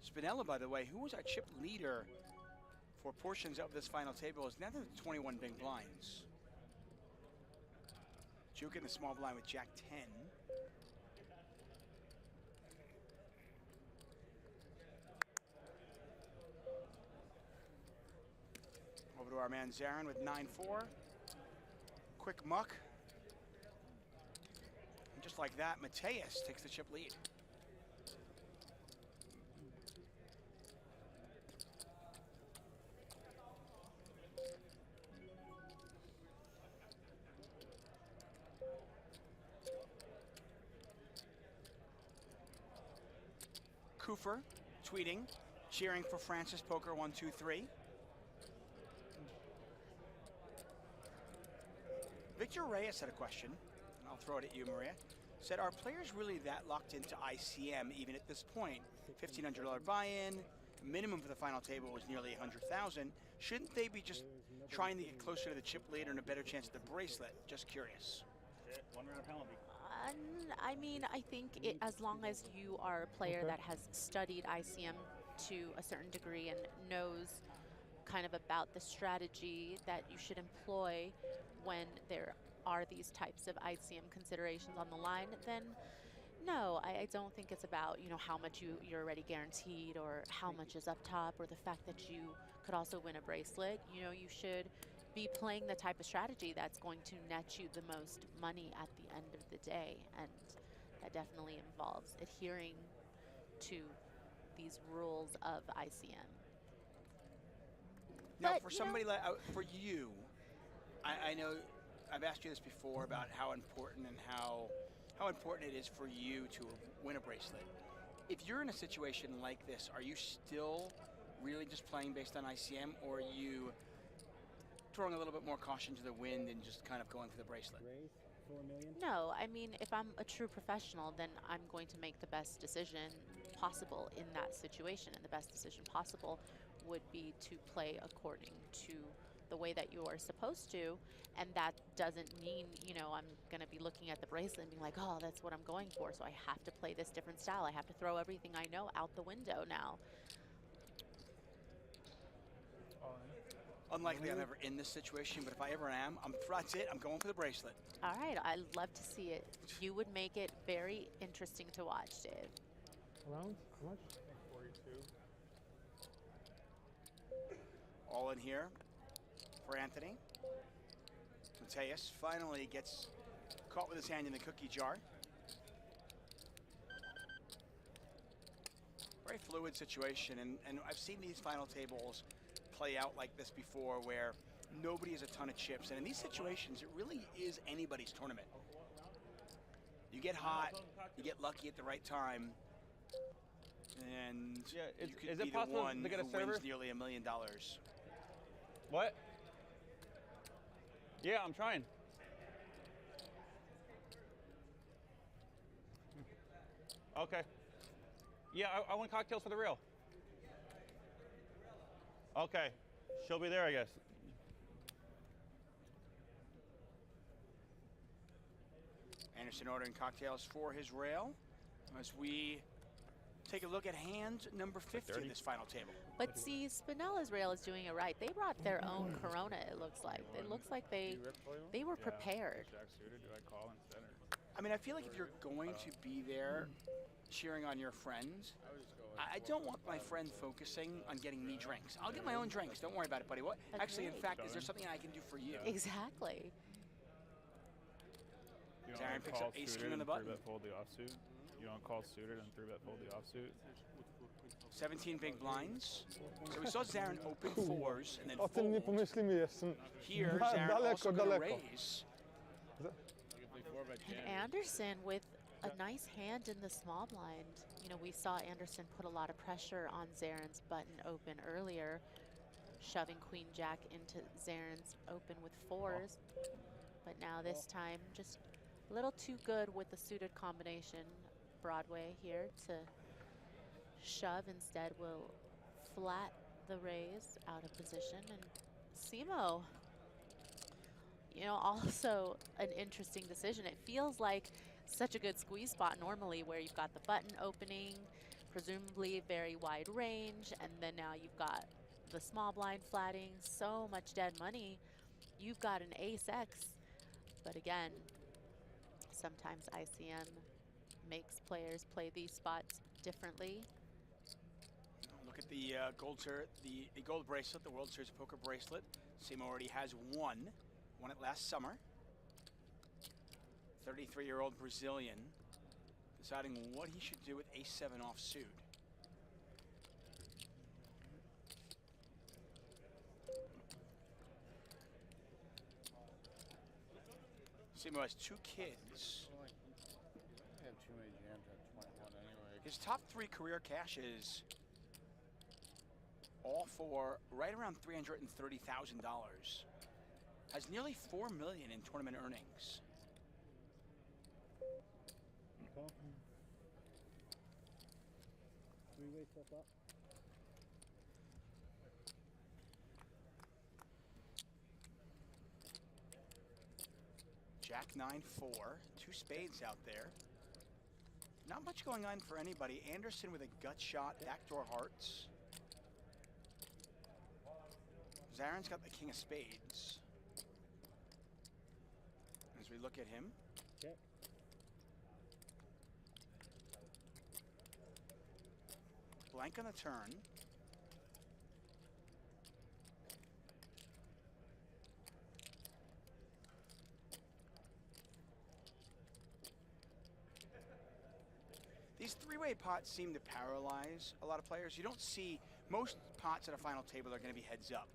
Spinella, by the way, who was our chip leader for portions of this final table, is now to 21 big blinds. Juke in the small blind with Jack 10. Over to our man Zarin with 9-4. Quick muck. And just like that, Mateus takes the chip lead. Cooper tweeting, cheering for Francis Poker 123. Victor Reyes had a question, and I'll throw it at you, Maria. Said, are players really that locked into ICM even at this point? $1,500 buy-in, minimum for the final table was nearly 100,000. Shouldn't they be just trying to get closer to the chip later and a better chance at the bracelet? Just curious. Shit, 1 round penalty. I mean, I think as long as you are a player that has studied ICM to a certain degree and knows kind of about the strategy that you should employ when there are these types of ICM considerations on the line, then no, I don't think it's about, you know, how much you're already guaranteed or how much is up top or the fact that you could also win a bracelet. You know, you should be playing the type of strategy that's going to net you the most money at the end of the day, and that definitely involves adhering to these rules of ICM. Now, but, for somebody like, for you, I know I've asked you this before about how important and how important it is for you to win a bracelet. If you're in a situation like this, are you still really just playing based on ICM, or are you throwing a little bit more caution to the wind and just kind of going for the bracelet? 4 million? No, I mean, if I'm a true professional, then I'm going to make the best decision possible in that situation. And the best decision possible would be to play according to the way that you are supposed to. And that doesn't mean, you know, I'm going to be looking at the bracelet and being like, oh, that's what I'm going for. So I have to play this different style. I have to throw everything I know out the window now. Unlikely I'm ever in this situation, but if I ever am, that's it. I'm going for the bracelet. All right, I'd love to see it. You would make it very interesting to watch, Dave. Around? How much? 42. All in here for Anthony. Mateus finally gets caught with his hand in the cookie jar. Very fluid situation, and I've seen these final tables play out like this before where nobody has a ton of chips, and in these situations it really is anybody's tournament. You get hot, you get lucky at the right time, and Yeah, you could is be it possible the one to get a who server? wins nearly $1 million. What? Yeah, I'm trying. Okay. Yeah, I want cocktails for the real. Okay. She'll be there, I guess. Anderson ordering cocktails for his rail as we take a look at hand number 50 of this final table. But see, Spinella's rail is doing it right. They brought their own Corona, it looks like. It looks like they were prepared. Jack suited, do I call instead? Or? I mean, I feel like if you're going to be there cheering on your friends, I don't want my friend focusing on getting me drinks. I'll get my own drinks. Don't worry about it, buddy. What? Actually, in fact, is there something I can do for you? Exactly. You Zarin don't picks call up ace suited king on the and button. 3-bet fold the offsuit. You don't call suited and 3-bet fold the offsuit. 17 big blinds. So we saw Zarin open fours and then O tym nie fold. pomyślimy jeszcze. Here, Zarin also gonna daleko. raise. And Anderson with a nice hand in the small blind. You know, we saw Anderson put a lot of pressure on Zarin's button open earlier, shoving Queen Jack into Zarin's open with fours. But now this time, just a little too good with the suited combination. Broadway here to shove. Instead, will flat the raise out of position. And Simo, you know, also an interesting decision. It feels like such a good squeeze spot normally where you've got the button opening, presumably very wide range, and then now you've got the small blind flatting, so much dead money. You've got an ace-X, but again, sometimes ICM makes players play these spots differently. Look at the the gold bracelet, the World Series of Poker bracelet. Simo already has won it last summer. 33-year-old Brazilian deciding what he should do with ace-7 offsuit. Simo has 2 kids. I have too many jams at 21 anyway. His top 3 career cashes, all for right around $330,000. Has nearly $4 million in tournament earnings. Three-way flip up. Jack 9-4, 2 spades out there. Not much going on for anybody. Anderson with a gut shot, backdoor hearts. Zarin's got the king of spades. As we look at him. Check. Blank on the turn. These 3-way pots seem to paralyze a lot of players. You don't see, most pots at a final table are going to be heads up.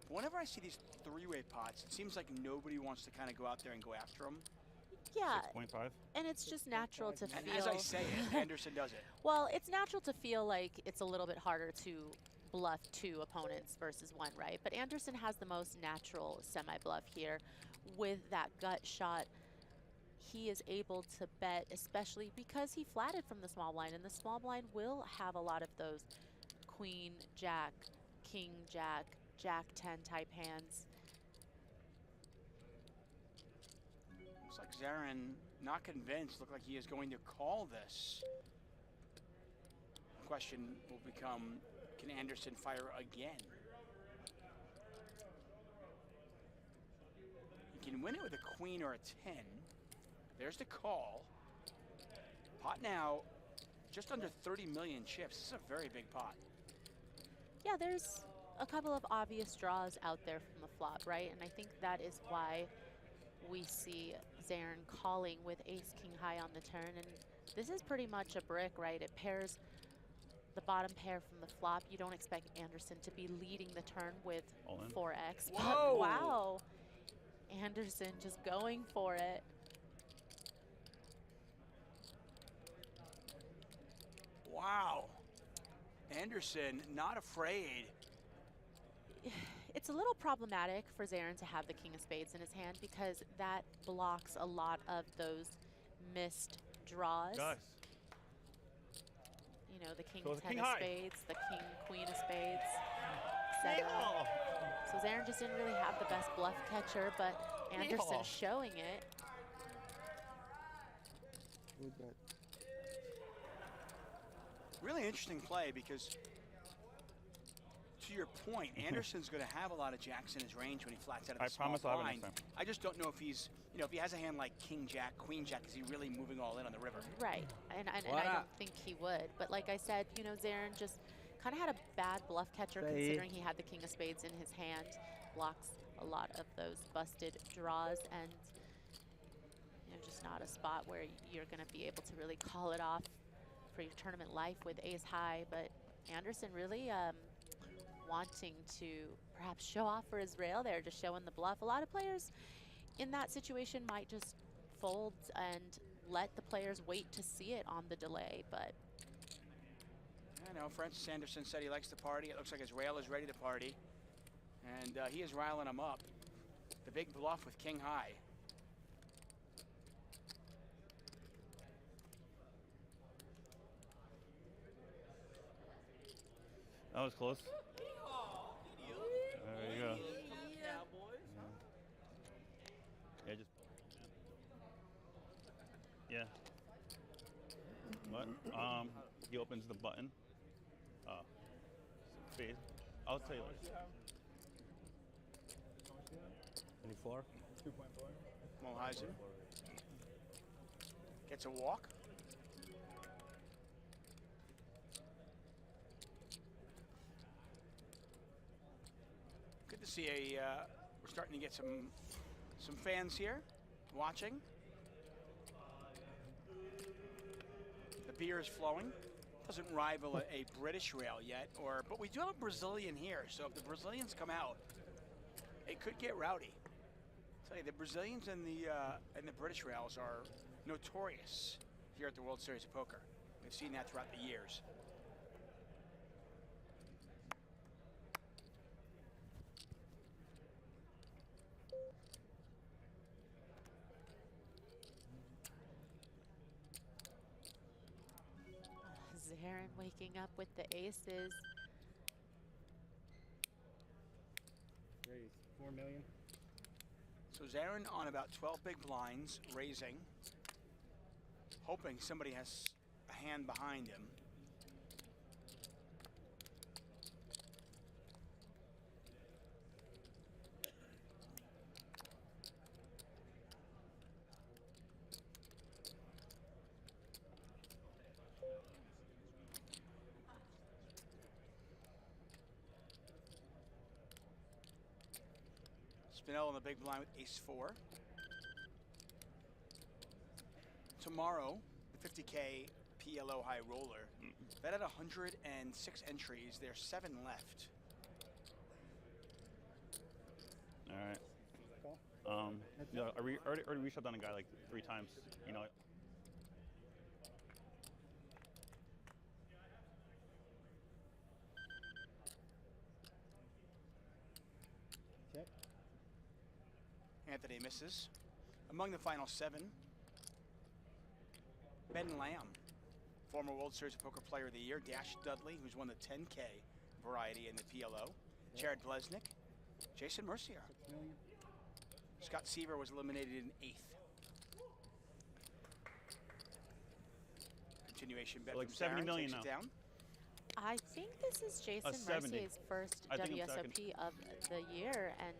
But whenever I see these 3-way pots, it seems like nobody wants to kind of go out there and go after them. Yeah, 6.5. and it's just natural to And feel. as I say it, Anderson does it. Well, it's natural to feel like it's a little bit harder to bluff 2 opponents versus 1, right? But Anderson has the most natural semi-bluff here with that gut shot he is able to bet, especially because he flatted from the small blind, and the small blind will have a lot of those queen, jack, king, jack, jack 10 type hands. Looks like Zarin not convinced. Looked like he is going to call this. The question will become, can Anderson fire again? He can win it with a queen or a 10. There's the call. Pot now just under 30 million chips. This is a very big pot. Yeah, there's a couple of obvious draws out there from the flop, right? And I think that is why we see Zarin calling with ace king high on the turn. And this is pretty much a brick, right? It pairs the bottom pair from the flop. You don't expect Anderson to be leading the turn with 4x. Whoa! But wow, Anderson just going for it. Wow. Anderson not afraid. It's a little problematic for Zarin to have the king of spades in his hand because that blocks a lot of those missed draws. Guys. You know, the king So it's 10 king of high. spades, the king queen of spades, etc. So Zarin just didn't really have the best bluff catcher, but Anderson Yeehaw. showing it. Good bet. Really interesting play because, to your point, Anderson's going to have a lot of jacks in his range when he flats out of the I small promise I'll have it blind. next time. I just don't know if he's, you know, if he has a hand like king jack, queen jack, is he really moving all in on the river? Right, and I don't think he would. But like I said, you know, Zarin just kind of had a bad bluff catcher considering he had the king of spades in his hand. Blocks a lot of those busted draws and, you know, just not a spot where you're going to be able to really call it off for your tournament life with ace high. But Anderson really wanting to perhaps show off for his rail there, just showing the bluff. A lot of players in that situation might just fold and let the players wait to see it on the delay, but I know, Francis Anderson said he likes to party. It looks like his rail is ready to party. And he is riling him up. The big bluff with king high. That was close. There you go. Yeah, just. Yeah. What? He opens the button. Spade. I'll tell you later. 24. 2.4. Mulhausen gets a walk. Good to see we're starting to get some fans here watching. The beer is flowing. Doesn't rival a British rail yet, but we do have a Brazilian here. So if the Brazilians come out, it could get rowdy. I'll tell you, the Brazilians and the British rails are notorious here at the World Series of Poker. We've seen that throughout the years. Zarin waking up with the aces. Raise 4 million. So Zarin on about 12 big blinds, raising, hoping somebody has a hand behind him. Spinell on the big blind with ace-4. Tomorrow, the 50K PLO high roller. That had 106 entries. There's 7 left. All right. Yeah, we already shut down a guy like 3 times. You know. Anthony misses. Among the final 7, Ben Lamb, former World Series of Poker Player of the Year. Dash Dudley, who's won the 10K variety in the PLO. Jared Blesnick. Jason Mercier. Scott Seaver was eliminated in 8th. Continuation bet So like from 70 Zarin million takes it now. down. I think this is Jason 70. Mercier's first I think I'm WSOP of the year, and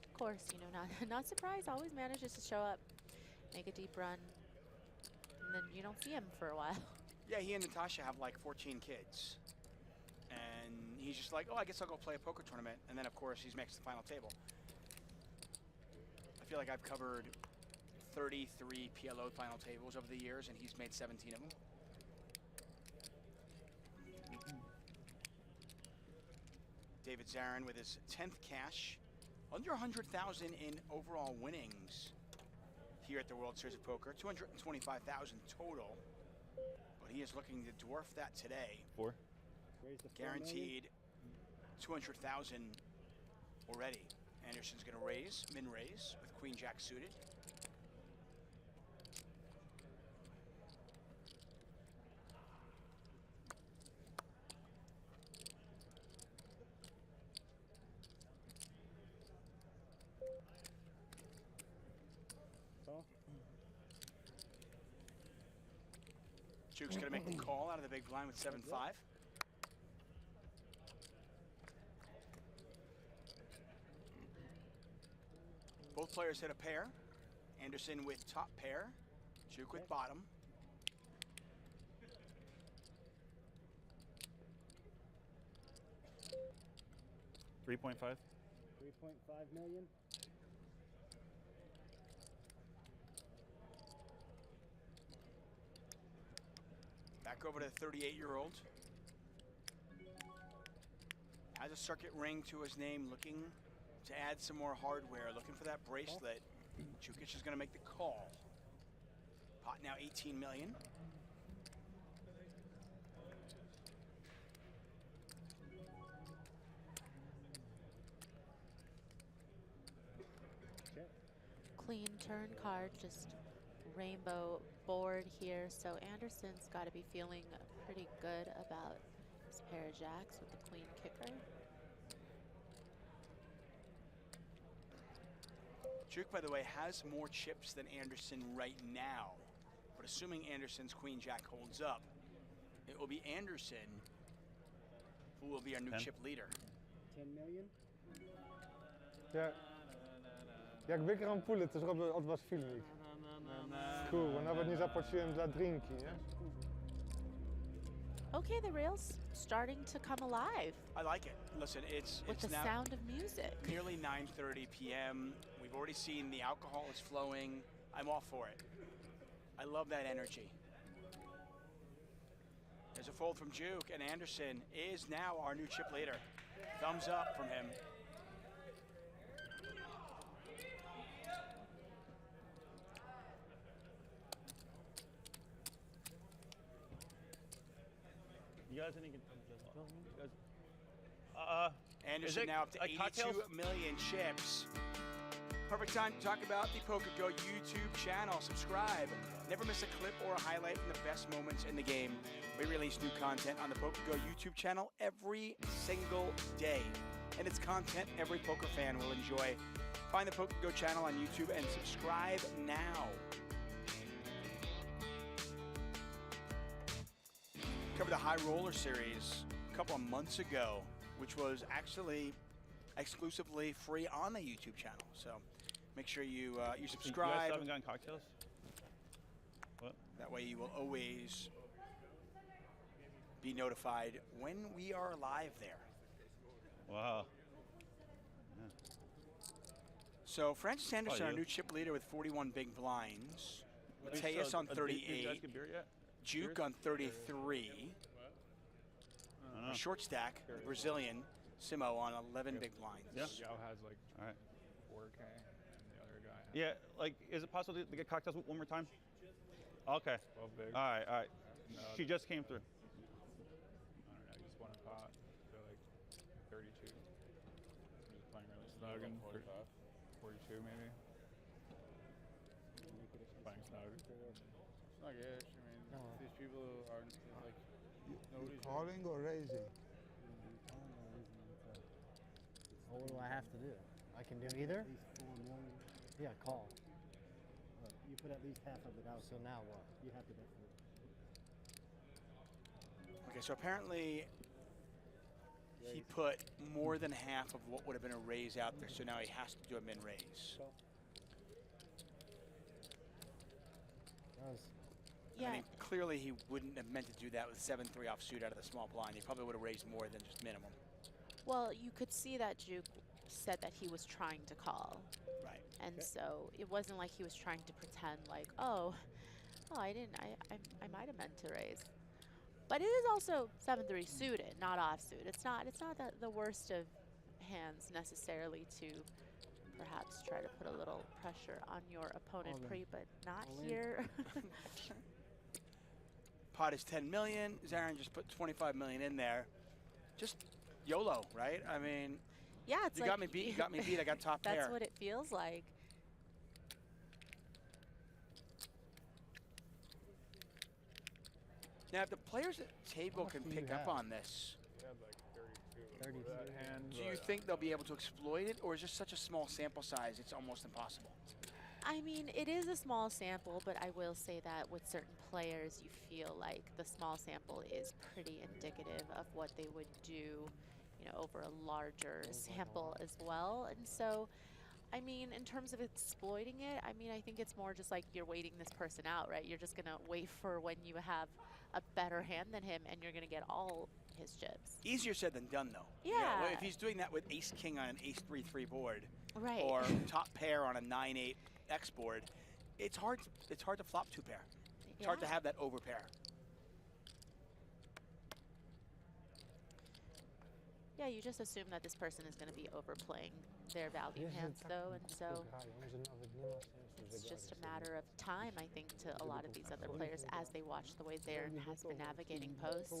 of course, you know, not surprised. Always manages to show up, make a deep run, and then you don't see him for a while. Yeah, he and Natasha have like 14 kids. And he's just like, oh, I guess I'll go play a poker tournament. And then, of course, he makes the final table. I feel like I've covered 33 PLO final tables over the years, and he's made 17 of them. David Zarin with his 10th cash. Under 100,000 in overall winnings here at the World Series of Poker. 225,000 total. But he is looking to dwarf that today. 4. Guaranteed 200,000 already. Anderson's going to raise, min-raise with Queen Jack suited. Duke's going to make the call out of the big blind with 7-5. Both players hit a pair. Anderson with top pair. Duke with bottom. $3.5. 3.5 million. Back over to the 38-year-old. Has a circuit ring to his name, looking to add some more hardware, looking for that bracelet. Jukic is going to make the call. Pot now 18 million. Clean turn card, just rainbow board here. So Anderson's got to be feeling pretty good about his pair of jacks with the queen kicker. Duke, by the way, has more chips than Anderson right now. But assuming Anderson's queen jack holds up, it will be Anderson who will be our new 10. chip leader. 10 million. Jak wygram pulę, to zrobię od was filmik. Kurwa, nawet nie zapłaciłem za drinki, nie? Okay, the rail's starting to come alive. I like it. Listen, it's with the now sound of music. Nearly 9:30 p.m. We've already seen the alcohol is flowing. I'm all for it. I love that energy. There's a fold from Duke, and Anderson is now our new chip leader. Thumbs up from him. You guys didn't Anderson now up to 82 million chips. Perfect time to talk about the PokerGo YouTube channel. Subscribe. Never miss a clip or a highlight from the best moments in the game. We release new content on the PokerGo YouTube channel every single day. And it's content every poker fan will enjoy. Find the PokerGo channel on YouTube and subscribe now. Covered the High Roller Series a couple of months ago, which was actually exclusively free on the YouTube channel. So make sure you subscribe. You guys haven't gotten cocktails? What? That way you will always be notified when we are live there. Wow. Yeah. So Francis Anderson, our you. new chip leader with 41 big blinds. Mateus on Did you 38. guys get beer yet? Duke on 33. A short stack, Brazilian, Simo on 11 big blinds. Yeah. Yao has like All right. 4K, and the other guy has Yeah, like, is it possible to get cocktails one more time? Okay. 12 big. All right, all right. No, She just came through. I don't know, just won a pot. They're like 32. Just playing really snug and 42 maybe. Playing snug. Snug-ish, I mean. No, people who aren't like You calling or raising? Well, what do I have to do? I can do either? At least 4 million. Yeah, call. You put at least half of it out. So now what? You have to definitely. Okay, so apparently he put more than half of what would have been a raise out there, so now he has to do a min raise. Yeah. I mean, clearly he wouldn't have meant to do that with 7-3 offsuit out of the small blind. He probably would have raised more than just minimum. Well, you could see that Juke said that he was trying to call. Right. And so it wasn't like he was trying to pretend like, oh, I might have meant to raise. But it is also 7-3 suited, not offsuit. It's not the worst of hands necessarily to perhaps try to put a little pressure on your opponent pre, but not here. Pot is 10 million. Zarin just put 25 million in there. Just YOLO, right? I mean, yeah, it's you like, got me beat. You got me beat. I got top pair. That's what it feels like. Now, if the players at the table can pick up on this, he had like 32 before that hand. do you think they'll be able to exploit it, or is just such a small sample size it's almost impossible? I mean, it is a small sample, but I will say that with certain players, you feel like the small sample is pretty indicative of what they would do, you know, over a larger sample as well. And so, I mean, in terms of exploiting it, I mean, I think it's more just like you're waiting this person out, right? You're just going to wait for when you have a better hand than him, and you're going to get all his chips. Easier said than done, though. Yeah. You know, if he's doing that with ace-king on an ace-3-3 board, right, or top pair on a 9-8 X board, it's hard to flop two pair. It's hard to have that over pair. Yeah, you just assume that this person is going to be overplaying their value hands, though, and so it's just a matter of time, I think, to a lot of these other players as they watch the way Zarin has been navigating post.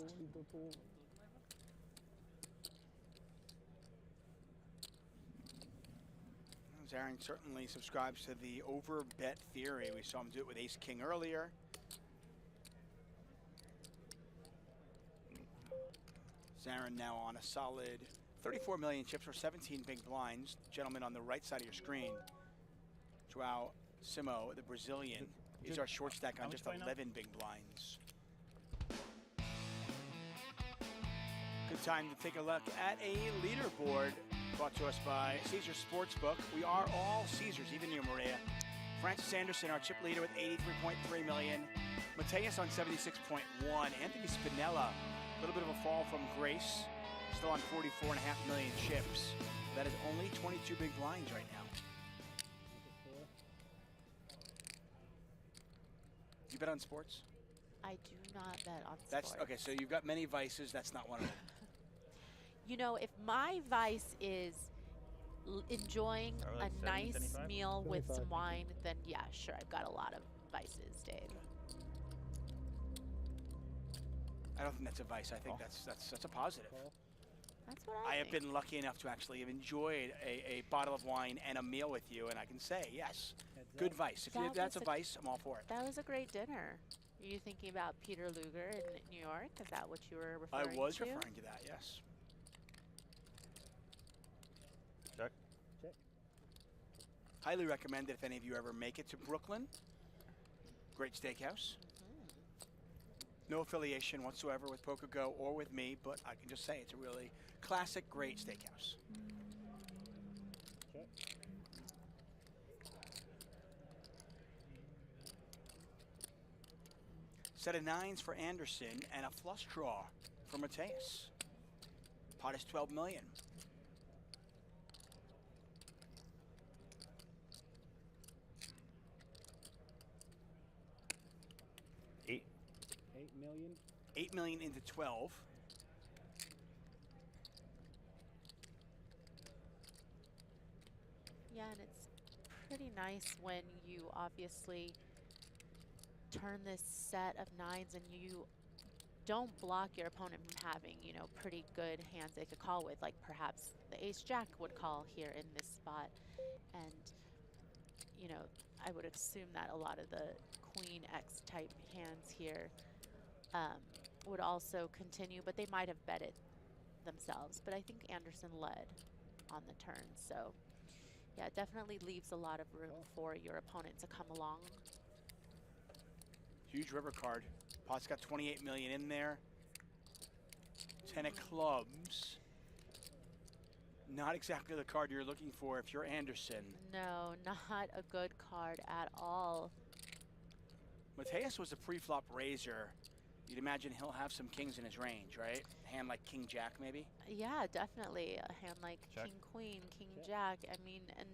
Zarin certainly subscribes to the over bet theory. We saw him do it with ace-king earlier. Zarin now on a solid 34 million chips or 17 big blinds. Gentleman on the right side of your screen, Joao Simo, the Brazilian, is our short stack on just 11 big blinds. Good time to take a look at a leaderboard brought to us by Caesars Sportsbook. We are all Caesars, even you, Maria. Francis Anderson, our chip leader with 83.3 million. Mateus on 76.1. Anthony Spinella, a little bit of a fall from grace. Still on 44.5 million chips. That is only 22 big blinds right now. Do you bet on sports? I do not bet on That's sports. okay, so you've got many vices. That's not one of them. You know, if my vice is enjoying like a nice 75? meal with some wine, then yeah, sure, I've got a lot of vices, Dave. I don't think that's a vice. I think that's a positive. That's what I I have think. been lucky enough to actually have enjoyed a bottle of wine and a meal with you, and I can say, yes, good vice. If that's a vice, I'm all for it. That was a great dinner. Are you thinking about Peter Luger in New York? Is that what you were referring to? I was referring to that, yes. Check. Check. Highly recommend it if any of you ever make it to Brooklyn. Great steakhouse. No affiliation whatsoever with Poker Go or with me, but I can just say it's a really classic, great steakhouse. Check. Set of nines for Anderson and a flush draw for Mateus. Pot is 12 million. Eight. 8 million. 8 million into 12. Yeah, and it's pretty nice when you obviously turn this set of nines and you don't block your opponent from having, you know, pretty good hands they could call with, like perhaps the ace-jack would call here in this spot. And, you know, I would assume that a lot of the queen X type hands here would also continue, but they might have bet it themselves. But I think Anderson led on the turn, so yeah, it definitely leaves a lot of room for your opponent to come along. Huge river card. Pot's got 28 million in there. 10 of clubs. Not exactly the card you're looking for if you're Anderson. No, not a good card at all. Mateus was a pre-flop raiser. You'd imagine he'll have some kings in his range, right? Hand like king jack, maybe? Yeah, definitely. A hand like Check. king queen, king jack. I mean, and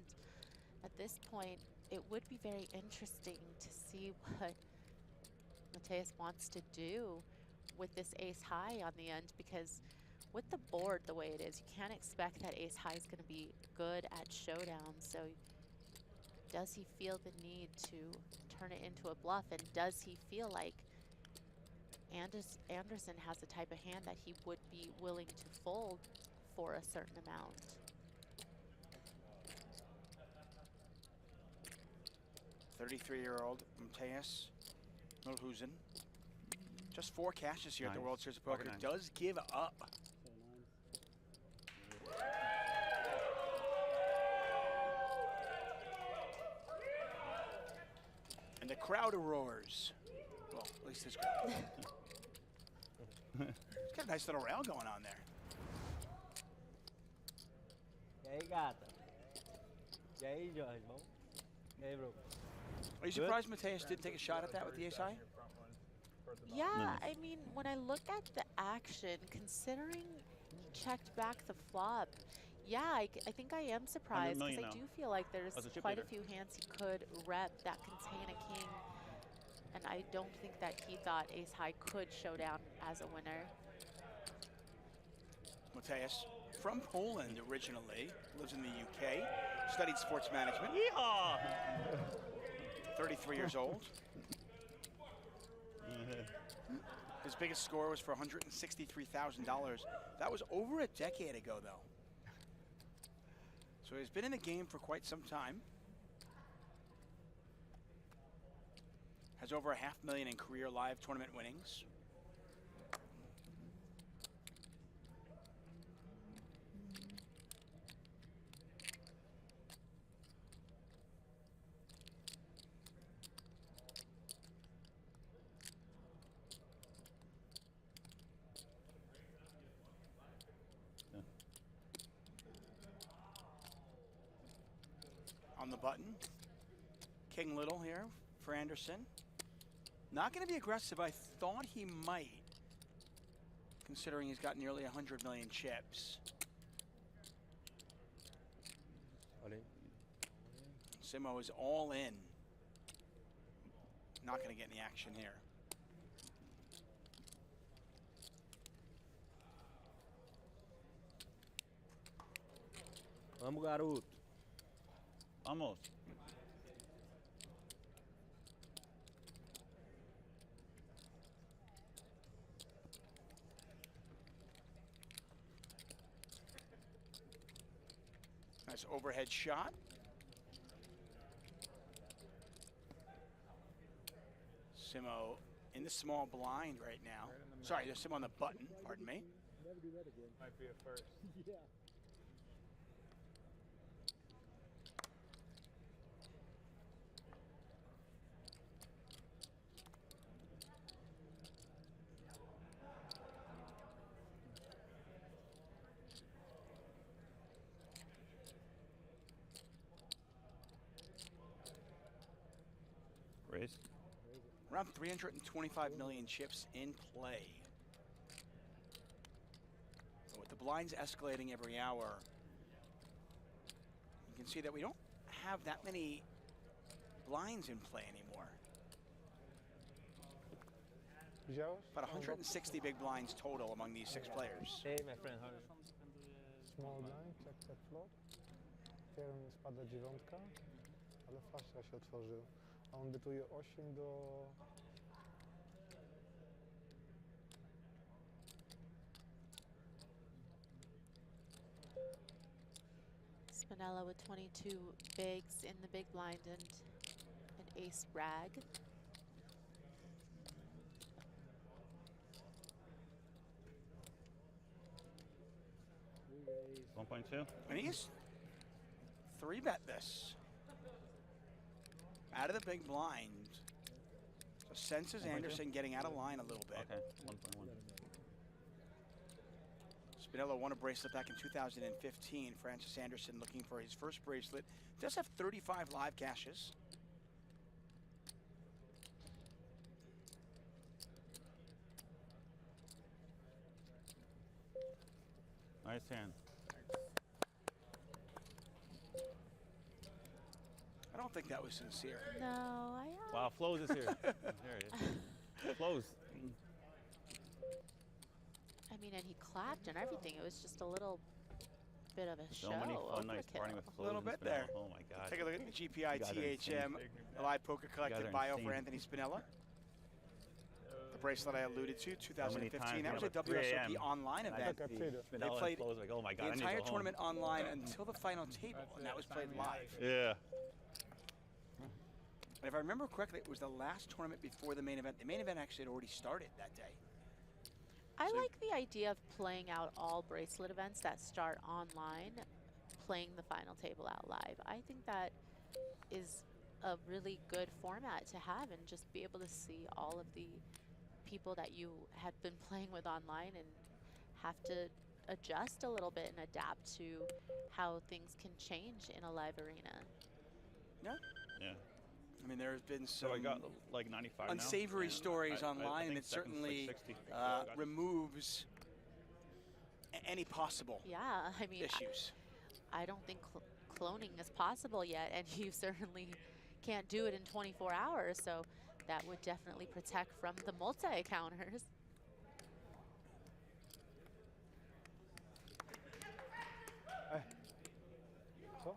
at this point, it would be very interesting to see what Mateus wants to do with this ace high on the end, because with the board the way it is, you can't expect that ace high is going to be good at showdown. So does he feel the need to turn it into a bluff, and does he feel like Anderson has the type of hand that he would be willing to fold for a certain amount? .33-year-old Mateus Mulhusen. Just 4 cashes here at the World Series of Poker. Poker nine. Does give up. And the crowd roars. Well, at least his crowd. He's got a nice little rail going on there. E aí, gata? E aí, Jorge, bom? E aí, bro? Are you surprised Mateus didn't take a shot at that with the ace high? Yeah, Nice. I mean, when I look at the action, considering he checked back the flop, yeah, I think I am surprised, because million I now. do feel like there's As a chip quite a leader. few hands he could rep that contain a king, and I don't think that he thought ace high could show down as a winner. Mateus, from Poland originally, lives in the UK, studied sports management. Yeehaw! 33 years old. His biggest score was for $163,000. That was over a decade ago, though. So he's been in the game for quite some time. Has over $500,000 in career live tournament winnings. On the button. King Little here for Anderson. Not going to be aggressive. I thought he might, considering he's got nearly 100 million chips. Simo is all in. Not going to get any action here. Vamos, garoto. Vamos. Nice overhead shot. Simo in the small blind right now. Sorry, there's Simo on the button, pardon me. Might be a first. Raise. Around 325 million chips in play. So with the blinds escalating every hour, you can see that we don't have that many blinds in play anymore. Widziałeś? About 160 big blinds total among these 6 players. Hey, my friend, how are you? Small blind, check flop. Otwieram, spada 9, ale flaszka się otworzył. A on bytuje 8 do... Spinella with 22 bigs in the big blind and an ace rag. 1.2. And he's 3-bet this. Out of the big blind. So senses 1.2? Anderson getting out of line a little bit. Okay, 1.1. Spinella won a bracelet back in 2015. Francis Anderson looking for his first bracelet. Does have 35 live cashes. Nice hand. I don't think that was sincere. No, I. Wow, Flows is here. There it is. Flows. I mean, and he clapped and everything. It was just a little bit of a So show. many fun nights overkill. partying with A Flows. little and bit Spinella. there. Oh my God. Take a look at the GPI You guys are THM insane. Live Poker guys Collective are bio for insane. Anthony Spinella. The bracelet I alluded to, So many 2015. times, That was a at 3 WSOP a.m. online and I event. see They Spinella and played Flows like, oh my God, The I need to entire go home. tournament online until the final table, and that was played live. Yeah. And if I remember correctly, it was the last tournament before the main event. The main event actually had already started that day. I So- like the idea of playing out all bracelet events that start online, playing the final table out live. I think that is a really good format to have and just be able to see all of the people that you had been playing with online and have to adjust a little bit and adapt to how things can change in a live arena. Yeah. Yeah. I mean, there have been So some I got like 95 unsavory now. stories I online, and think it second's like certainly 60. removes any possible Yeah, I mean, issues. I don't think cloning is possible yet, and you certainly can't do it in 24 hours, so that would definitely protect from the multi-counters. Co?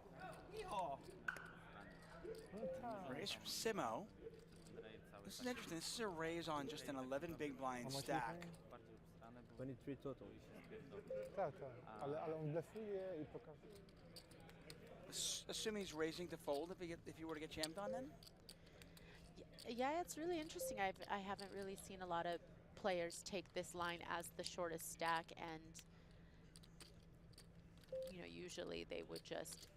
No tak. Raise from Simo. This is interesting. This is a raise on just an 11 big blind How much stack. you 23 total. Tak, tak. Ale on blefuje I pokazuje. Assuming he's raising to fold if you were to get jammed on then? Yeah, it's really interesting. I haven't really seen a lot of players take this line as the shortest stack, and you know, usually they would just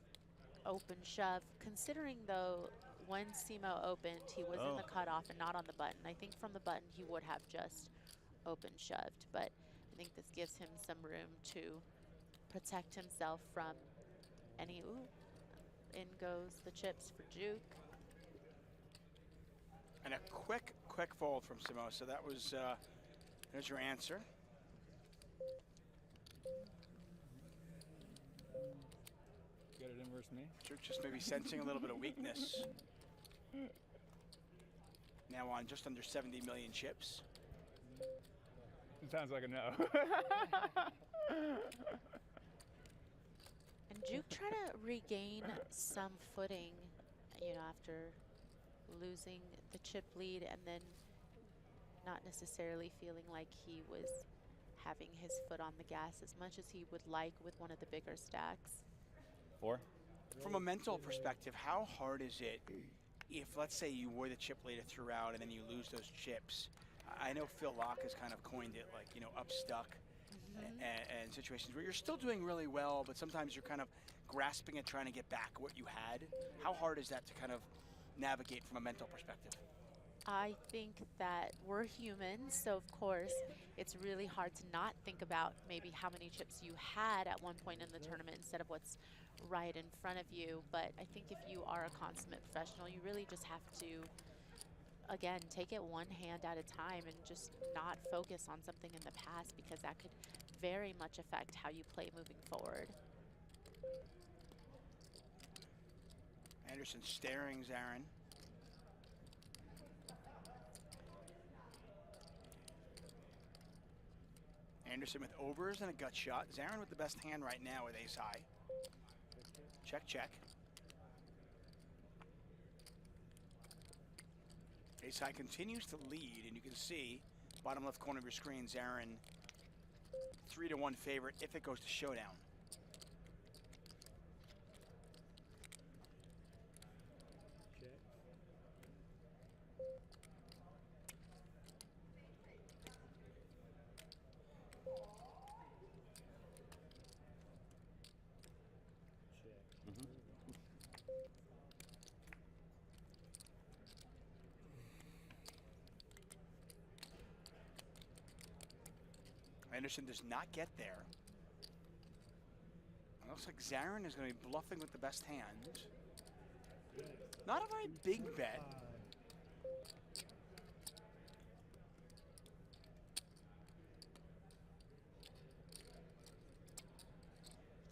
open shove. Considering though, when Simo opened, he was in the cutoff and not on the button. I think from the button he would have just open shoved, but I think this gives him some room to protect himself from any. Ooh, in goes the chips for Juke. And a quick fold from Simo. So that was, there's your answer. Get it inverse me. Juke just maybe sensing a little bit of weakness. Now on just under 70 million chips. It sounds like a no. And Juke trying to regain some footing, you know, after losing the chip lead and then not necessarily feeling like he was having his foot on the gas as much as he would like with one of the bigger stacks. 4. From a mental perspective, how hard is it if, let's say, you were the chip leader throughout and then you lose those chips? I know Phil Locke has kind of coined it like, you know, up stuck. And situations where you're still doing really well, but sometimes you're kind of grasping at trying to get back what you had. How hard is that to kind of navigate from a mental perspective? I think that we're humans, so of course it's really hard to not think about maybe how many chips you had at one point in the tournament instead of what's right in front of you. But I think if you are a consummate professional, you really just have to, again, take it one hand at a time and just not focus on something in the past, because that could very much affect how you play moving forward. Anderson staring Zarin. Anderson with overs and a gut shot. Zarin with the best hand right now with ace high. Check, check. Ace high continues to lead, and you can see bottom left corner of your screen, Zarin 3-1 favorite if it goes to showdown. Anderson does not get there. It looks like Zarin is going to be bluffing with the best hand. Not a very big bet.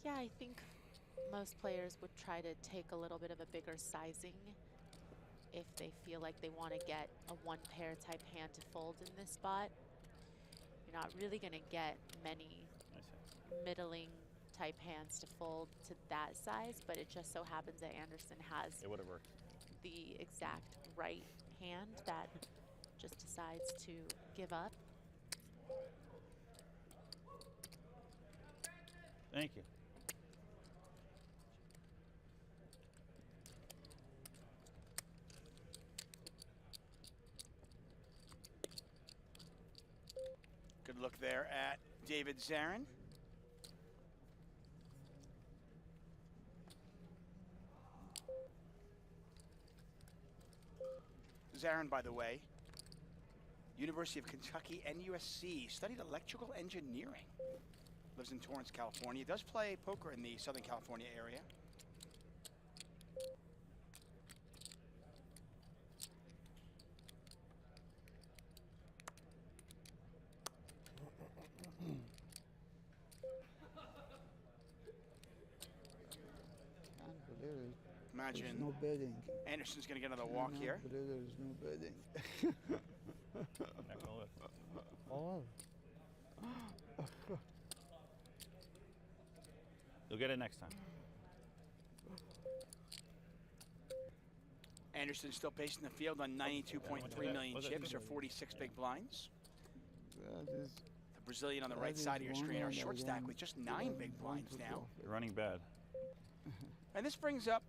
Yeah, I think most players would try to take a little bit of a bigger sizing if they feel like they want to get a one pair type hand to fold in this spot. You're not really going to get many middling type hands to fold to that size, but it just so happens that Anderson has It would have worked. the exact right hand that just decides to give up. Thank you. Good look there at David Zarin. Zarin, by the way, University of Kentucky and USC, studied electrical engineering. Lives in Torrance, California. Does play poker in the Southern California area. Can't believe it. Imagine There's no betting. Anderson's going to get another walk here. Believe there's no betting. Neck roll it. Oh. You'll get it next time. Anderson still pacing the field on 92.3 million chips, or 46 big blinds. That is, The Brazilian on the that right is side of your screen, our one short that stack I with just 9 big blinds want to now. go. You're running bad. And this brings up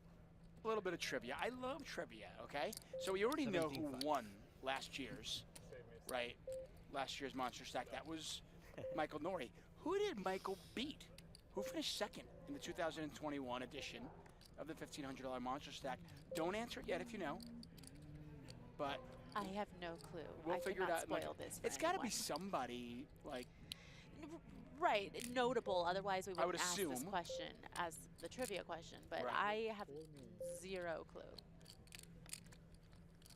a little bit of trivia. I love trivia, okay? So we already know who 17-5. won last year's, right? Last year's Monster Stack. That was Michael Norrie. Who did Michael beat? Who finished second in the 2021 edition of the $1,500 Monster Stack? Don't answer it yet if you know. But I have no clue. we'll I figure it cannot out. in like- spoil this for It's got to be anyone. somebody like Right, notable. Otherwise, we I wouldn't would ask this assume. question as the trivia question. But Right. I have zero clue.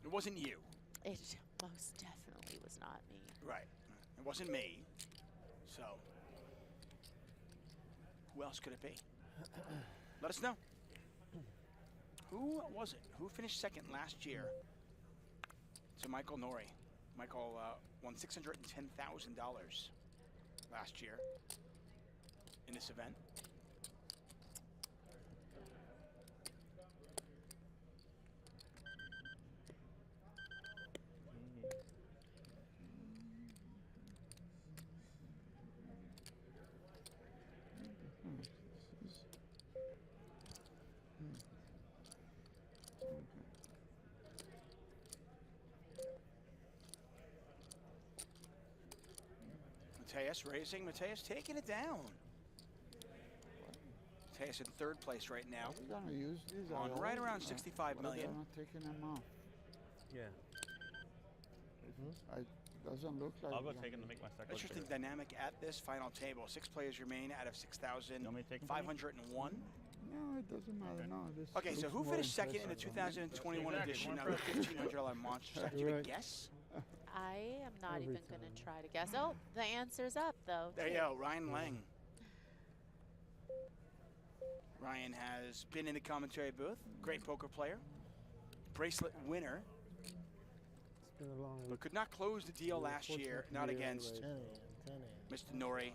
it wasn't you. It most definitely was not me. Right. It wasn't me. So, who else could it be? Let us know. Who was it? Who finished second last year to Michael Norrie? Michael won $610,000 last year in this event. Mateus racing. Mateus taking it down. Mateus in third place right now. We're gonna use these On at right all? around 65 Why million. they're not taking them off? Yeah. Doesn't look like. I'll go them. take it to make my stack look Interesting bigger. dynamic at this final table. 6 players remain out of You want me to take them? 6,501. No, it doesn't matter. No, this Okay, so looks who more finished second in the impressive. 2021 Exactly, edition more of the $1,500 Monster Stack? Do you have a Right. guess? I am not Every even going to time. try to guess. Oh, the answer's up, though. There you too. go, Ryan Lang. Ryan has been in the commentary booth. Great poker player. Bracelet winner, It's been a long but week. could not close the deal last year. Not Unfortunately, against 10 a.m. 10 a.m. Mr. Norrie.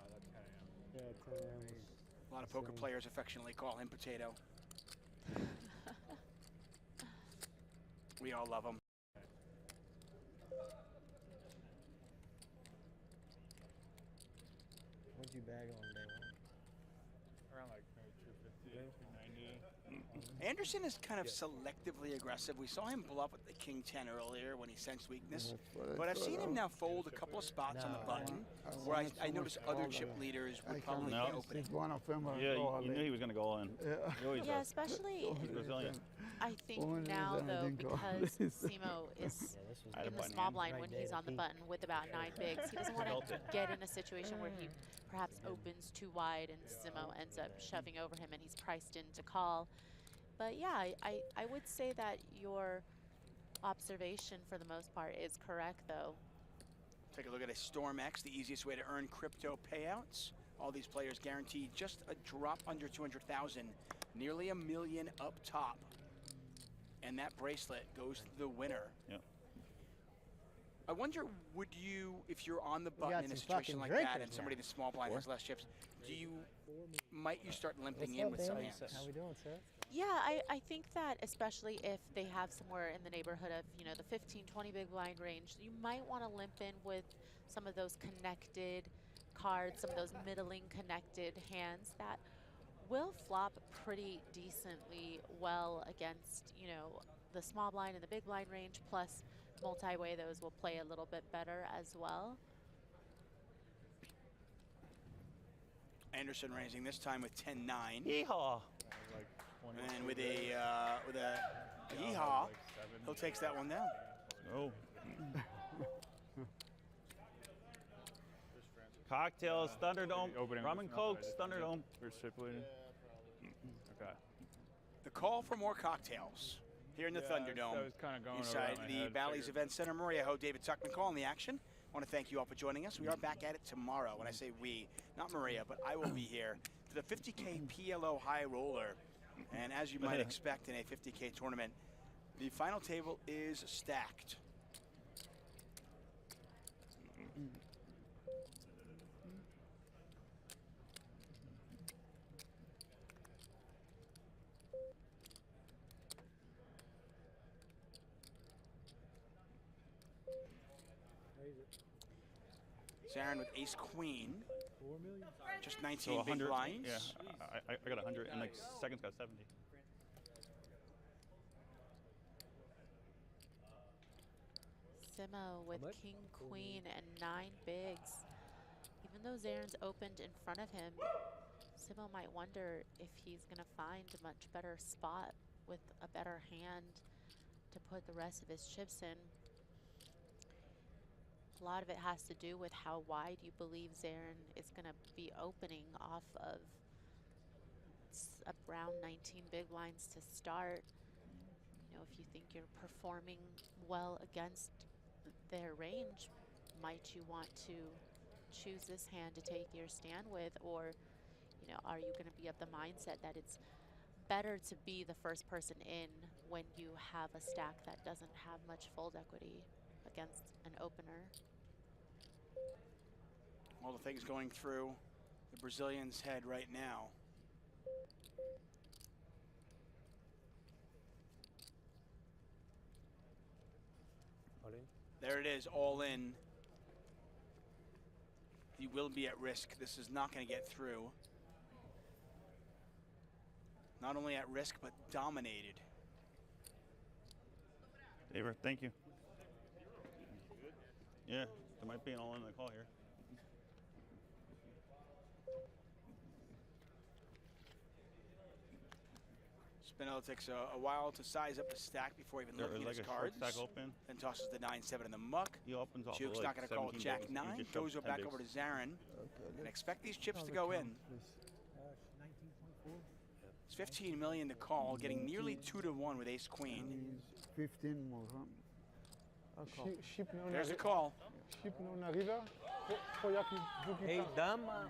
Yeah, 10 a.m. was A lot of poker Same. players affectionately call him Potato. We all love him. What'd you bag on day one? Around like maybe 250, 290. Anderson is kind of selectively aggressive. We saw him bluff with the king 10 earlier when he sensed weakness. But I've seen him now fold a couple of spots on the button where I noticed other chip leaders would probably be opening. One of them Yeah, you knew he was going to go all in. He always Yeah, does. especially He's Brazilian. I think now though, because Simo is I had a in the button small hand. blind when he's on the button with about 9 bigs, he doesn't want to get in a situation where he perhaps opens too wide and Simo ends up shoving over him and he's priced in to call. But yeah, I would say that your observation for the most part is correct though. Take a look at a Storm X, the easiest way to earn crypto payouts. All these players guaranteed just a drop under 200,000, nearly $1 million up top. And that bracelet goes to the winner. Yep. I wonder, would you, if you're on the button got in a some situation fucking like that drinkers and somebody in now. the small blind has less chips, might you start limping in with some hands? How we doing, sir? Yeah, I think that especially if they have somewhere in the neighborhood of, you know, the 15, 20 big blind range, you might want to limp in with some of those connected cards, some of those middling connected hands that will flop pretty decently well against, you know, the small blind and the big blind range, plus multi-way those will play a little bit better as well. Anderson raising this time with 10-9. Yeehaw! And with a yeehaw, he'll takes that one down. Oh. Cocktails, Thunderdome, rum and cokes, Thunderdome. We're stipulating. Okay. The call for more cocktails here in the Thunderdome. That was kind of going Inside over my the head, Bally's figured. Event Center. Maria Ho, David Tuckman calling the action. I want to thank you all for joining us. We are back at it tomorrow. When I say we, not Maria, but I will be here for the 50K PLO High Roller. And as you might expect in a 50K tournament, the final table is stacked. Zarin with ace queen. Just 19 So big 100. blinds. Yeah, I got 100, and like seconds got 70. Simo with king, queen, and 9 bigs. Even though Zarin's opened in front of him, Simo might wonder if he's going to find a much better spot with a better hand to put the rest of his chips in. A lot of it has to do with how wide you believe Zarin is going to be opening off of around 19 big blinds to start. You know, if you think you're performing well against their range, might you want to choose this hand to take your stand with, or you know, are you going to be of the mindset that it's better to be the first person in when you have a stack that doesn't have much fold equity against an opener? All the things going through the Brazilian's head right now. There it is, all in. He will be at risk. This is not going to get through. Not only at risk, but dominated. David, thank you. Yeah, there might be an all-in the call here. Spinella takes a while to size up the stack before even looking at his cards. Stack open. Then tosses the 9-7 in the muck. He opens off. Juke's like not going to call 17 Jack bigs. 9. He just Goes shoves back 10 over to bigs. Zarin. And expect these chips to go in. It's 15 million to call, getting nearly 2-1 with ace queen. 15 more, huh? There's the call. Ship não na river. Rei dama.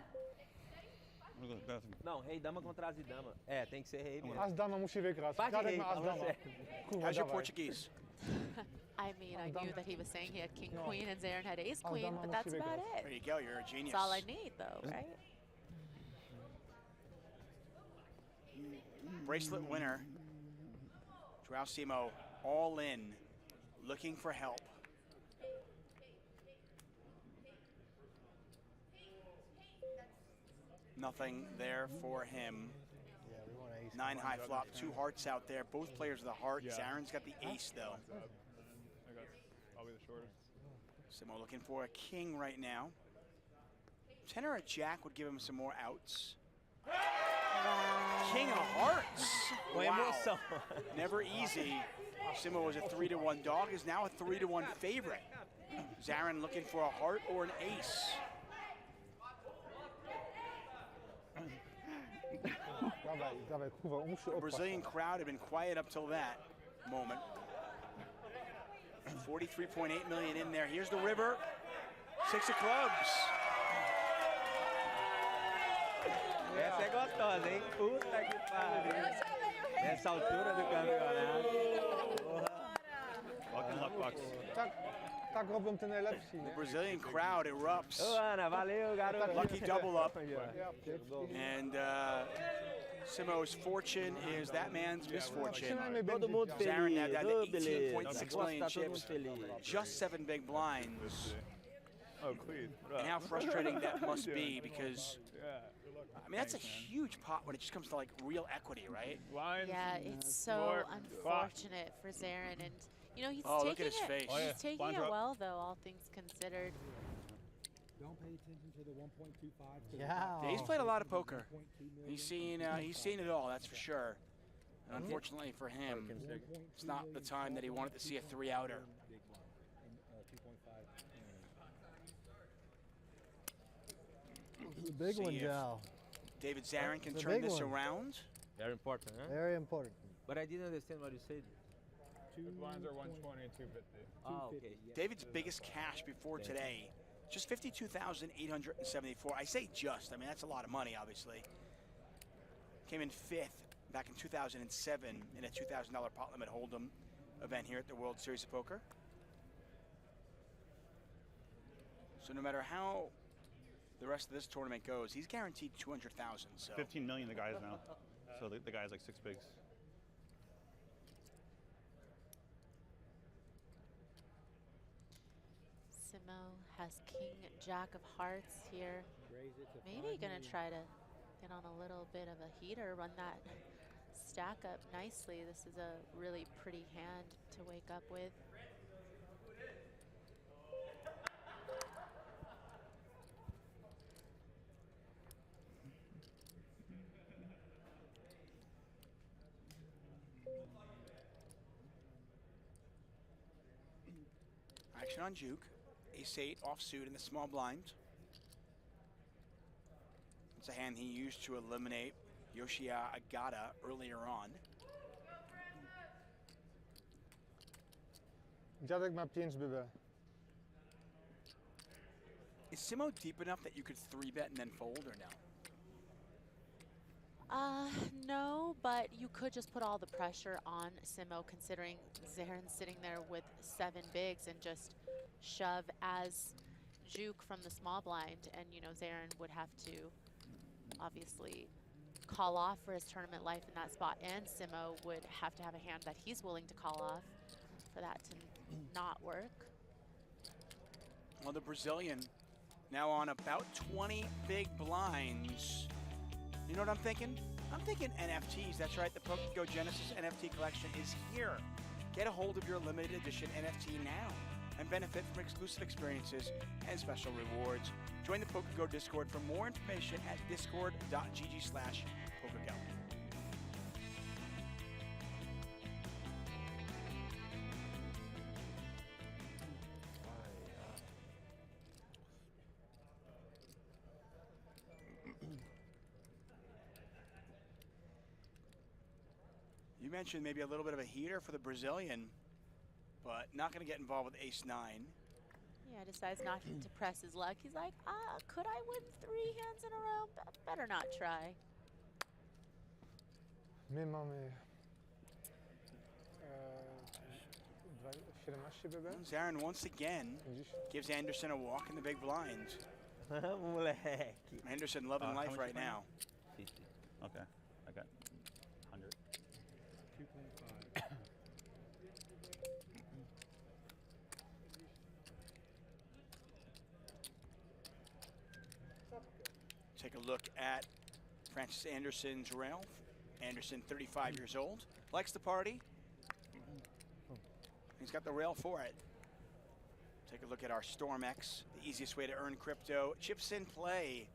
I'm gonna go to the bathroom. Não, rei dama contra as e dama. É, tem que ser rei mesmo. As dama musi wygrać. Bate Dziadek rei, ma as fala dama. sério. Kurwa, How's your dawaj. Portuguese? I mean, I knew that he was saying he had king, No. queen, and Zarin had ace, queen, dama but musi that's about wygrać. There it. you go, you're a genius. That's all I need, though, right? Bracelet winner. Joao Simo all in, looking for help. Nothing there for him. Yeah, we want 9 high flop, 2 hearts out there. Both players of the heart. Yeah. Zaren's got the ace though. I got probably the shortest. Simo looking for a king right now. 10 or a jack would give him some more outs. King of hearts. Wow. Never easy. Simo was a 3-to-1 dog, is now a 3-to-1 favorite. Zaren looking for a heart or an ace. Dawaj, kurwa, muszę The opaść. Brazilian crowd had been quiet up till that moment. 43.8 million in there. Here's the river. 6 of clubs. Essa é gostosa, hein? Puta que pariu. Nessa altura do campeonato. Fucking luck box. Tak robią te najlepsi, nie? The Brazilian crowd erupts. Ô, Ana, valeu, garoto. Lucky double up. Ja, And Simo's fortune is that man's misfortune. przynajmniej Todo będzie mundo działo. Zaren now feliz, down to ô, beleza. 18.6 million Gosta todo mundo chips. feliz. Just 7 big blinds. Oh, clean. And how frustrating that must be, because Yeah. I mean that's a huge pot when it just comes to like real equity, right? Lines. Yeah, it's so More. unfortunate for Zaren, and you know he's Oh, look taking at his it. face. Oh, yeah. He's taking Blinds it are up. well, though, all things considered. Don't pay attention to the 1.25. Yeah. Yeah, he's played a lot of poker. He's seen it all, that's for sure. And unfortunately for him, it's not the time that he wanted to see a 3-outer. Big one. And 2.5. The big See one, if Joe. David Zaren can The turn big this one. around. Very important, huh? Very important. But I didn't understand what you said. The blinds are 120 and 250. Ah, okay. David's biggest cash before today, just 52,874. I say just, I mean that's a lot of money, obviously. Came in 5th back in 2007 in a $2,000 pot limit hold'em event here at the World Series of Poker. So no matter how the rest of this tournament goes, he's guaranteed 200,000. So 15 million the guys now. So the guy's like 6 bigs. Simo has King Jack of Hearts here. Raise it to Maybe 5 gonna million. try to get on a little bit of a heater, run that stack up nicely. This is a really pretty hand to wake up with. action on juke. Ace-8 offsuit in the small blind. It's a hand he used to eliminate Yoshia Agata earlier on. Dziadek ma 5 BB. Is Simo deep enough that you could 3-bet and then fold, or no? No, but you could just put all the pressure on Simo, considering Zaren's sitting there with 7 bigs, and just shove as juke from the small blind, and you know Zaren would have to obviously call off for his tournament life in that spot, and Simo would have to have a hand that he's willing to call off for that to not work. Well, the Brazilian now on about 20 big blinds. You know what I'm thinking? I'm thinking NFTs. That's right, the PokerGo Genesis NFT collection is here. Get a hold of your limited edition NFT now and benefit from exclusive experiences and special rewards. Join the PokerGo Discord for more information at discord.gg/PokerGo. You mentioned maybe a little bit of a heater for the Brazilian, but not going to get involved with ace-9. Yeah, decides not to press his luck. He's like, could I win 3 hands in a row? Better not try. My mamy 17 BB. Zaren once again 50. gives Anderson a walk in the big blinds. Moleque. Anderson loving How life much right you playing? now. 50. Okay, I got 100. 2.5. Take a look at Francis Anderson's rail. Anderson, 35 years old, likes to party. He's got the rail for it. Take a look at our StormX, the easiest way to earn crypto. Chips in play.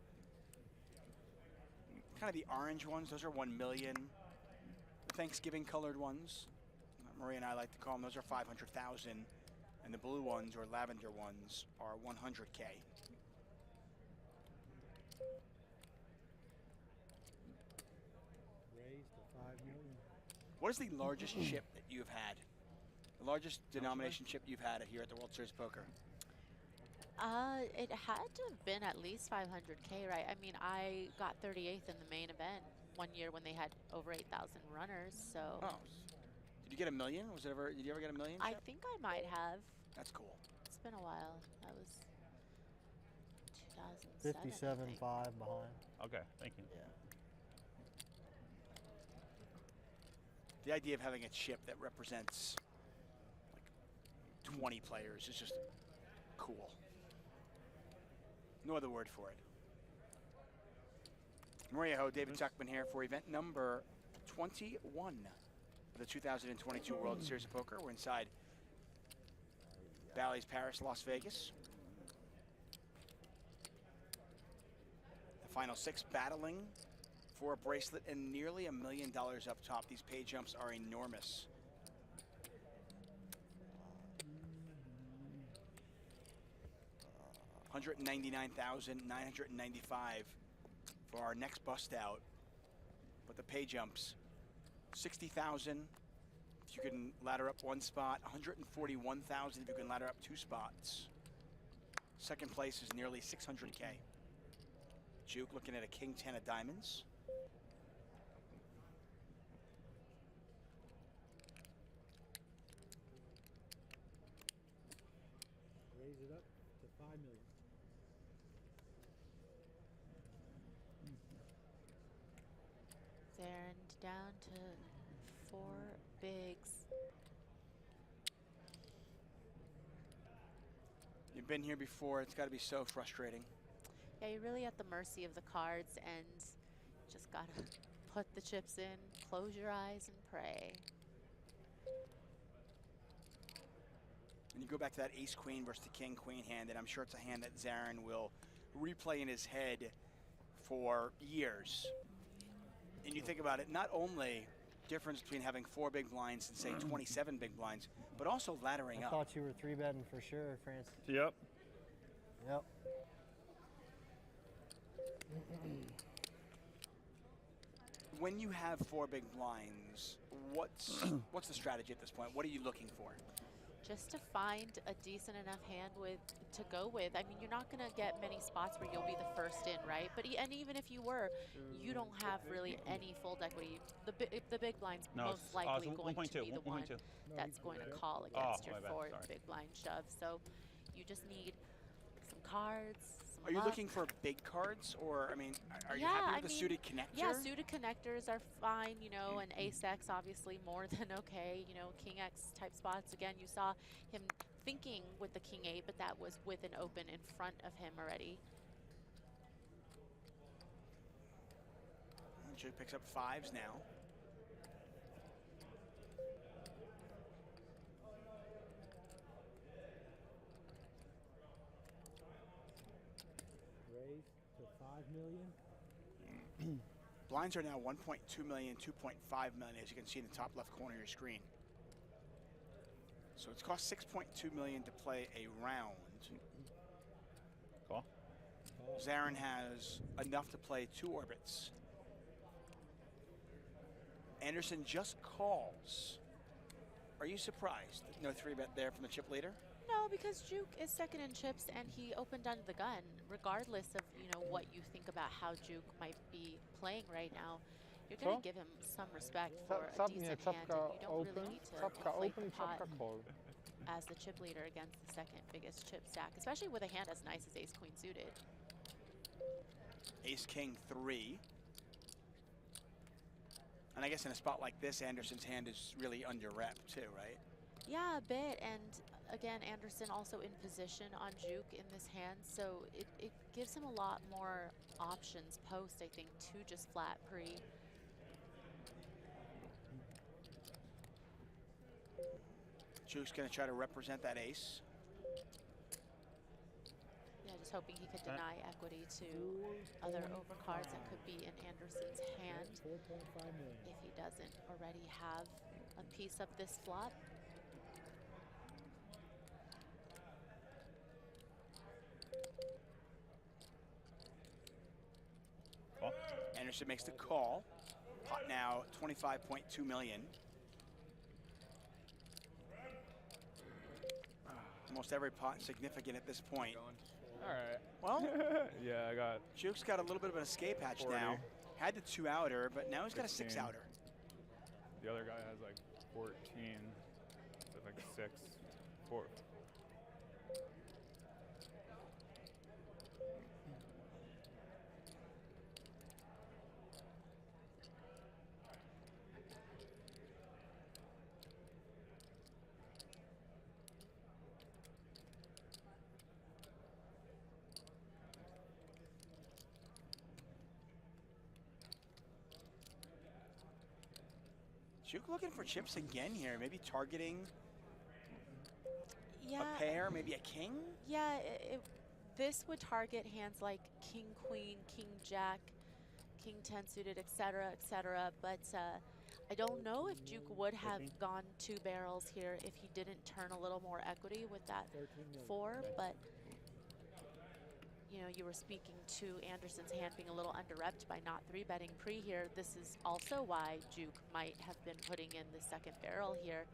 Kind of the orange ones, those are 1 million. The Thanksgiving colored ones, Maria and I like to call them, those are 500,000. And the blue ones, or lavender ones, are 100K. Raised to 5 million. What is the largest chip that you've had? The largest denomination chip you've had here at the World Series of Poker? It had to have been at least 500K, right? I mean, I got 38th in the main event one year when they had over 8,000 runners, so. Oh, did you get a million? Was it ever? Did you ever get a million? I chip? think I might have. That's cool. It's been a while. That was 2007. 57.5 behind. Okay, thank you. Yeah. The idea of having a chip that represents like 20 players is just cool. No other word for it. Maria Ho, David Tuckman here for event number 21 of the 2022 World Series of Poker. We're inside Bally's Paris, Las Vegas. The final 6 battling for a bracelet and nearly $1 million up top. These pay jumps are enormous. $199,995 for our next bust out. But the pay jumps, $60,000 if you can ladder up 1 spot, $141,000 if you can ladder up 2 spots. Second place is nearly $600K. Juke looking at a king 10 of diamonds. Raise it up to 5 million. And down to 4 bigs. You've been here before. It's got to be so frustrating. Yeah, you're really at the mercy of the cards and just gotta put the chips in, close your eyes and pray. And you go back to that ace-queen versus the king-queen hand, and I'm sure it's a hand that Zarin will replay in his head for years. And you think about it, not only difference between having 4 big blinds and say 27 big blinds, but also laddering I up. thought you were 3-betting for sure, Francis. Yep. Yep. When you have 4 big blinds, what's the strategy at this point? What are you looking for? Just to find a decent enough hand to go with. I mean, you're not going to get many spots where you'll be the first in, right? But and even if you were, you don't have really any fold equity. The big blind's most likely going to be the one that's going to call against your 4 big blind shove. So you just need some cards. Are you looking for big cards, or I mean, are you happy with the suited connector? Yeah, suited connectors are fine, you know, and ace X obviously more than okay, you know, king X type spots. Again, you saw him thinking with the king 8, but that was with an open in front of him already. Juke picks up 5s now. Raise to 5 million. Blinds are now 1.2 million, 2.5 million, as you can see in the top left corner of your screen. So it's cost 6.2 million to play a round. Cool. Zarin has enough to play 2 orbits. Anderson just calls. Are you surprised? No 3-bet there from the chip leader? No, because Juke is second in chips and he opened under the gun, regardless of, you know, what you think about how Juke might be playing right now. You're going to give him some respect for a decent hand, and you don't really need to inflate the pot as the chip leader against the second biggest chip stack, especially with a hand as nice as ace-queen suited. Ace-king 3. And I guess in a spot like this, Anderson's hand is really under rep too, right? Yeah, a bit, and again, Anderson also in position on Juke in this hand, so it gives him a lot more options post, I think, to just flat pre. Juke's going to try to represent that ace. Yeah, just hoping he could deny equity to other overcards that could be in Anderson's hand 4.5 million. if he doesn't already have a piece of this flop. Anderson makes the call. Pot now 25.2 million. Almost every pot significant at this point. All right. Well, yeah, I got. Juke's got a little bit of an escape hatch 40. now. Had the 2-outer, but now he's got a 16. 6-outer. The other guy has like 14, so like 6, 4. Juke looking for chips again here, maybe targeting Yeah, a pair, maybe a king? yeah. This would target hands like King Queen, King Jack, King 10 suited, etc., etc. But I don't know if Juke would have gone 2 barrels here if he didn't turn a little more equity with that 4. But you know, you were speaking to Anderson's hand being a little under-repped by not 3-betting pre here. This is also why Juke might have been putting in the 2nd barrel here,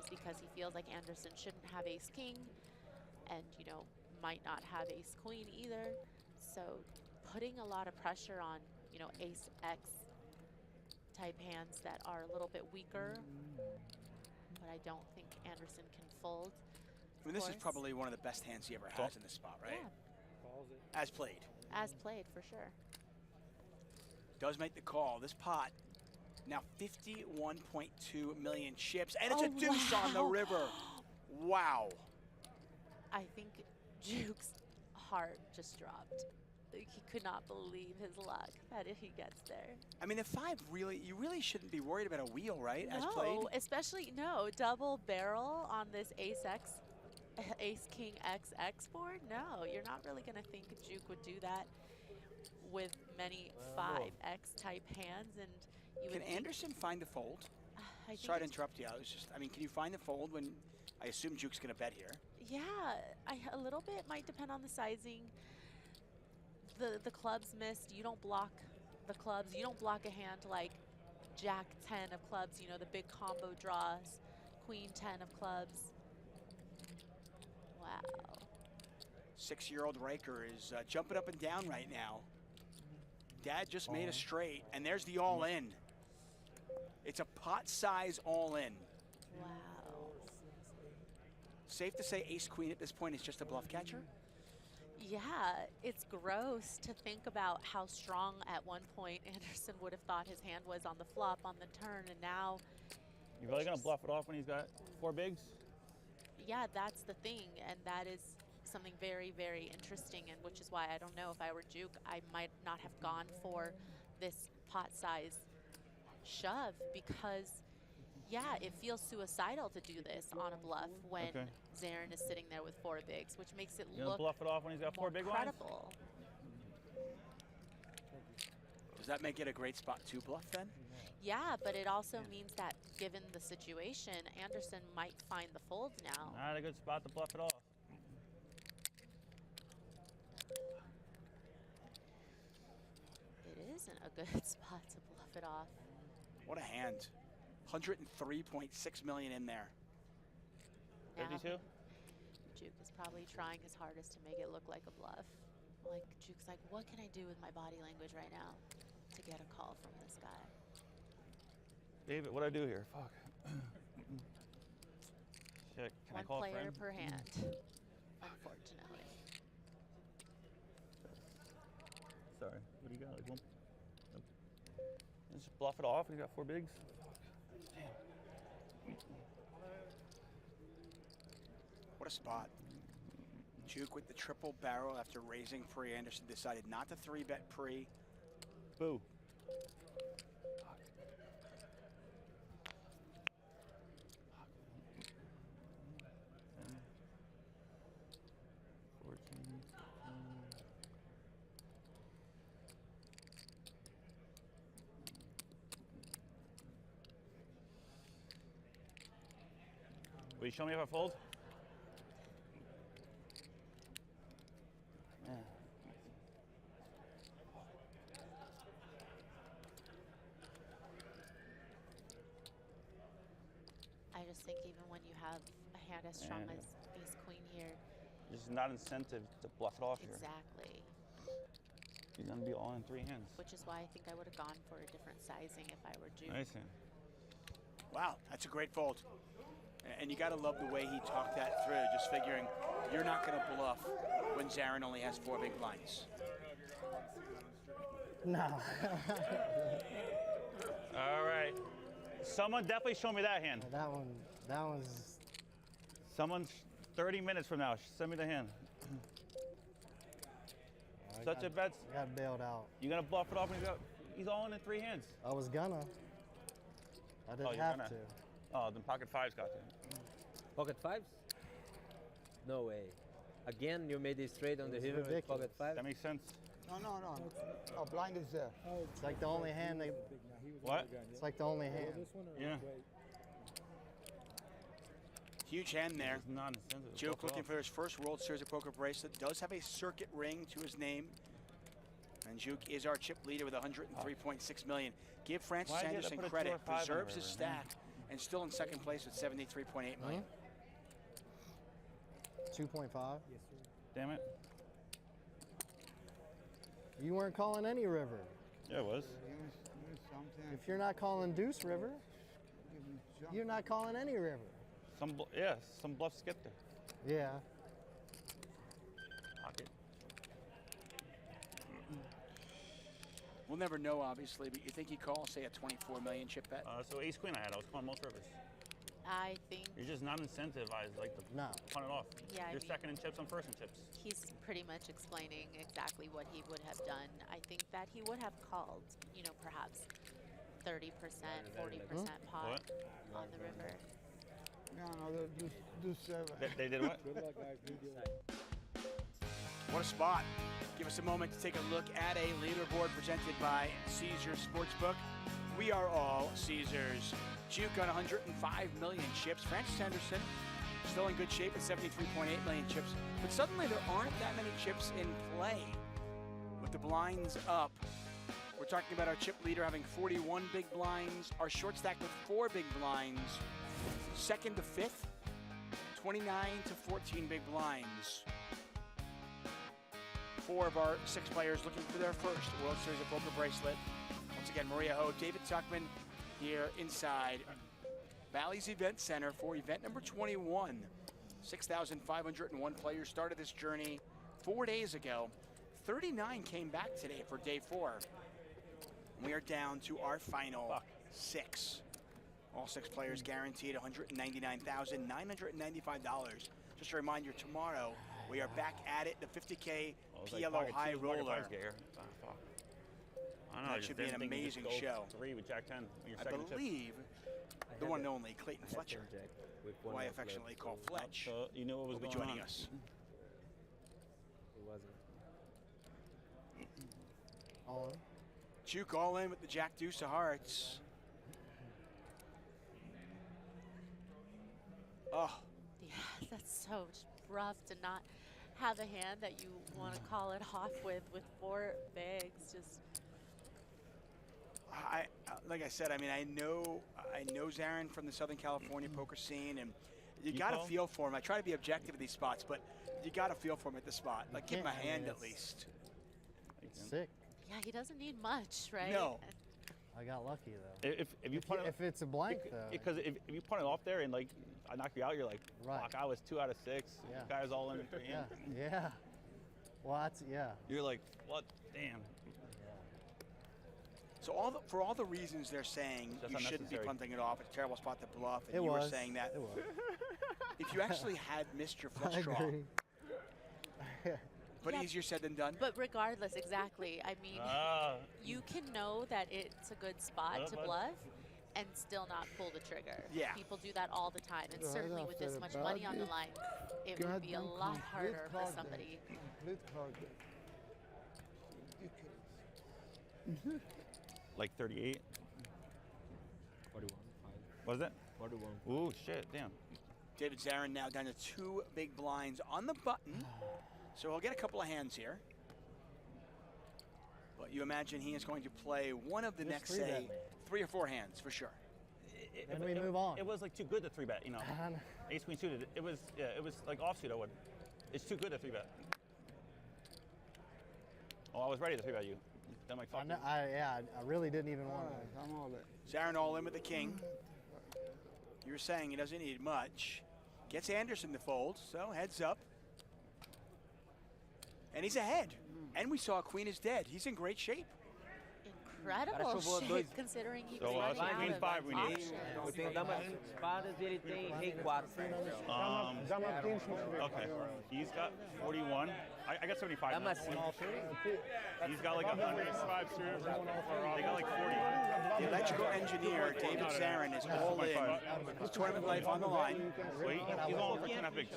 is because he feels like Anderson shouldn't have ace-king and, you know, might not have ace-queen either. So putting a lot of pressure on, you know, ace-x type hands that are a little bit weaker, but I don't think Anderson can fold. I mean, this is probably one of the best hands he ever has in this spot, right? Yeah. As played. As played, for sure. Does make the call. This pot, now 51.2 million chips, and it's a deuce on the river. Wow. I think Juke's heart just dropped. Like, he could not believe his luck that if he gets there. I mean, the 5 really, you really shouldn't be worried about a wheel, right? As played. No, especially, no, double barrel on this ace-x. Ace-king XX board? No, you're not really going to think Juke would do that with many 5x type hands. And you Can would Anderson find the fold? I think Sorry to interrupt you. I mean, can you find the fold when I assume Juke's going to bet here? Yeah, a little bit might depend on the sizing. The clubs missed. You don't block the clubs. You don't block a hand like Jack 10 of clubs, you know, the big combo draws, Queen 10 of clubs. Wow. 6-year-old Riker is jumping up and down right now. Dad just made a straight, and there's the all-in. It's a pot size all-in. Wow. Safe to say ace-queen at this point is just a bluff catcher? Yeah, it's gross to think about how strong at one point Anderson would have thought his hand was on the flop, on the turn, and now... You really gonna bluff it off when he's got 4 bigs? Yeah, that's the thing, and that is something very, very interesting, and which is why I don't know if I were Juke, I might not have gone for this pot size shove, because yeah, it feels suicidal to do this on a bluff when Zarin is sitting there with 4 bigs, which makes it look bluff it off when he's got 4 big ones? credible. Does that make it a great spot to bluff then? Yeah, but it also means that given the situation, Anderson might find the fold now. Not a good spot to bluff it off. It isn't a good spot to bluff it off. What a hand. 103.6 million in there. Now, 52? Juke is probably trying his hardest to make it look like a bluff. Like, Juke's like, what can I do with my body language right now to get a call from this guy? David, what'd I do here? Fuck. Shit, can I call One a player friend? per hand, unfortunately. Sorry, what do you got? Like 1? Nope. Just bluff it off. He's got 4 bigs. What a spot. Juke with the triple barrel after raising pre. Anderson decided not to 3-bet pre. Boo. Will you show me if I fold? Yeah. I just think even when you have a hand as strong Man. as ace queen here, There's not incentive to bluff it off here. exactly. You're gonna be all in 3 hands. Which is why I think I would have gone for a different sizing if I were Duke. Nice hand. Wow, that's a great fold. And you got to love the way he talked that through, just figuring you're not going to bluff when Zarin only has 4 big blinds. No. All right. Someone definitely show me that hand. that one's. Someone 30 minutes from now, send me the hand. Such a bet. Got bailed out. You gonna bluff it off and he's all in 3 hands. I was gonna. I didn't you're have gonna. to. Oh, then pocket 5's got you. Pocket 5s? No way. Again, you made it straight on the It's river with ridiculous. pocket 5? That makes sense. No. Oh, blind is there. It's like the only hand they. What? It's like the only hand. Yeah. Huge hand there. It's not incentive. to Joke bluff it looking off. for his first World Series of Poker bracelet. Does have a circuit ring to his name. And Juke is our chip leader with 103.6 million. Give Francis Why'd you have to Anderson put a 2 credit. or 5 on the Preserves his river, stack and still in second place with 73.8 million. 2.5. Yes, sir. Damn it. You weren't calling any river. Yeah, it was. Use something. If you're not calling Deuce River, Give me jump. you're not calling any river. Some bluffs get there. Yeah. Pocket. We'll never know, obviously, but you think he calls, say, a 24 million chip bet? So ace queen I had. I was calling most rivers. I think You're just not incentivized like to No. punt it off. Yeah, I You're mean- second in chips, I'm first in chips. he's pretty much explaining exactly what he would have done. I think that he would have called, you know, perhaps 30%, 40% pot What? on the river. No, do 7. They did what? Good luck, guys. Good deal. What a spot. Give us a moment to take a look at a leaderboard presented by Caesars Sportsbook. We are all Caesars. Juke on 105 million chips. Francis Anderson still in good shape at 73.8 million chips. But suddenly there aren't that many chips in play. With the blinds up, we're talking about our chip leader having 41 big blinds. Our short stack with 4 big blinds. Second to fifth, 29 to 14 big blinds. 4 of our 6 players looking for their first World Series of Poker bracelet. Once again, Maria Ho, David Tuckman here inside Bally's Event Center for event number 21. 6,501 players started this journey 4 days ago. 39 came back today for day 4. We are down to our final 6. All 6 players guaranteed $199,995. Just a reminder, tomorrow we are back at it, the 50K PLO High Roller. That should be an amazing show. 3 with Jack 10. Your I second chip. believe the one and only Clayton I had Fletcher, 10 jack with who one I more affectionately left, call so Fletch, So you know what was will be going joining on. us. It wasn't. All in. Juke all in with the Jack Deuce of Hearts. Oh, Yeah, that's so rough to not have a hand that you want to call it off with 4 bigs. Just like I said, I mean, I know Zarin from the Southern California poker scene, and you You got to call? feel for him. I try to be objective at these spots, but you got to feel for him at the spot. Like, give him a can't, I mean, hand at it's- least. Sick. yeah, he doesn't need much, right? No. I got lucky though. If you punt it, If it's a blank though. because if you punt it off there and like I knock you out, you're like, Right. fuck, I was 2 out of 6. Yeah. The guy's all in 3 Yeah. hands. Yeah. Well, that's yeah. You're like, what? Damn. So for all the reasons they're saying That's you shouldn't be unnecessary. punting it off, it's a terrible spot to bluff, and It you was. were saying that It was. if you actually had missed your I flush draw, agree. but Yeah. easier said than done. But regardless, exactly. I mean, you can know that it's a good spot to but- bluff and still not pull the trigger. Yeah. People do that all the time, and Right certainly with this after much the money on the bad line, it would be a Goddamn lot complete harder for card somebody. Complete card deck. Ridiculous. Like 38. 41, 5. What is that? 41. Ooh, shit, damn. David Zarin now down to 2 big blinds on the button. So he'll get a couple of hands here. But you imagine he is going to play one of the Just next, 3 bet say, me. 3 or 4 hands for sure. Then we move on. It was like too good to 3-bet, you know. Ace queen suited. It was like offsuit. I would. It's too good to 3-bet. Oh, I was ready to 3-bet you. Then I'm like, fuck. I really didn't even want Alright, to. I'm all in. Zarin all in with the king. You were saying he doesn't need much. Gets Anderson to fold, so heads up. And he's ahead. And we saw queen is dead. He's in great shape. Incredible shape, considering he was So, running out queen of 5 we need. options. Eu tenho dama de espadas e ele tem rei 4. Dama 5 musi być. Okay. He's got 41. I got 75. Dama now. 5. He's got like 100. They got like 40. The electrical engineer, David Zarin, is all in. His tournament life on the line. Wait, he's all for 2.5 bigs.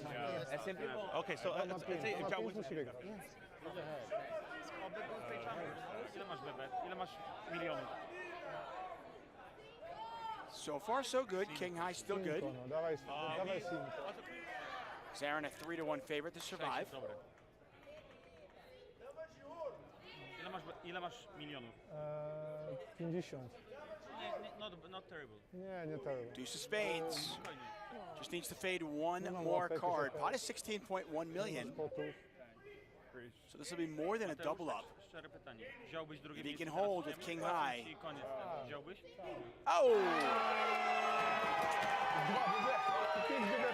É sempre bom. Okay, so let's say John, Musi wygrać. Ile masz bebet? Ile masz milionów? So far, so good. King high still good. No, dawaj 5. Zarin a 3-1 favorite to survive. Dobry. Ile masz milionów? 50. Not terrible. Nie terrible. Deuce of spades. Spokojnie. Just needs to fade one No, more łapek, card. łapek. Pot is 16.1 million. Spotów. So this will be more than a double up. Szczere pytanie. Wziąłbyś drugie If he miejsce can teraz hold w with ziemi? king Płacąc high. i koniec. Wziąłbyś? Oh! 5 wybetów.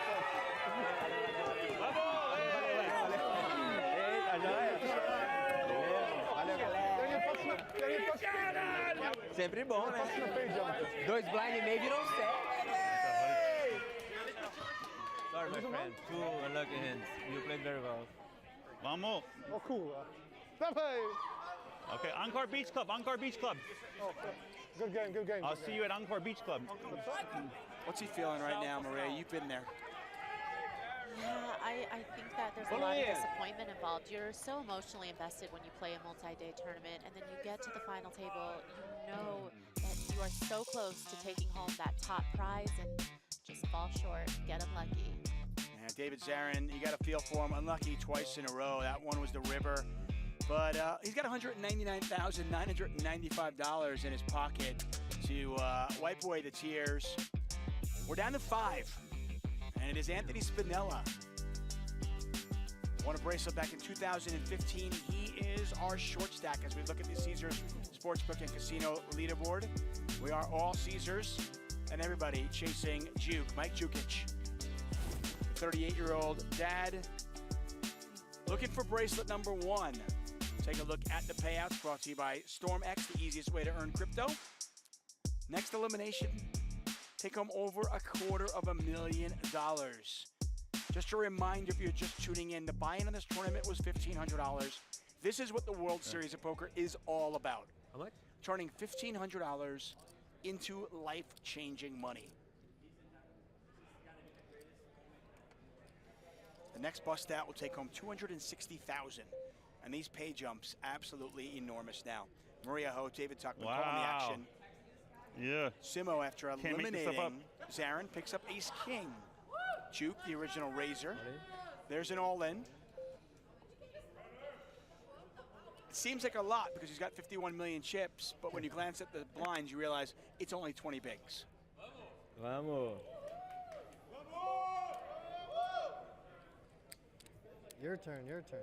Sempre bom, né? Patrz na page. 2 blind e meio virou 7. Sorry, my friend. 2 unlucky hands. You played very well. Vamos. O kurwa. Dawaj! Okay, Encore Beach Club. Encore Beach Club. Good game, good game. I'll see you at Encore Beach Club. What's he feeling right now, Maria? You've been there. Yeah, I think that there's a lot of disappointment involved. You're so emotionally invested when you play a multi-day tournament, and then you get to the final table, you know that you are so close to taking home that top prize and just fall short, get unlucky. Yeah, David Zarin, you got a feel for him. Unlucky twice in a row. That one was the river. But he's got $199,995 in his pocket to wipe away the tears. We're down to 5. And it is Anthony Spinella. Won a bracelet back in 2015. He is our short stack as we look at the Caesars Sportsbook and Casino leaderboard. We are all Caesars and everybody chasing Juke, Mike Jukic. 38-year-old dad looking for bracelet number 1. Take a look at the payouts brought to you by StormX, the easiest way to earn crypto. Next elimination. Take home over $250,000. Just a reminder, if you're just tuning in, the buy-in on this tournament was $1,500. This is what the World Series of Poker is all about. How much? Turning $1,500 into life-changing money. The next bust out will take home $260,000. And these pay jumps, absolutely enormous now. Maria Ho, David Tuckman calling the action. Yeah. Simo, after Can't make this stuff eliminating Zarin, picks up ace king. Juke, the original razor. There's an all-in. It seems like a lot because he's got 51 million chips, but when you glance at the blinds, you realize it's only 20 bigs. Vamos. Your turn, your turn.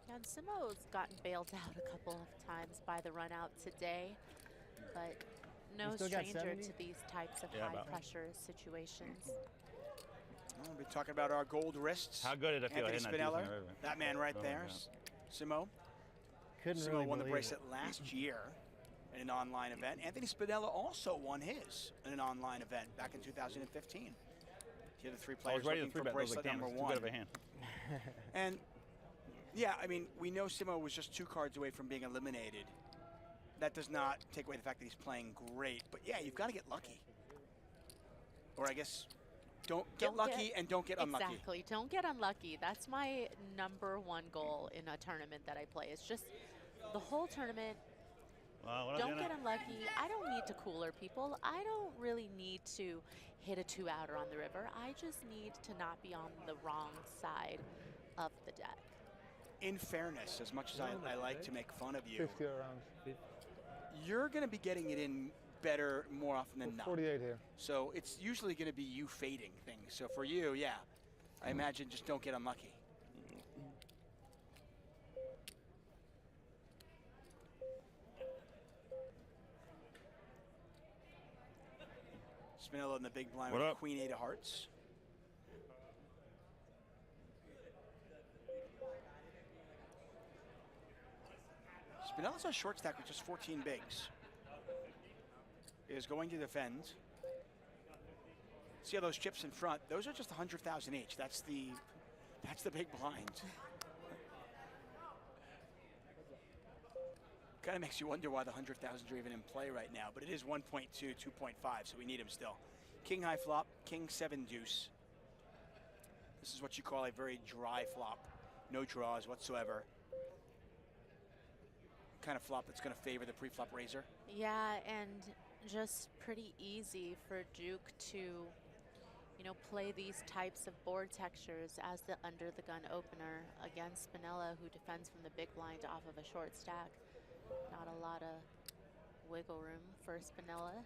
And Simo's gotten bailed out a couple of times by the run out today, but no still got stranger 70? to these types of Yeah, high about. pressure situations. Well, we'll be talking about our gold wrists. How good did it feel Anthony hitting that Spinella, decent river? that man right Oh, there, yeah. Simo. Couldn't Simo really won the believe bracelet it. last year in an online event. Anthony Spinella also won his in an online event back in 2015. Here are the three I players was ready to looking for 3-bet. I was like, bracelet damn, number it's too 1. good of a hand. And yeah, I mean, we know Simo was just 2 cards away from being eliminated. That does not take away the fact that he's playing great. But yeah, you've got to get lucky. Or I guess don't get lucky and don't get unlucky. Exactly, don't get unlucky. That's my #1 goal in a tournament that I play. It's just the whole tournament, Don't get unlucky. I don't need to cooler people. I don't really need to hit a 2-outer on the river. I just need to not be on the wrong side of the deck. In fairness, as much as I like to make fun of you, 50 around. you're going to be getting it in better more often than not. 48 here. So it's usually going to be you fading things. So for you, yeah, I imagine just don't get unlucky. Spinella in the big blind with Queen 8 of hearts. Spinella's on short stack with just 14 bigs. Is going to defend. See how those chips in front? Those are just 100,000 each. That's the big blind. Kind of makes you wonder why the 100,000 are even in play right now, but it is 1.2, 2.5, so we need him still. King high flop, king 7 deuce. This is what you call a very dry flop. No draws whatsoever. Kind of flop that's going to favor the pre-flop raiser. Yeah, and just pretty easy for Duke to, you know, play these types of board textures as the under the gun opener against Spinella, who defends from the big blind off of a short stack. Not a lot of wiggle room for Spinella.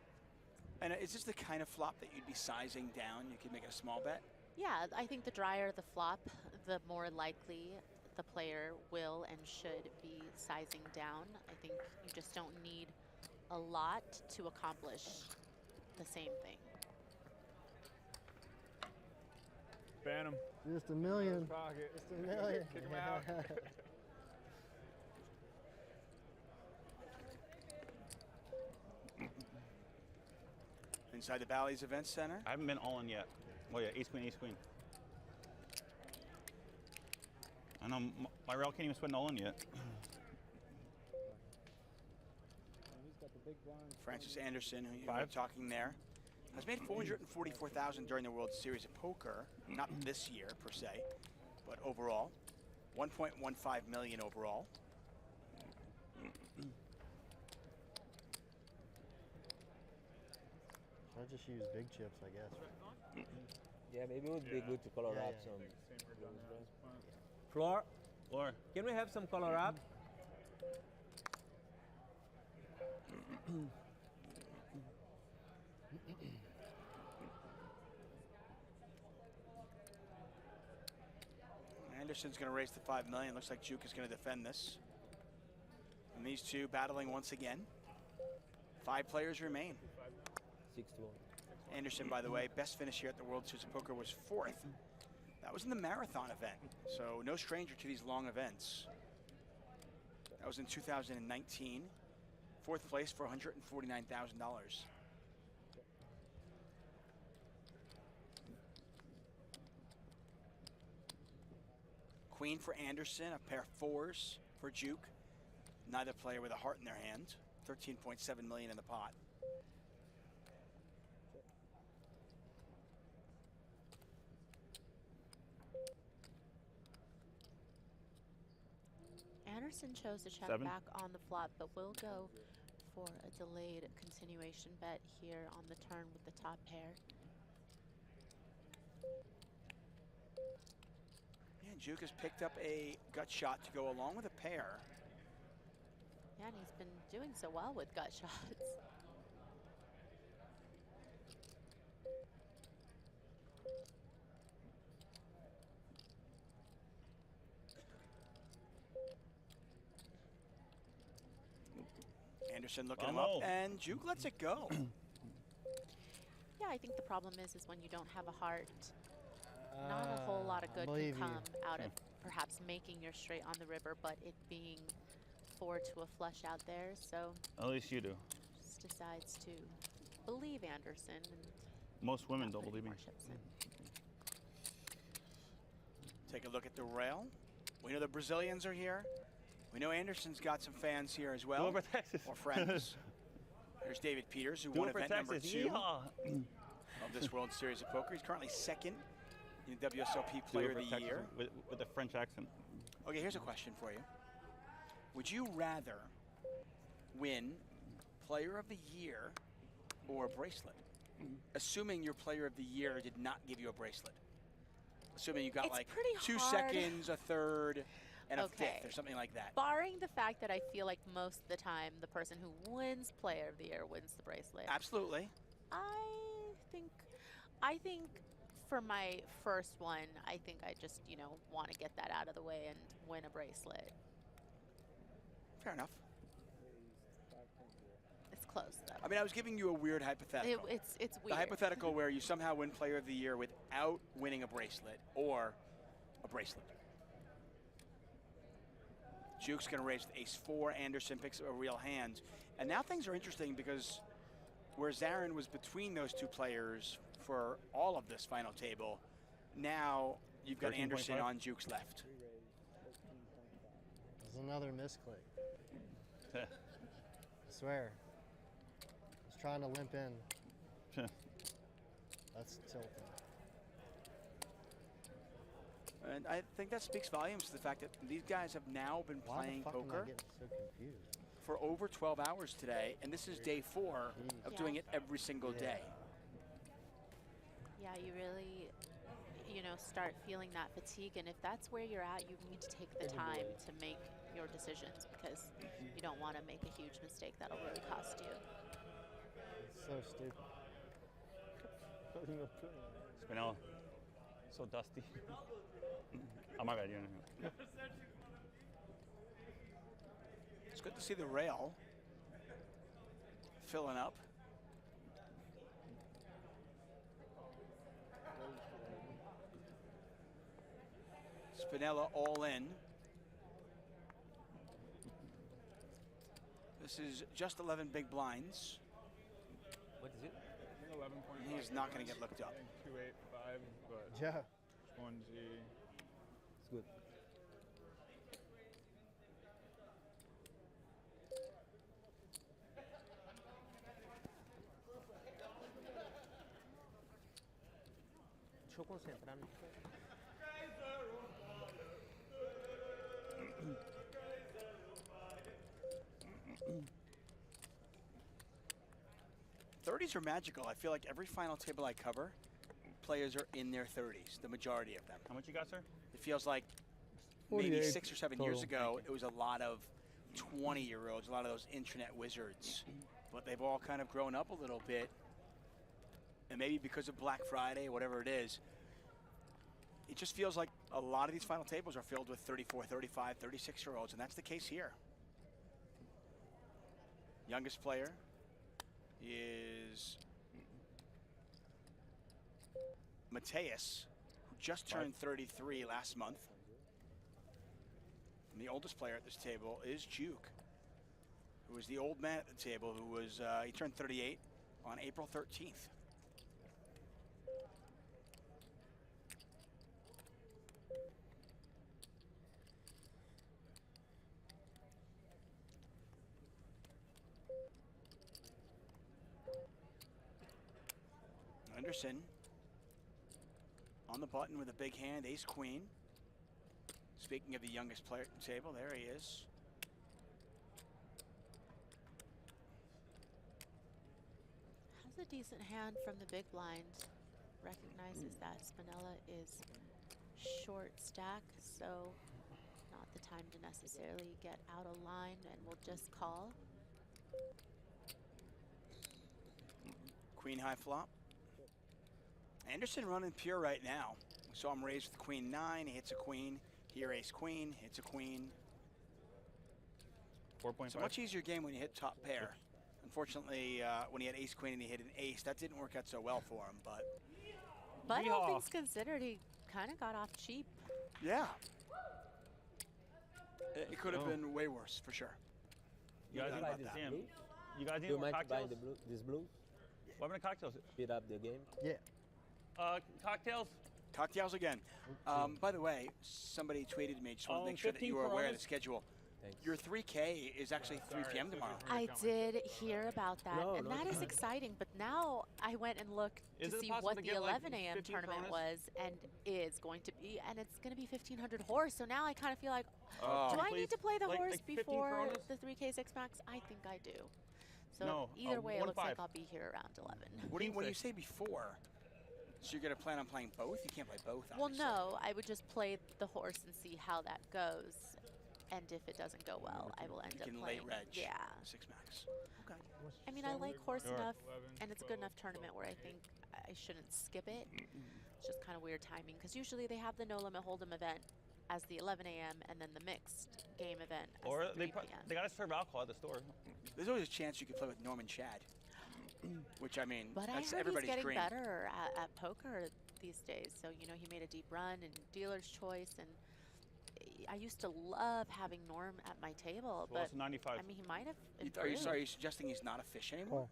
And is this the kind of flop that you'd be sizing down? You could make it a small bet? Yeah, I think the drier the flop, the more likely the player will and should be sizing down. I think you just don't need a lot to accomplish the same thing. Ban him. Just a million. Just a million. Kick him out. Inside the Bally's Event Center. I haven't been all in yet. Oh yeah, ace queen, ace queen. I know my rail can't even spend all in yet. Francis Anderson, who you were talking there, has made 444,000 during the World Series of Poker. Not this year per se, but overall, 1.15 million overall. I just use big chips, I guess. Yeah, maybe it would be good to color Yeah, up yeah. some. Floor? Floor. Can we have some color up? Anderson's going to raise to 5 million. Looks like Juke is going to defend this. And these two battling once again. 5 players remain. 6-1. Anderson, by the way, best finish here at the World Series of Poker was 4th. That was in the marathon event, so no stranger to these long events. That was in 2019. 4th place for $149,000. Queen for Anderson, a pair of 4s for Juke. Neither player with a heart in their hand. 13.7 million in the pot. Anderson chose to check 7. back on the flop, but will go for a delayed continuation bet here on the turn with the top pair. Yeah, Juke has picked up a gut shot to go along with a pair. Yeah, and he's been doing so well with gut shots. Anderson looking him up, and Juke lets it go. Yeah, I think the problem is when you don't have a heart, not a whole lot of good can believe you. come out of perhaps making your straight on the river, but it being 4 to a flush out there. So At least you do. just decides to believe Anderson. And Most women not don't put any believe me. more chips in. Take a look at the rail. We know the Brazilians are here. We know Anderson's got some fans here as well. Do it for Texas. Or friends. There's David Peters, who Do won it for event number Texas. 2 Yeehaw. of this World Series of Poker. He's currently 2nd in the WSOP Do Player it for of the Texas Year. with a French accent. Okay, here's a question for you. Would you rather win Player of the Year or a bracelet. Assuming your Player of the Year did not give you a bracelet. Assuming you got It's like pretty 2 hard. seconds, a third, and a Okay. fifth, or something like that. Barring the fact that I feel like most of the time the person who wins Player of the Year wins the bracelet. Absolutely. I think for my first one, I think I just, want to get that out of the way and win a bracelet. Fair enough. It's close though. I mean, I was giving you a weird hypothetical. It's The weird. hypothetical where you somehow win Player of the Year without winning a bracelet or a bracelet. Duke's going to raise with ace-4. Anderson picks up a real hand. And now things are interesting because where Zarin was between those two players for all of this final table, now you've got Anderson 13.5. on Duke's left. There's another misclick. I swear. He's trying to limp in. That's tilting. And I think that speaks volumes to the fact that these guys have now been Why playing the fuck am I poker getting so confused? for over 12 hours today, and this is day 4 of doing it every single day. Yeah, you really, start feeling that fatigue. And if that's where you're at, you need to take the time to make your decisions because you don't want to make a huge mistake that'll really cost you. It's so stupid. Spinella. So dusty. Oh, my bad. It's good to see the rail filling up. Spinella all in. This is just 11 big blinds. What is it? 11.5. He is not going to get looked up. 285, but Yeah. 1G. It's good. Deixa eu concentrar no. '30s are magical. I feel like every final table I cover, players are in their 30s, the majority of them. How much you got, sir? It feels like maybe 48 6 or 7 years total. ago, it was a lot of 20-year-olds, a lot of those internet wizards. But they've all kind of grown up a little bit. And maybe because of Black Friday, whatever it is, it just feels like a lot of these final tables are filled with 34, 35, 36-year-olds, and that's the case here. Youngest player is Mateus, who just turned 33 last month. And the oldest player at this table is Juke, who was the old man at the table, who was, he turned 38 on April 13th. Anderson on the button with a big hand, ace-queen. Speaking of the youngest player at the table, there he is. Has a decent hand from the big blind. Recognizes that Spinella is short stack, so not the time to necessarily get out of line, and we'll just call. Queen high flop. Anderson running pure right now. We saw him raise with queen 9, he hits a queen. Here ace queen, hits a queen. 4.5. It's a much easier game when you hit top pair. Unfortunately, when he had ace queen and he hit an ace, that didn't work out so well for him, but. But all things considered, he kind of got off cheap. Yeah. It could have been way worse, for sure. You guys No doubt need about to that. damn. You guys need Do you more mind to buy cocktails? this blue? What happened to cocktails? Speed up the game. Yeah. Cocktails? Cocktails again. By the way, somebody tweeted me, just want to make sure that 15 you were aware of the Coronas. schedule. Thanks. Your 3K is actually 3 p.m. tomorrow. I did hear about that, No, and no, that is it's exciting. But now I went and looked Is to it see possible what to the get, like, 11 a.m. 15 tournament Coronas? was and is going to be, and it's going to be 1,500 horse. So now I kind of feel like, Oh. Do I need to play the like- horse like 15 before Coronas? the 3K 6 max? I think I do. So No, either way, it looks like 1-5. I'll be here around 11. What do you, when you say before, so you're going to plan on playing both? You can't play both, Well, obviously. no, I would just play the horse and see how that goes. And if it doesn't go well, I will end You up can playing. late reg. Yeah. 6 max. Okay. I mean, I like horse Sure. enough, 11, and it's a good 12. enough tournament where I think I shouldn't skip it. It's just kind of weird timing because usually they have the No Limit Hold'em event as the 11 a.m. and then the mixed game event as Or the 3 they p.m. they gotta serve alcohol at the store. There's always a chance you could play with Norman Chad, which, I mean, But I that's heard he's everybody's getting dream. better at poker these days. So, you know, he made a deep run in dealer's choice. And I used to love having Norm at my table. Well, But, it's 95. I mean, he might have Are you improved. sorry? Are you suggesting he's not a fish anymore?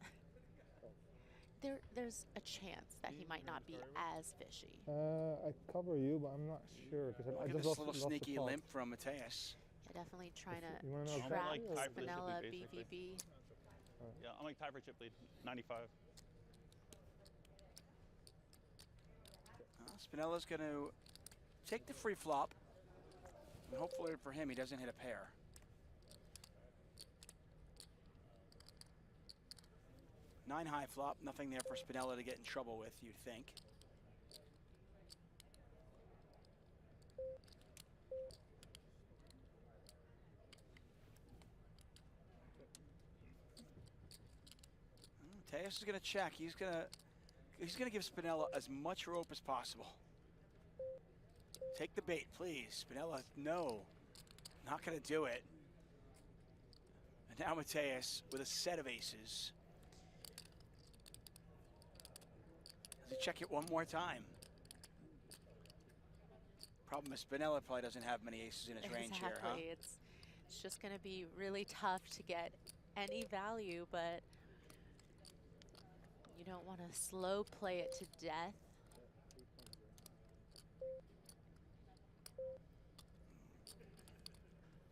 There's a chance that he might not be as fishy. I cover you, but I'm not sure because I Look at just this lost, little lost the sneaky pot. limp from Mateus. Yeah, definitely trying You wanna know to exactly trap like tie for the Spinella chip lead, basically. BVB. Yeah, I'm like tie for chip lead, 95. Spinella's going to take the free flop, and hopefully for him, he doesn't hit a pair. Nine high flop, nothing there for Spinella to get in trouble with, you'd think. Mateus is going to check. He's going to give Spinella as much rope as possible. Take the bait, please. Spinella, no. Not going to do it. And now Mateus with a set of aces. Does he check it one more time? Problem is Spinella probably doesn't have many aces in his range here, huh? Exactly. It's just going to be really tough to get any value, but you don't want to slow play it to death.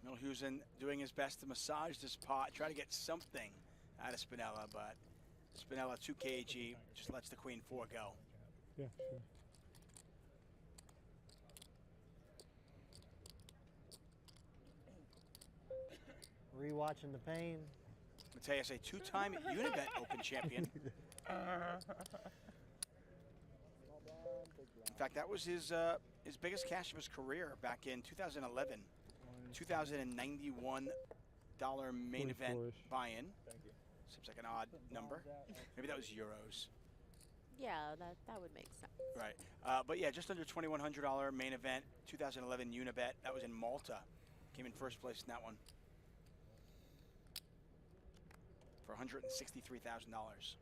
Milhusen doing his best to massage this pot, try to get something out of Spinella, but Spinella 2 kg just lets the queen 4 go. Yeah, sure. Rewatching the pain. Mateus, a 2-time Unibet Open champion. In fact, that was his biggest cash of his career back in 2011. $2,091 main event buy-in. Seems like an odd number. Maybe that was euros. Yeah, that would make sense. Right. But yeah, just under $2,100 main event, 2011 Unibet. That was in Malta. Came in first place in that one. For $163,000.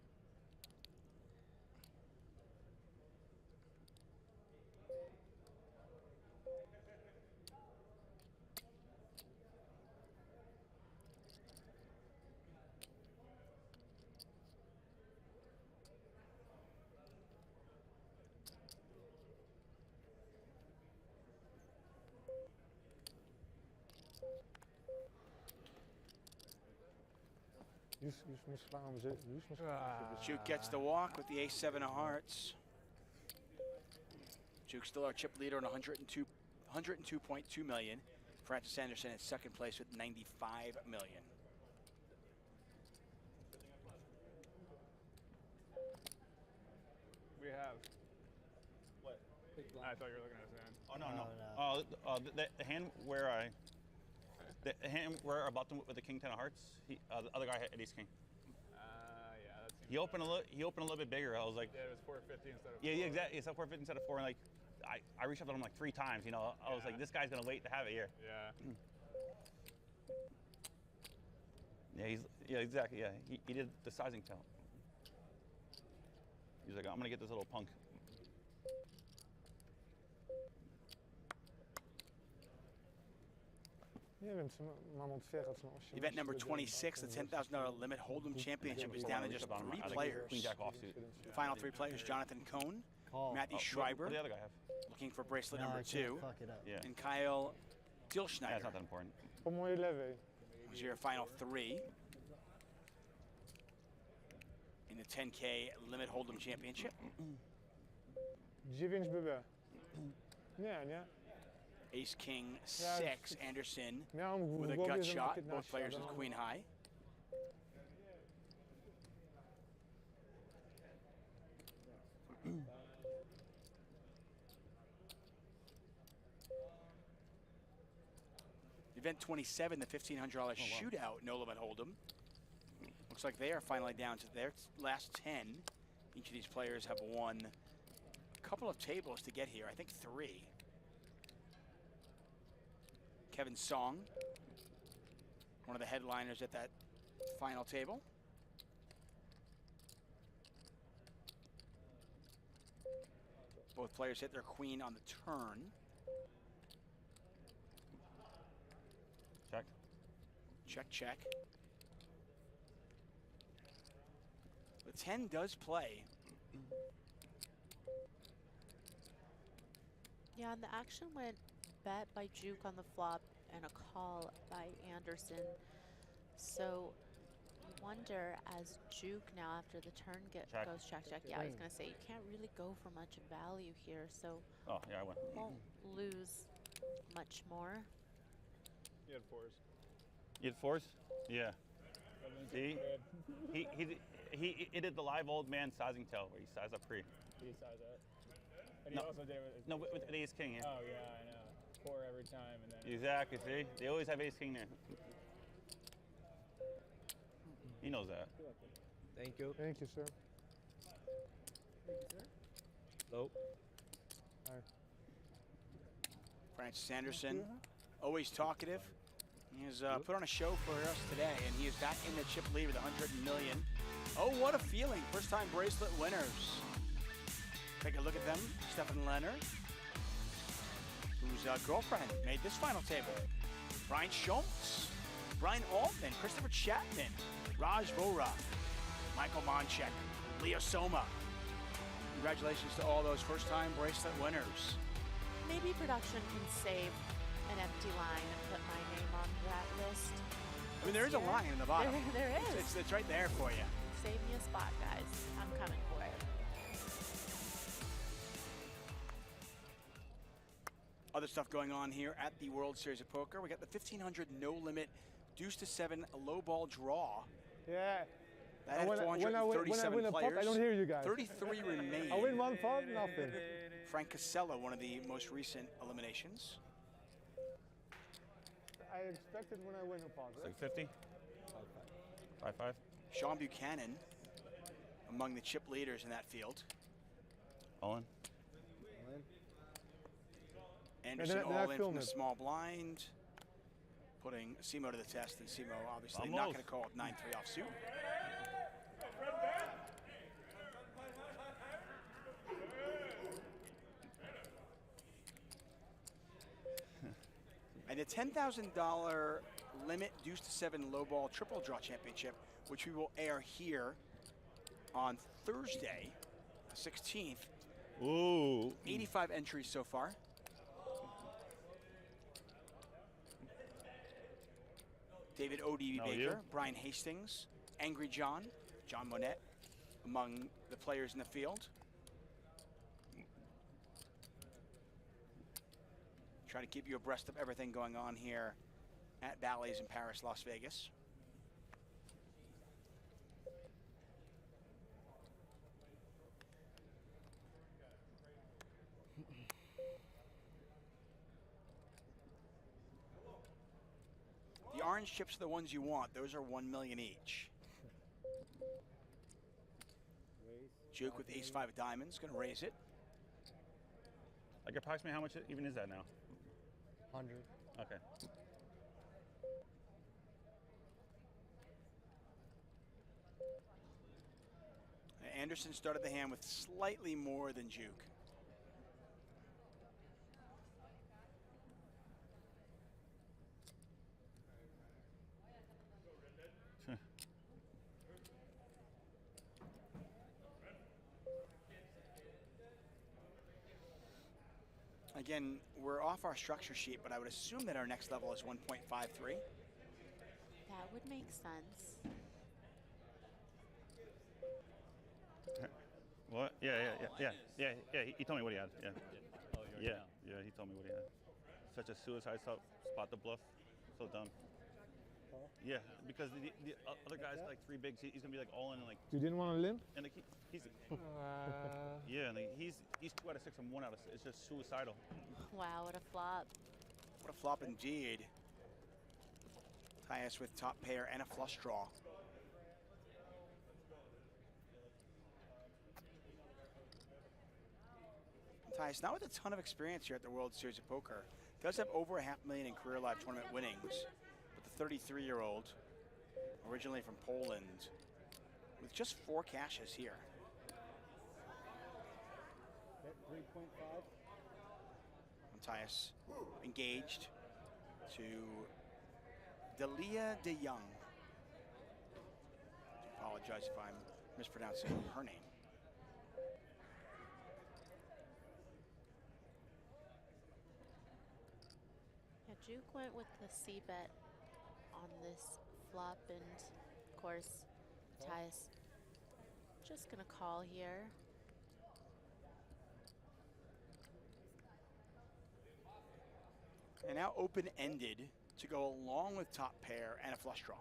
Już myślałem, że Juke gets the walk with the ace-7 of hearts. Juke's still our chip leader on 102.2 million. Francis Anderson in second place with 95 million. We have. What? I thought you were looking at his hand. Oh no. The hand where the hand where I bought them with the king 10 of hearts. The other guy had ace king. Yeah, that seems. He opened a little bit bigger. I was like, Yeah, it was 450 instead of. yeah, exactly. It's 450 instead of 4, and like I reached up to him like 3 times. You know, I was like, this guy's gonna wait to have it here. Yeah. Yeah, exactly. Yeah, he did the sizing count. He's like, I'm gonna get this little punk. Nie wiem, czy mam otwierać na 18. Event number 26, the $10,000 limit Hold'em championship is down to just 3 players. Queen jack offsuit. The final 3 players: Jonathan Cohn, Matthew Schreiber, What did the other guy have? looking for bracelet No, number I can't 2, fuck it up. Yeah. and Kyle Yeah, Dilschneider. it's not that important. Po mojej lewej. Was your final 3 in the 10K limit Hold'em championship. 9 BB. Nie. Ace, king, Ja, 6. Anderson miałem with w a głowie, gut że ma shot. 15, Both players ale with on- queen high. Event 27, the $1,500 shootout, no limit hold'em. Looks like they are finally down to their last 10. Each of these players have won a couple of tables to get here. I think 3. Kevin Song, one of the headliners at that final table. Both players hit their queen on the turn. Check. Check, check. The 10 does play. Yeah, and the action went bet by Juke on the flop and a call by Anderson. So you wonder, as Juke now after the turn Check. goes check, check. Yeah, I was gonna say you can't really go for much value here, so Oh, yeah, I went. won't lose much more. You had 4s. You had 4s? Yeah. That means See? you're good. He did the live old man sizing tell where he sized up pre. Did he size up? And he No. also did it with... No, with ace king, yeah. Oh, yeah, I know. 4 every time, and then... Exactly, see? They always have ace king there. He knows that. Thank you. Thank you, sir. Hello. Hi. Francis Anderson, always talkative. He has put on a show for us today, and he is back in the chip lead with 100 million. Oh, what a feeling. First-time bracelet winners. Take a look at them. Stefan Leonard, whose girlfriend made this final table. Brian Schultz, Brian Altman, Christopher Chapman, Raj Vora, Michael Monchek, Leo Soma. Congratulations to all those first-time bracelet winners. Maybe production can save an empty line and put my name on that list. I mean, there is a line in the bottom. There is. It's right there for you. Save me a spot, guys. I'm coming for it. Other stuff going on here at the World Series of Poker. We got the 1500 no limit deuce to 7 low ball draw. Yeah. That had when I 437 win a pot, players. I don't hear you guys. 33 remain. I win one pot, nothing. Frank Casella, one of the most recent eliminations. I expected when I win a pot, right? 650? 5-5. Sean Buchanan, among the chip leaders in that field. All in. Anderson then I all in from film the it. small blind, putting Simo to the test, and Simo obviously not Vamos. going to call it 9-3 offsuit. And the $10,000 limit deuce to 7 low ball triple draw championship, which we will air here on Thursday, the 16th. Ooh. 85 entries so far. David O.D.B. How are Baker, you? Brian Hastings, Angry John, John Monette, among the players in the field. Try to keep you abreast of everything going on here at Bally's in Paris, Las Vegas. The orange chips are the ones you want. Those are 1 million each. Juke with ace-5 of diamonds, gonna raise it. Like approximately how much even is that now? 100. Okay. Anderson started the hand with slightly more than Juke. Again, we're off our structure sheet, but I would assume that our next level is 1.53. That would make sense. What? Yeah. He told me what he had. Yeah. Yeah. He told me what he had. such a suicide spot to bluff. So dumb. Yeah, because the other guy's like 3 bigs. He's gonna be like all in and like. You didn't want to limp? And like he's yeah, and like he's 2 out of 6 and 1 out of 6. It's just suicidal. Wow, what a flop. What a flop indeed. Tyus with top pair and a flush draw. Tyus, not with a ton of experience here at the World Series of Poker, does have over $500,000 in career live tournament winnings. But the 33-year-old, originally from Poland, with just 4 cashes here. Bet 3.5. Tyus engaged to Delia de Young. I apologize if I'm mispronouncing her name. Yeah, Juke went with the C-bet on this flop, and of course, Tyus just gonna call here. And now open-ended to go along with top pair and a flush draw.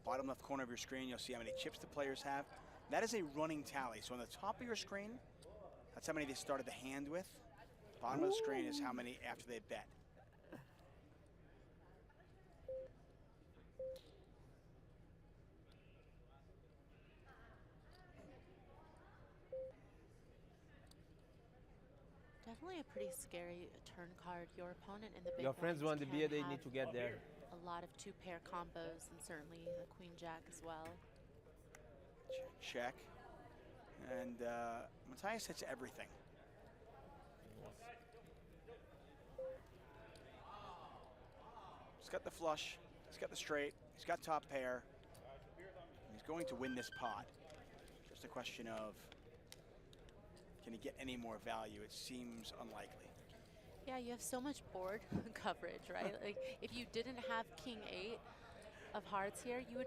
Bottom left corner of your screen, you'll see how many chips the players have. That is a running tally. So on the top of your screen, that's how many they started the hand with. Bottom of the screen is how many after they bet. Definitely a pretty scary turn card. Your opponent in the big Your friends blinds want the can beer, they have need to get there. a lot of 2-pair combos, and certainly the queen jack as well. Check. And Matthias hits everything. He's got the flush, he's got the straight, he's got top pair. He's going to win this pot. Just a question of, can he get any more value? It seems unlikely. Yeah, you have so much board coverage, right? Like, if you didn't have king 8 of hearts here, you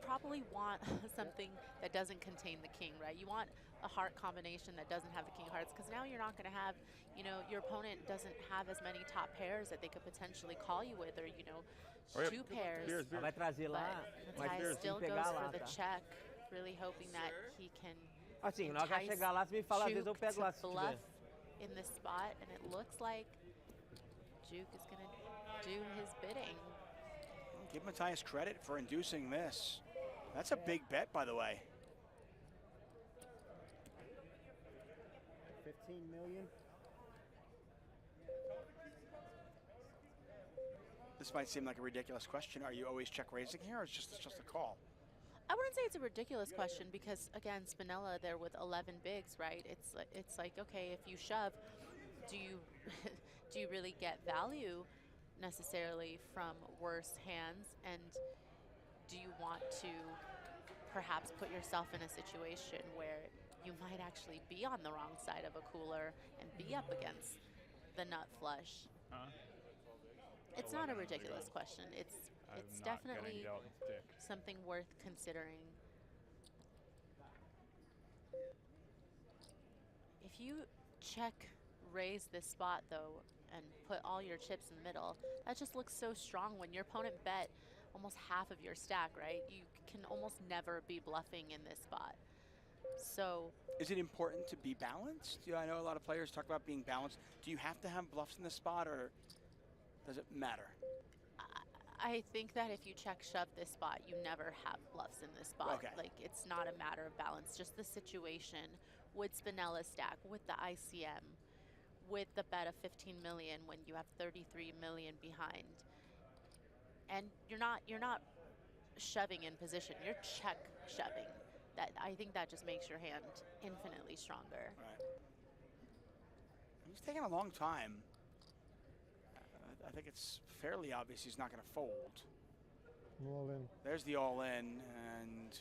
probably want something that doesn't contain the king, right? You want a heart combination that doesn't have the king of hearts, because now you're not going to have, you know, your opponent doesn't have as many top pairs that they could potentially call you with, or, you know, 2 pairs. Vai trazer lá, But Matthias still goes pegar for lá, the tá? check, really hoping that he can Assim, na hora que entice chegar lá, você me fala, às vezes eu Juke pego lá to se bluff tiver. in this spot, and it looks like Juke is going to do his bidding. Give Matthias credit for inducing this. That's a big bet, by the way. 15 million. This might seem like a ridiculous question. Are you always check raising here, or it's just a call? I wouldn't say it's a ridiculous question, because again, Spinella there with 11 bigs, right? It's like, okay, if you shove, do you do you really get value necessarily from worse hands, and do you want to perhaps put yourself in a situation where you might actually be on the wrong side of a cooler and be up against the nut flush? It's not a ridiculous question. It's definitely something worth considering. If you check raise this spot though and put all your chips in the middle, that just looks so strong when your opponent bet almost half of your stack, right? You can almost never be bluffing in this spot. So is it important to be balanced? Yeah, I know a lot of players talk about being balanced. Do you have to have bluffs in this spot, or does it matter? I think that if you check shove this spot, you never have bluffs in this spot. Okay. Like, it's not a matter of balance, just the situation with Spinella stack, with the ICM, with the bet of 15 million when you have 33 million behind. And you're not shoving in position, you're check shoving. I think that just makes your hand infinitely stronger. Right. He's taking a long time. I think it's fairly obvious he's not going to fold. All in. There's the all in, and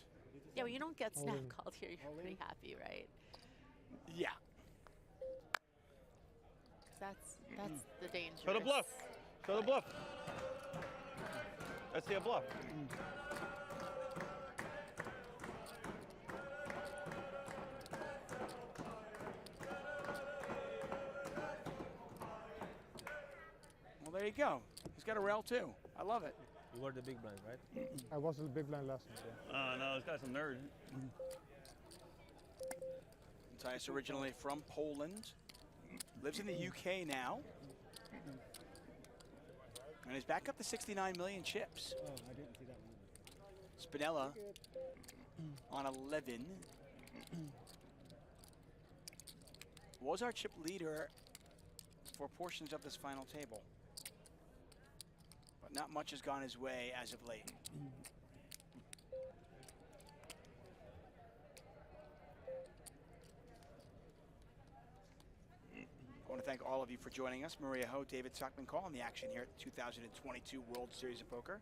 yeah, when you don't get snap in. called here, you're pretty happy, right? yeah. That's the danger. Show the bluff. Show the bluff. Let's see a bluff. There you go. He's got a rail too. I love it. You were the big blind, right? I was the big blind last night. Yeah. Oh no, this guy's a nerd. Matthias originally from Poland, lives in the UK now, and is back up to 69 million chips. Oh, I didn't see that one. Spinella on 11. Was our chip leader for portions of this final table. But not much has gone his way as of late. I want to thank all of you for joining us. Maria Ho, David Stockman calling the action here at the 2022 World Series of Poker.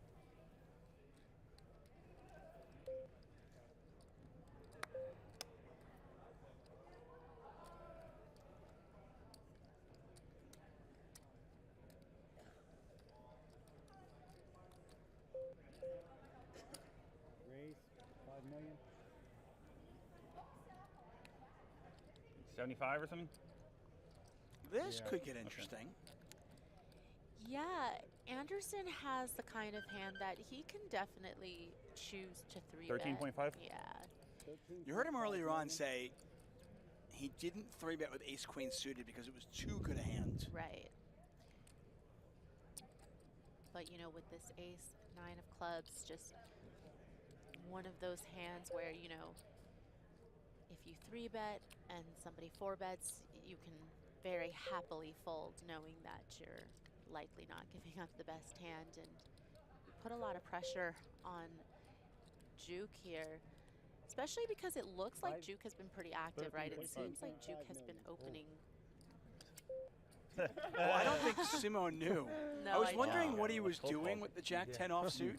Raise, 5 million. 75 or something? This could get interesting. Yeah, Anderson has the kind of hand that he can definitely choose to 3-bet. 13.5? Yeah. You heard him earlier on say he didn't 3-bet with ace-queen suited because it was too good a hand. Right. But, you know, with this ace, 9 of clubs, just one of those hands where, you know, if you 3-bet and somebody 4-bets, you can very happily fold knowing that you're likely not giving up the best hand, and you put a lot of pressure on Juke here, especially because it looks like Juke has been pretty active, right? It seems like Juke has been opening. Oh, I don't think Simo knew. No, I was I wondering don't. what he was doing with the Jack-10 offsuit.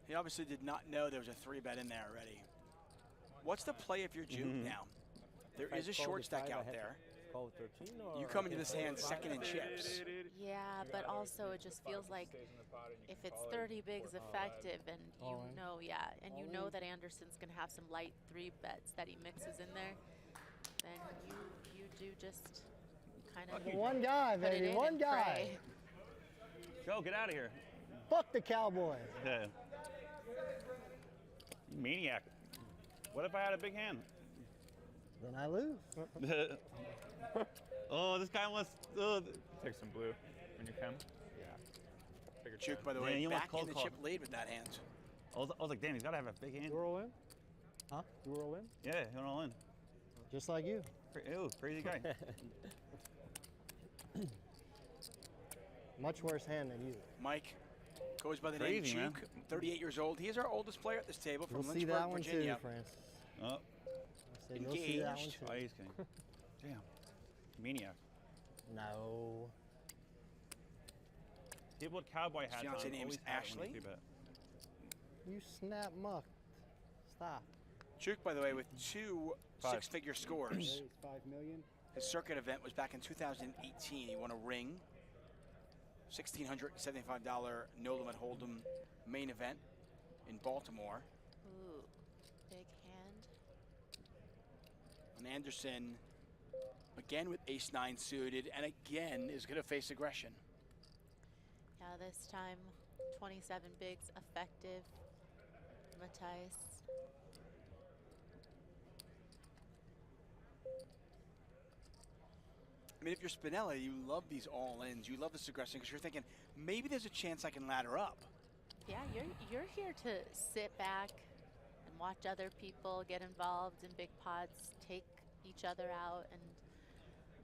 He obviously did not know there was a 3-bet in there already. What's the play if you're Juke now? There is a short stack out there. You come into this hand second in chips. Yeah, but also it just feels like if it's 30 bigs effective, and you know, and you know that Anderson's gonna have some light 3-bets that he mixes in there, then you do just kind of One guy, baby, one guy. Joe, get out of here. Fuck the Cowboys. Yeah. You maniac. What if I had a big hand? Then I lose. Oh, this guy wants. Take some blue when you can. Yeah. Juke, by the way, back in the chip lead with that hand. I was like, damn, he's got to have a big hand. You were all in? Huh? You were all in? Yeah, he went all in. Just like you. Ew, crazy guy. Much worse hand than you. Mike goes by the Crazy, name man. Juke, 38 years old. He is our oldest player at this table from You'll see Lynchburg, that one Virginia. too, Francis. Oh, I said, you'll see that one Engaged. too. oh, he's kidding. Damn. Maniac. No. People with cowboy hats His on fiancée name always is have it Ashley. when they 3-bet. You snap muck. Stop. Juke, by the way, with two 5. six-figure scores. Raise, 5 million. His circuit event was back in 2018. He won a ring, $1,675 no-limit hold'em main event in Baltimore. Ooh, big hand. And Anderson, again with ace-9 suited, and again is going to face aggression. Yeah, this time 27 bigs effective. Matthias. I mean, if you're Spinella, you love these all-ins. You love this aggression because you're thinking, maybe there's a chance I can ladder up. Yeah, you're here to sit back and watch other people get involved in big pots, take each other out, and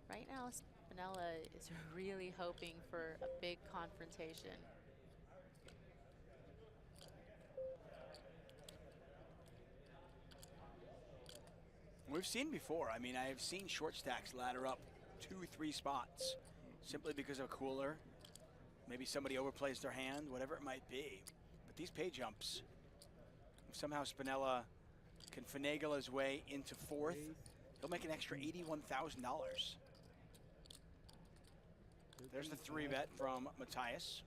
right now Spinella is really hoping for a big confrontation. We've seen before. I mean, I have seen short stacks ladder up 2-3 spots simply because of a cooler. Maybe somebody overplays their hand, whatever it might be. But these pay jumps, if somehow Spinella can finagle his way into 4th, he'll make an extra $81,000. There's the 3-bet from Matthias.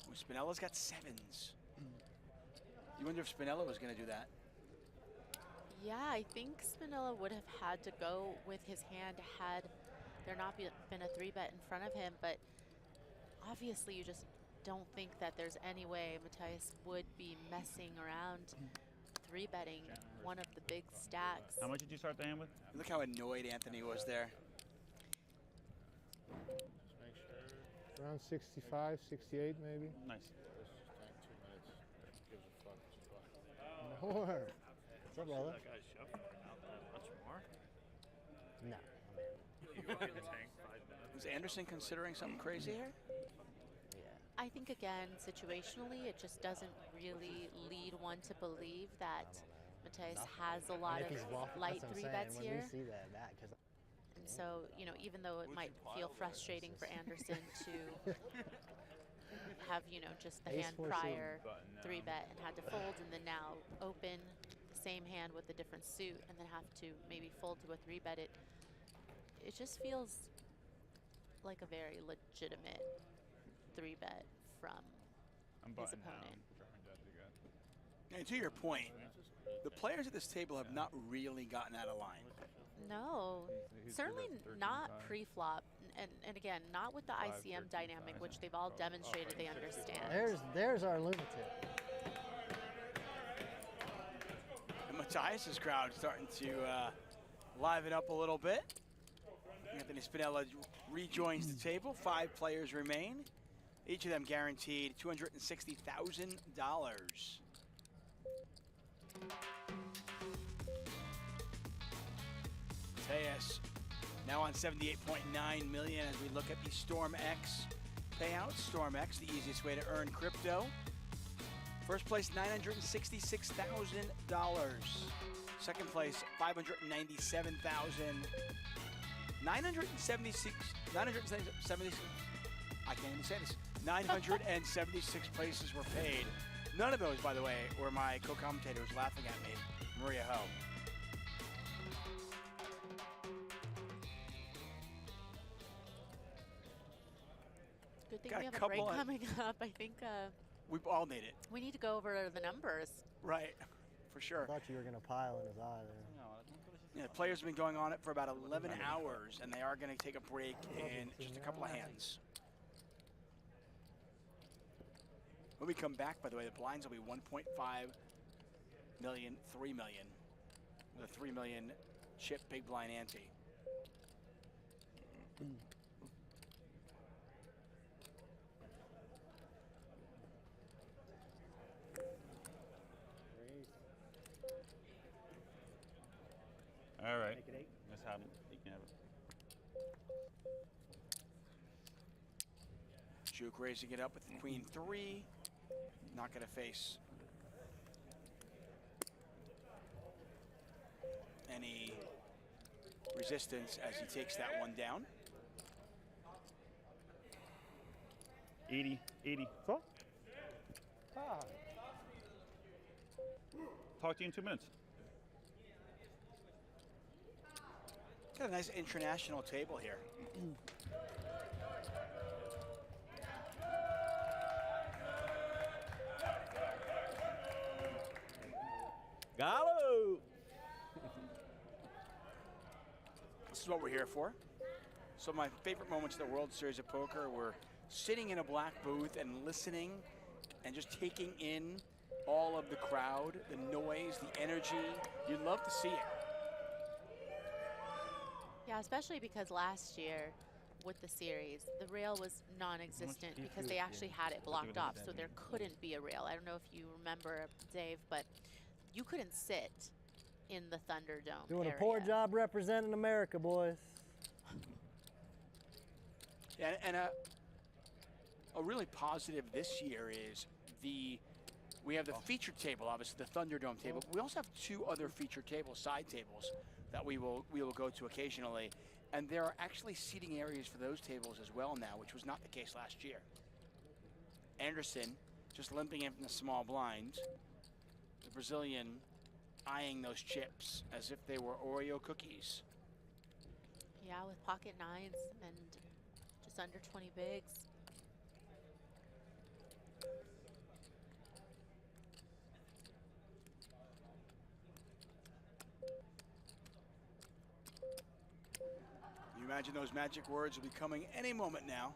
Ooh, Spinella's got 7s. You wonder if Spinella was going to do that. Yeah, I think Spinella would have had to go with his hand had there not been a 3-bet in front of him, but obviously you just don't think that there's any way Matthias would be messing around 3-betting one of the big stacks. How much did you start the hand with? Look how annoyed Anthony was there. Around 65, 68 maybe. Nice. More. What's up, brother? That guy's shuffling out that much more. No. You go in the tank 5 minutes. Was Anderson considering something crazy here? I think, again, situationally, it just doesn't really lead one to believe that Matthias has a lot of light 3-bets here. When we see that, because and so, you know, even though it might feel frustrating for Anderson to have, you know, just the hand prior 3-bet and had to fold, and then now open the same hand with a different suit and then have to maybe fold to a 3-bet, it just feels like a very legitimate 3-bet from his opponent. And to your point, the players at this table have not really gotten out of line. No, certainly not pre-flop, and again, not with the ICM dynamic, which they've all demonstrated they understand. There's our lunatic. And Matthias's crowd starting to liven up a little bit. Anthony Spinella rejoins the table. 5 players remain. Each of them guaranteed $260,000. Matthias now on 78.9 million as we look at the Storm X payouts. Storm X, the easiest way to earn crypto. First place, $966,000. Second place, $597,000. 976. I can't even say this. 976 places were paid. None of those, by the way, were my co-commentators laughing at me. Maria Ho. Good thing Got we have a a break couple coming up. I think we all need it. we need to go over the numbers. Right, for sure. I thought you were going to pile in his eye there. Yeah, the players have been going on it for about 11 hours, and they are going to take a break in just a couple of hands. When we come back, by the way, the blinds will be 1.5 million, 3 million. With a 3 million chip big blind ante. All right. Make it 8. Let's have it. You can have it. Juke raising it up with the queen 3. Not going to face any resistance as he takes that one down. 80, 80. Co? Ah. Talk to you in 2 minutes. Got a nice international table here. Gallo! This is what we're here for. So my favorite moments of the World Series of Poker were sitting in a black booth and listening and just taking in all of the crowd, the noise, the energy. You'd love to see it. Yeah, especially because last year with the series, the rail was non-existent because they actually had it blocked off, so there couldn't be a rail. I don't know if you remember, Dave, but you couldn't sit in the Thunderdome Doing area. a poor job representing America, boys. And a really positive this year is we have the featured table, obviously the Thunderdome table. We also have 2 other featured tables, side tables, that we will go to occasionally. And there are actually seating areas for those tables as well now, which was not the case last year. Anderson just limping in from the small blind. The Brazilian eyeing those chips as if they were Oreo cookies. Yeah, with pocket 9s and just under 20 bigs. You Imagine those magic words will be coming any moment now.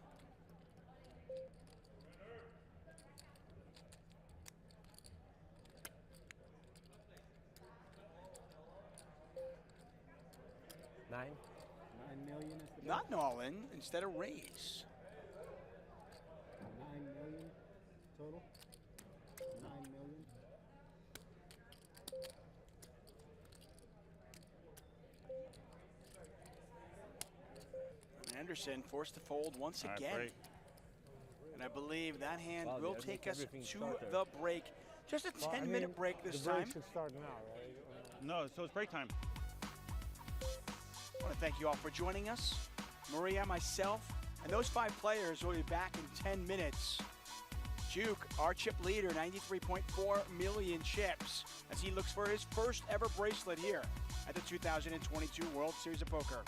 $9 million is the Not an all-in, instead of raise. 9 million total. 9 million. Anderson forced to fold once All right, again. break. And I believe that hand Wow, will that take makes us everything to start there. the break. Just a Well, I 10-minute mean, break this the break time. should start now, right? No, so it's break time. I want to thank you all for joining us. Maria, myself, and those 5 players will be back in 10 minutes. Juke, our chip leader, 93.4 million chips, as he looks for his first ever bracelet here at the 2022 World Series of Poker.